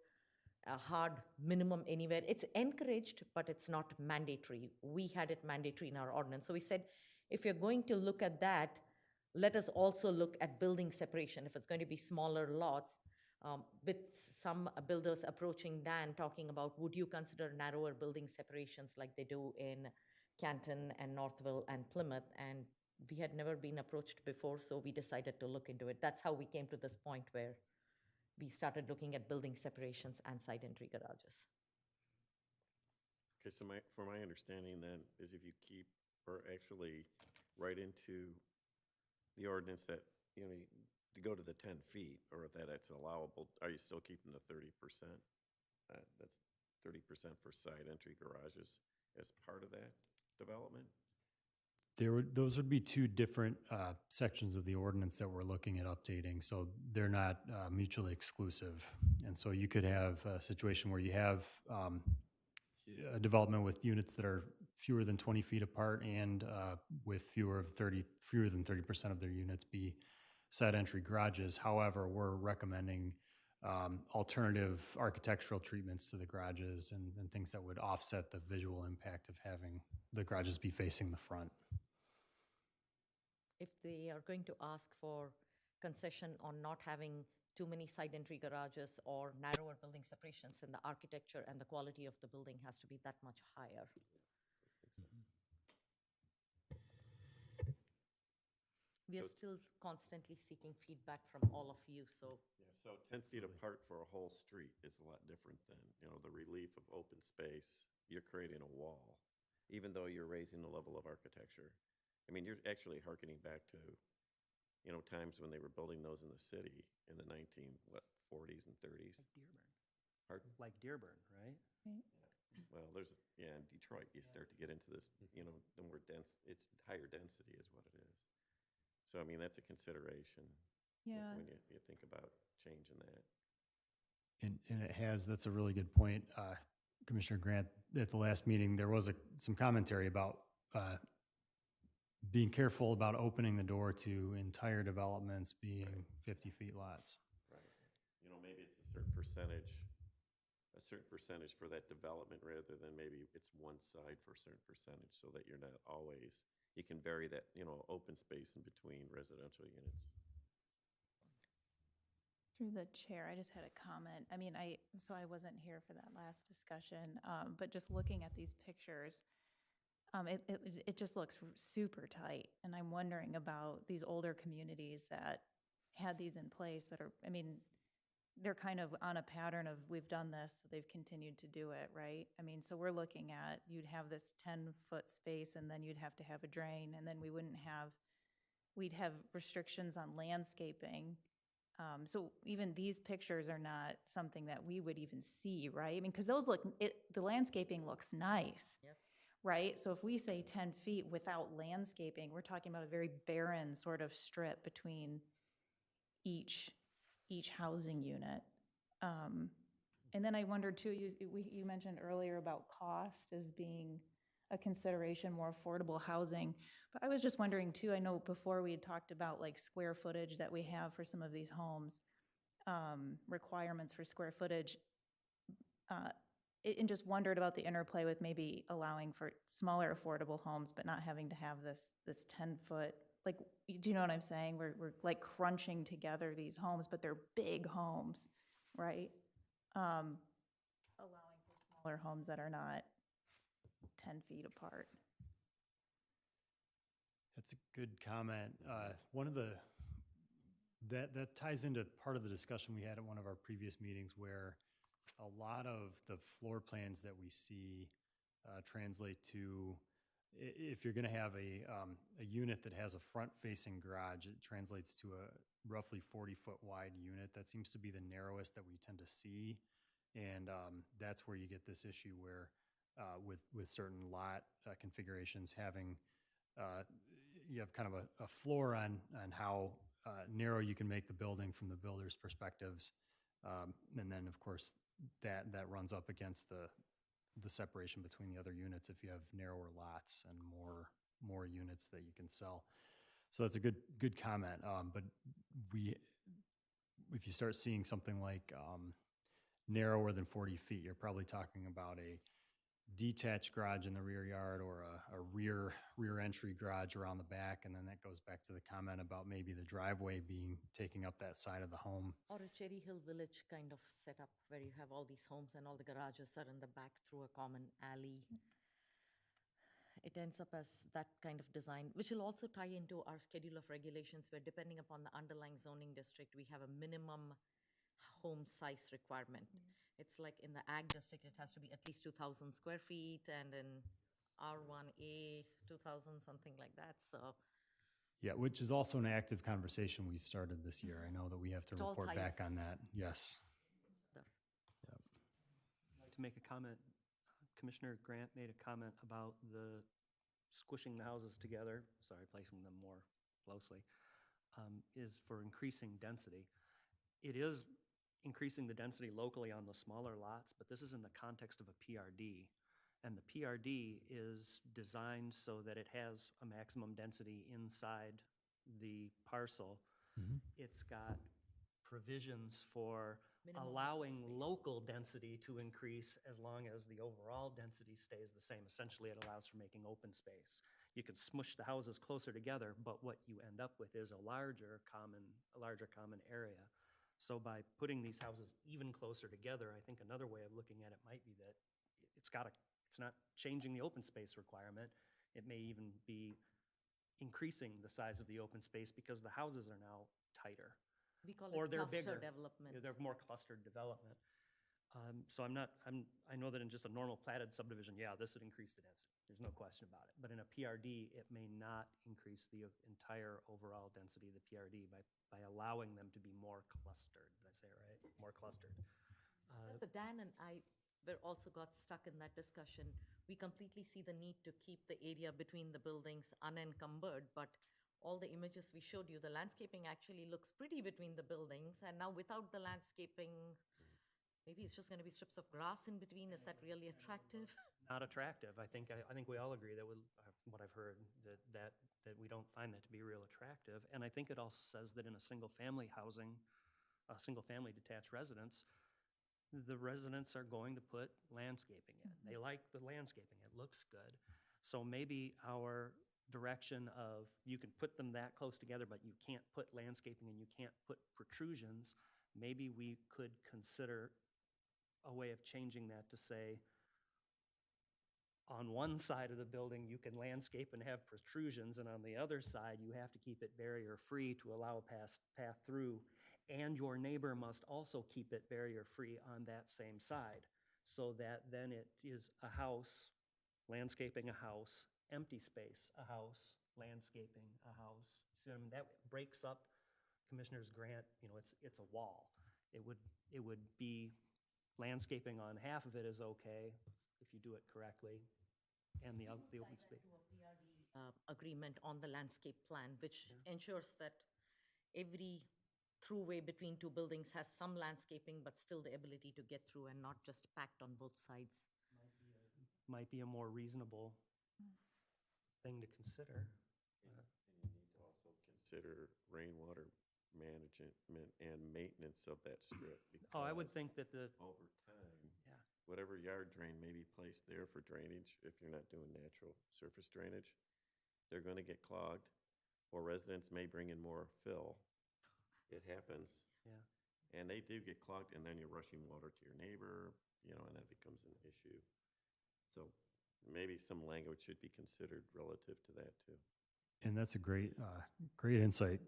a hard minimum anywhere. It's encouraged, but it's not mandatory. We had it mandatory in our ordinance. So we said, if you're going to look at that, let us also look at building separation. If it's going to be smaller lots, with some builders approaching Dan talking about, would you consider narrower building separations like they do in Canton and Northville and Plymouth? And we had never been approached before, so we decided to look into it. That's how we came to this point where we started looking at building separations and side entry garages. Okay, so for my understanding then, is if you keep, or actually write into the ordinance that, you know, to go to the 10 feet, or if that's allowable, are you still keeping the 30%? That's 30% for side entry garages as part of that development? Those would be two different sections of the ordinance that we're looking at updating, so they're not mutually exclusive. And so you could have a situation where you have a development with units that are fewer than 20 feet apart and with fewer than 30% of their units be side entry garages. However, we're recommending alternative architectural treatments to the garages and things that would offset the visual impact of having the garages be facing the front. If they are going to ask for concession on not having too many side entry garages or narrower building separations, then the architecture and the quality of the building has to be that much higher. We are So- still constantly seeking feedback from all of you, so Yeah, so 10 feet apart for a whole street is a lot different than, the relief of open space. You're creating a wall, even though you're raising the level of architecture. I mean, you're actually hearkening back to, times when they were building those in the city in the 40s and 30s. Like Dearborn. Pardon? Like Dearborn, right? Well, in Detroit, you start to get into this, the more dense, it's higher density is what it is. So, I mean, that's a consideration. Yeah. When you think about changing that. And it has, that's a really good point. Commissioner Grant, at the last meeting, there was some commentary about being careful about opening the door to entire developments being 50 feet lots. Right. Maybe it's a certain percentage for that development rather than maybe it's one side for a certain percentage so that you're not always, you can vary that, open space in between residential units. Through the chair, I just had a comment. I mean, I wasn't here for that last discussion, but just looking at these pictures, it just looks super tight. And I'm wondering about these older communities that had these in place that are, I mean, they're kind of on a pattern of we've done this, so they've continued to do it, right? I mean, so we're looking at, you'd have this 10-foot space and then you'd have to have a drain and then we'd have restrictions on landscaping. So even these pictures are not something that we would even see, right? I mean, because the landscaping looks nice, Yep. right? So if we say 10 feet without landscaping, we're talking about a very barren sort of strip between each housing unit. And then I wondered too, you mentioned earlier about cost as being a consideration, more affordable housing. But I was just wondering too, I know before we had talked about like square footage that we have for some of these homes, requirements for square footage, and just wondered about the interplay with maybe allowing for smaller affordable homes, but not having to have this 10-foot, like, do you know what I'm saying? We're like crunching together these homes, but they're big homes, right? Allowing for smaller homes that are not 10 feet apart. That's a good comment. One of that ties into part of the discussion we had at one of our previous meetings where a lot of the floor plans that we see translate to, if you're going to have a unit that has a front-facing garage, it translates to a roughly 40-foot wide unit. That seems to be the narrowest that we tend to see. And that's where you get this issue where with certain lot configurations having, you have kind of a floor on how narrow you can make the building from the builder's perspectives. And then, of course, that runs up against the separation between the other units if you have narrower lots and more units that you can sell. So that's a good comment. But if you start seeing something like narrower than 40 feet, you're probably talking about a detached garage in the rear yard or a rear entry garage around the back. And then that goes back to the comment about maybe the driveway taking up that side of the home. or a Cherry Hill Village kind of setup where you have all these homes and all the garages are in the back through a common alley. It ends up as that kind of design, which will also tie into our schedule of regulations where depending upon the underlying zoning district, we have a minimum home size requirement. It's like in the ag district, it has to be at least 2,000 square feet, and in R1A, 2,000, something like that, so. Yeah, which is also an active conversation we've started this year. I know that we have to It all report back on ties- that. Yes. the- Yep. I'd like to make a comment. Commissioner Grant made a comment about the squishing the houses together, placing them more closely, is for increasing density. It is increasing the density locally on the smaller lots, but this is in the context of a PRD. And the PRD is designed so that it has a maximum density inside the parcel. It's got provisions for Minimum allowing space. local density to increase as long as the overall density stays the same. Essentially, it allows for making open space. You could smush the houses closer together, but what you end up with is a larger common area. So by putting these houses even closer together, I think another way of looking at it might be that it's not changing the open space requirement. It may even be increasing the size of the open space because the houses are now tighter. We call Or it they're cluster bigger. development. They're more clustered development. So I know that in just a normal platted subdivision, yeah, this would increase the density. There's no question about it. But in a PRD, it may not increase the entire overall density of the PRD by allowing them to be more clustered. Did I say it right? More clustered. So Dan and I were also got stuck in that discussion. We completely see the need to keep the area between the buildings unencumbered, but all the images we showed you, the landscaping actually looks pretty between the buildings. And now without the landscaping, maybe it's just going to be strips of grass in between. Is that really attractive? Not attractive. I think we all agree that what I've heard, that we don't find that to be real attractive. And I think it also says that in a single-family housing, a single-family detached residence, the residents are going to put landscaping in. They like the landscaping. It looks good. So maybe our direction of you can put them that close together, but you can't put landscaping and you can't put protrusions, maybe we could consider a way of changing that to say, on one side of the building, you can landscape and have protrusions, and on the other side, you have to keep it barrier-free to allow a path through, and your neighbor must also keep it barrier-free on that same side, so that then it is a house, landscaping a house, empty space, a house, landscaping a house. So that breaks up Commissioner's Grant, it's a wall. It would be landscaping on half of it is okay if you do it correctly, and the open space. Agreement on the landscape plan, which ensures that every throughway between two buildings has some landscaping, but still the ability to get through and not just packed on both sides. Might be a more reasonable thing to consider. And you need to also consider rainwater management and maintenance of that strip. Oh, I would because think that over time, Yeah. whatever yard drain may be placed there for drainage, if you're not doing natural surface drainage, they're going to get clogged, or residents may bring in more fill. It happens. Yeah. And they do get clogged, and then you're rushing water to your neighbor, and that becomes an issue. So maybe some language should be considered relative to that too. And that's a great insight.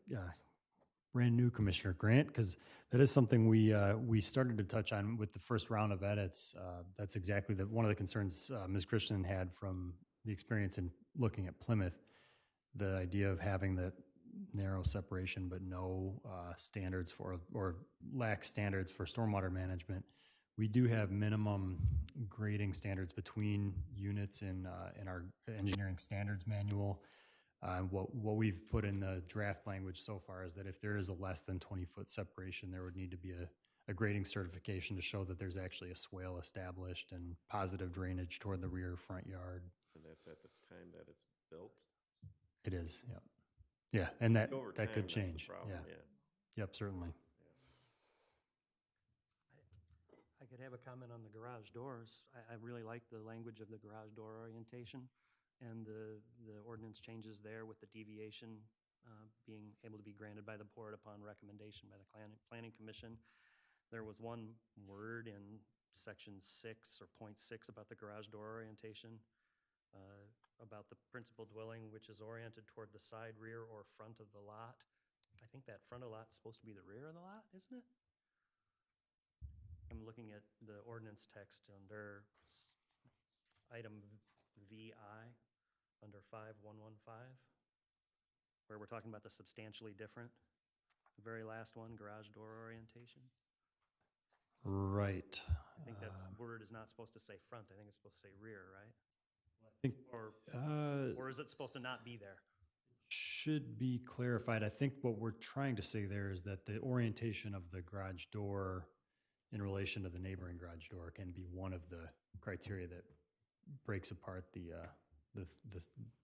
Brand new Commissioner Grant, because that is something we started to touch on with the first round of edits. That's exactly one of the concerns Ms. Christian had from the experience in looking at Plymouth. The idea of having that narrow separation, but no standards or lax standards for stormwater management. We do have minimum grading standards between units in our engineering standards manual. What we've put in the draft language so far is that if there is a less than 20-foot separation, there would need to be a grading certification to show that there's actually a swale established and positive drainage toward the rear front yard. And that's at the time that it's built? It is, yep. Yeah, and that Over could time, that's the change. problem, Yeah. Yep, certainly. I could have a comment on the garage doors. I really like the language of the garage door orientation and the ordinance changes there with the deviation being able to be granted by the board upon recommendation by the planning commission. There was one word in section 6 or point 6 about the garage door orientation, about the principal dwelling which is oriented toward the side, rear, or front of the lot. I think that front of the lot is supposed to be the rear of the lot, isn't it? I'm looking at the ordinance text under item VI, under 5115, where we're talking about the substantially different. The very last one, garage door orientation. Right. I think that word is not supposed to say front. I think it's supposed to say rear, right? I think, Or is it supposed to not be there? should be clarified. I think what we're trying to say there is that the orientation of the garage door in relation to the neighboring garage door can be one of the criteria that breaks apart the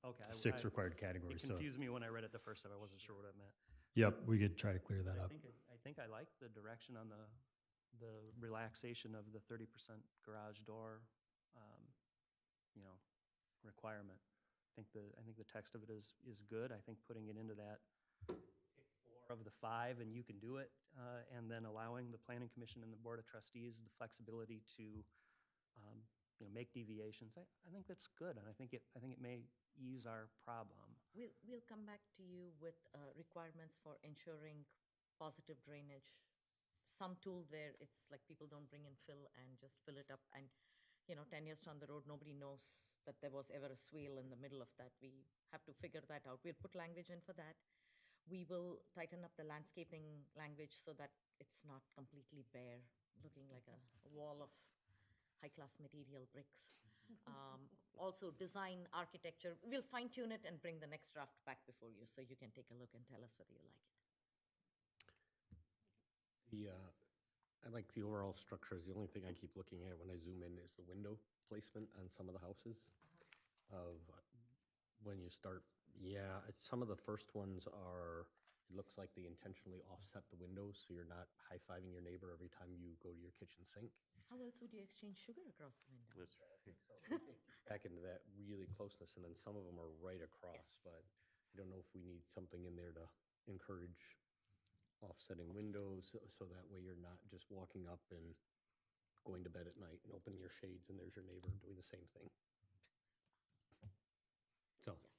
Okay, 6 required categories. It So, confused me when I read it the first time. I wasn't sure what it meant. yep, we could try to clear that up. I think I like the direction on the relaxation of the 30% garage door, requirement. I think the text of it is good. I think putting it into that pick 4 of the 5 and you can do it, and then allowing the planning commission and the board of trustees the flexibility to make deviations, I think that's good, and I think it may ease our problem. We'll come back to you with requirements for ensuring positive drainage. Some tool where it's like people don't bring in fill and just fill it up, and 10 years down the road, nobody knows that there was ever a swale in the middle of that. We have to figure that out. We'll put language in for that. We will tighten up the landscaping language so that it's not completely bare, looking like a wall of high-class material bricks. Also, design, architecture, we'll fine-tune it and bring the next draft back before you, so you can take a look and tell us whether you like it. I like the overall structures. The only thing I keep looking at when I zoom in is the window placement on some of the houses. Of when you start, some of the first ones are, it looks like they intentionally offset the windows, so you're not high-fiving your neighbor every time you go to your kitchen sink. How else would you exchange sugar across the window? That's Back into that really closeness, and then some of them are right across, Yes. but I don't know if we need something in there to encourage offsetting windows, so that way you're not just walking up and going to bed at night and opening your shades and there's your neighbor doing the same thing. So, Yes.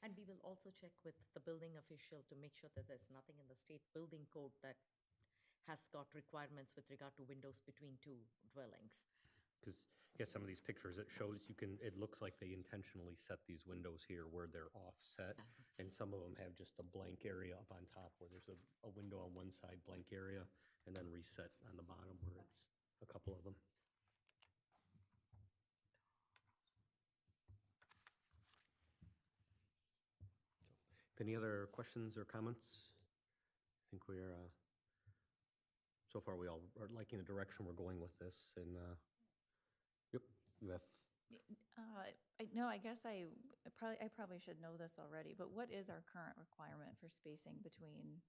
And we will also check with the building official to make sure that there's nothing in the state building code that has got requirements with regard to windows between two dwellings. because, some of these pictures, it looks like they intentionally set these windows here where they're offset. And some of them have just a blank area up on top where there's a window on one side, blank area, and then reset on the bottom where it's a couple of them. Any other questions or comments? I think we're, so far we all are liking the direction we're going with this, and, yep, you have, No, I guess I probably should know this already, but what is our current requirement for spacing between?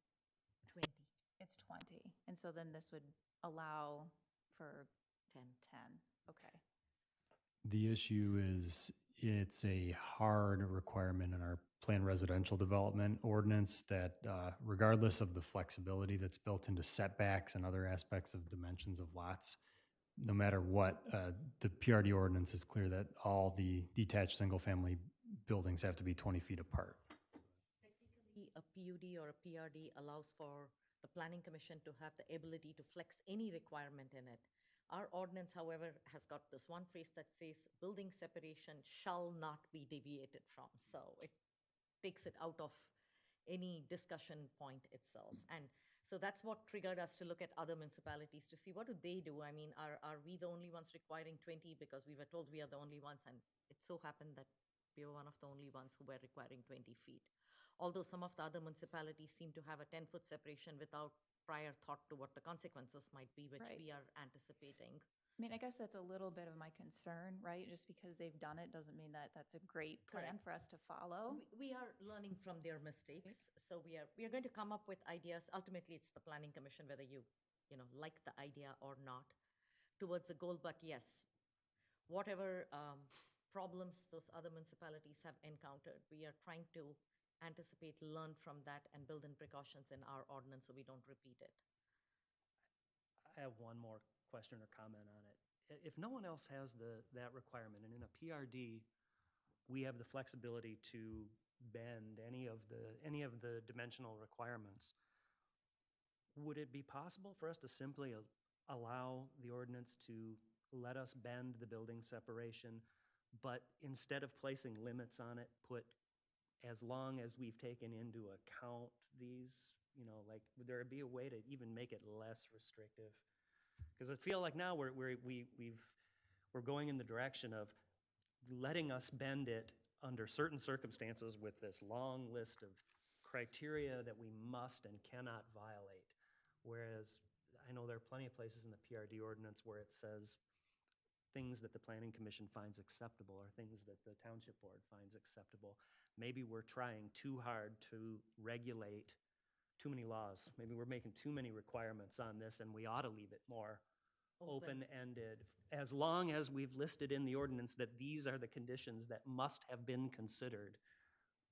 20, It's 20, and so then this would allow for 10. 10, okay. The issue is it's a hard requirement in our planned residential development ordinance that regardless of the flexibility that's built into setbacks and other aspects of dimensions of lots, no matter what, the PRD ordinance is clear that all the detached single-family buildings have to be 20 feet apart. Technically, a PUD or a PRD allows for the planning commission to have the ability to flex any requirement in it. Our ordinance, however, has got this one phrase that says building separation shall not be deviated from. So it takes it out of any discussion point itself. And so that's what triggered us to look at other municipalities to see what do they do. I mean, are we the only ones requiring 20 because we were told we are the only ones, and it so happened that we were one of the only ones who were requiring 20 feet. Although some of the other municipalities seem to have a 10-foot separation without prior thought to what the consequences might be, which Right. we are anticipating. I mean, I guess that's a little bit of my concern, right? Just because they've done it doesn't mean that that's a great plan Correct. for us to follow. We are learning from their mistakes, so we are going to come up with ideas. Ultimately, it's the planning commission whether you like the idea or not towards the goal. But yes, whatever problems those other municipalities have encountered, we are trying to anticipate, learn from that, and build in precautions in our ordinance so we don't repeat it. I have one more question or comment on it. If no one else has that requirement, and in a PRD, we have the flexibility to bend any of the dimensional requirements, would it be possible for us to simply allow the ordinance to let us bend the building separation, but instead of placing limits on it, put as long as we've taken into account these, would there be a way to even make it less restrictive? Because I feel like now we're going in the direction of letting us bend it under certain circumstances with this long list of criteria that we must and cannot violate. Whereas I know there are plenty of places in the PRD ordinance where it says things that the Planning Commission finds acceptable or things that the Township Board finds acceptable. Maybe we're trying too hard to regulate too many laws. Maybe we're making too many requirements on this, and we ought to leave it more open-ended, as long as we've listed in the ordinance that these are the conditions that must have been considered.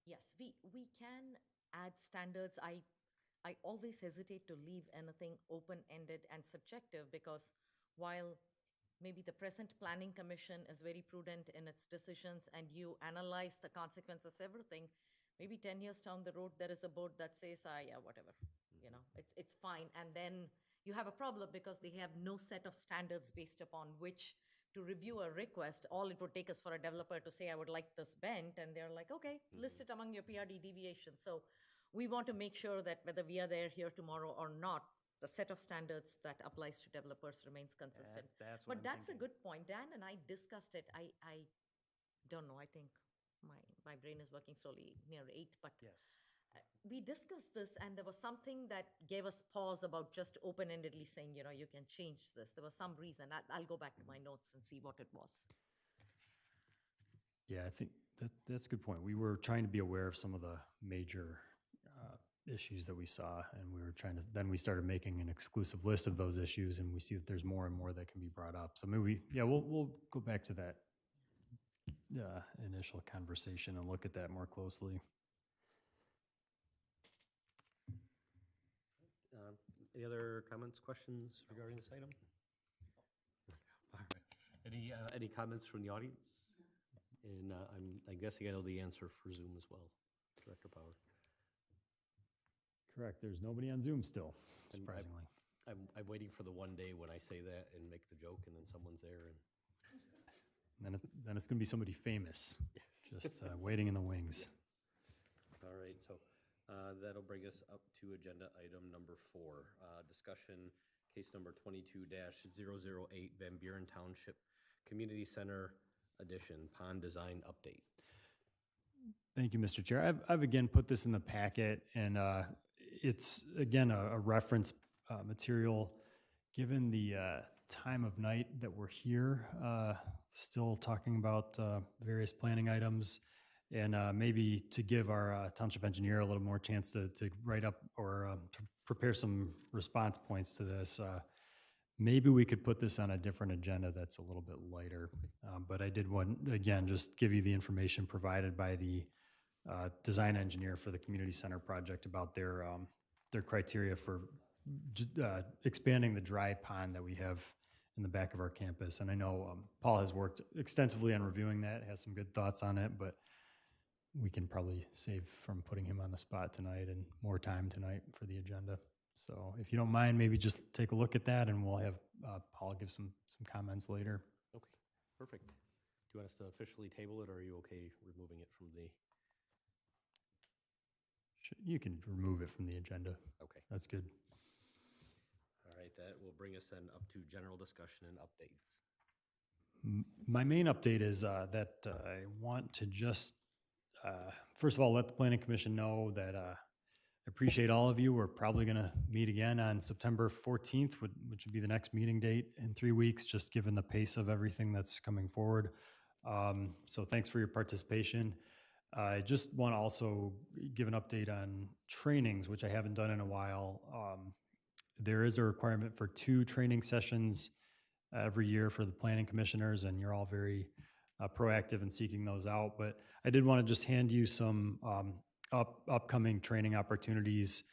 Yes, we can add standards. I always hesitate to leave anything open-ended and subjective because while maybe the present planning commission is very prudent in its decisions and you analyze the consequences, everything, maybe 10 years down the road, there is a board that says, yeah, whatever, it's fine. And then you have a problem because they have no set of standards based upon which to review a request. All it would take is for a developer to say, I would like this bent, and they're like, okay, list it among your PRD deviations. So we want to make sure that whether we are there here tomorrow or not, the set of standards that applies to developers remains consistent. That's what But I'm that's a thinking. good point. Dan and I discussed it. I don't know, I think my brain is working slowly near 8, but Yes. we discussed this, and there was something that gave us pause about just open-endedly saying, you can change this. There was some reason. I'll go back to my notes and see what it was. Yeah, I think that's a good point. We were trying to be aware of some of the major issues that we saw, and we were then we started making an exclusive list of those issues, and we see that there's more and more that can be brought up. So maybe, we'll go back to that initial conversation and look at that more closely. Any other comments, questions regarding this item? All right. Any comments from the audience? And I guess I know the answer for Zoom as well, Director Power. Correct. There's nobody on Zoom still, And surprisingly. I'm waiting for the one day when I say that and make the joke, and then someone's there. And Then it's going to be somebody famous, just waiting in the wings. all right, so that'll bring us up to agenda item number 4, discussion case number 22-008, Van Buren Township Community Center Addition Pond Design Update. Thank you, Mr. Chair. I've again put this in the packet, and it's, again, a reference material. Given the time of night that we're here, still talking about various planning items, and maybe to give our township engineer a little more chance to write up or to prepare some response points to this, maybe we could put this on a different agenda that's a little bit lighter. But I did want, again, just give you the information provided by the design engineer for the community center project about their criteria for expanding the dry pond that we have in the back of our campus. And I know Paul has worked extensively on reviewing that, has some good thoughts on it, but we can probably save from putting him on the spot tonight and more time tonight for the agenda. So if you don't mind, maybe just take a look at that, and we'll have Paul give some comments later. Okay, perfect. Do you want us to officially table it, or are you okay removing it from the? You can remove it from the agenda. Okay. That's good. All right, that will bring us then up to general discussion and updates. My main update is that I want to just, first of all, let the Planning Commission know that I appreciate all of you. We're probably going to meet again on September 14th, which would be the next meeting date in 3 weeks, just given the pace of everything that's coming forward. So thanks for your participation. I just want to also give an update on trainings, which I haven't done in a while. There is a requirement for 2 training sessions every year for the planning commissioners, and you're all very proactive in seeking those out. But I did want to just hand you some upcoming training opportunities.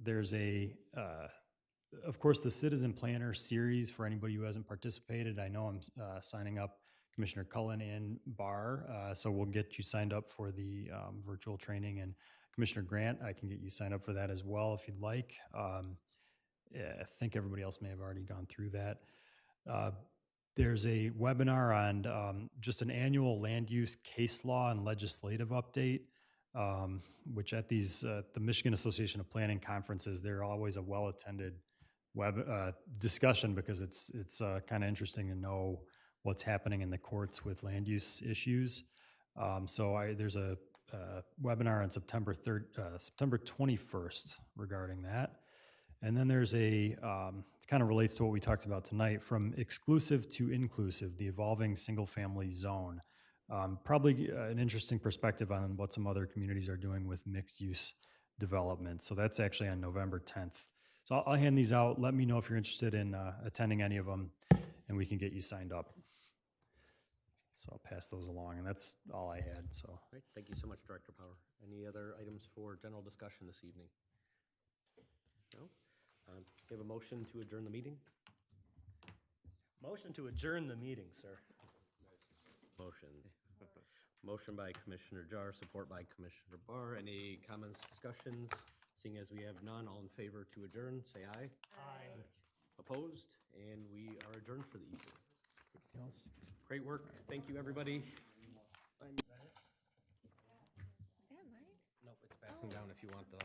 There's of course, the Citizen Planner series for anybody who hasn't participated. I know I'm signing up Commissioner Cullen and Barr, so we'll get you signed up for the virtual training. And Commissioner Grant, I can get you signed up for that as well if you'd like. I think everybody else may have already gone through that. There's a webinar on just an annual land use case law and legislative update, which at these the Michigan Association of Planning conferences, they're always a well-attended discussion because it's kind of interesting to know what's happening in the courts with land use issues. So there's a webinar on September 21st regarding that. And then there's it kind of relates to what we talked about tonight, from exclusive to inclusive, the evolving single-family zone. Probably an interesting perspective on what some other communities are doing with mixed-use development. So that's actually on November 10th. So I'll hand these out. Let me know if you're interested in attending any of them, and we can get you signed up. So I'll pass those along, and that's all I had. So. All right, thank you so much, Director Power. Any other items for general discussion this evening? No? We have a motion to adjourn the meeting? Motion to adjourn the meeting, sir. Motion. Motion by Commissioner Jar, support by Commissioner Barr. Any comments, discussions? Seeing as we have none, all in favor to adjourn, say aye. Aye. Opposed? And we are adjourned for the evening. Great work. Thank you, everybody. Is that mine? Nope, it's passing down if you want the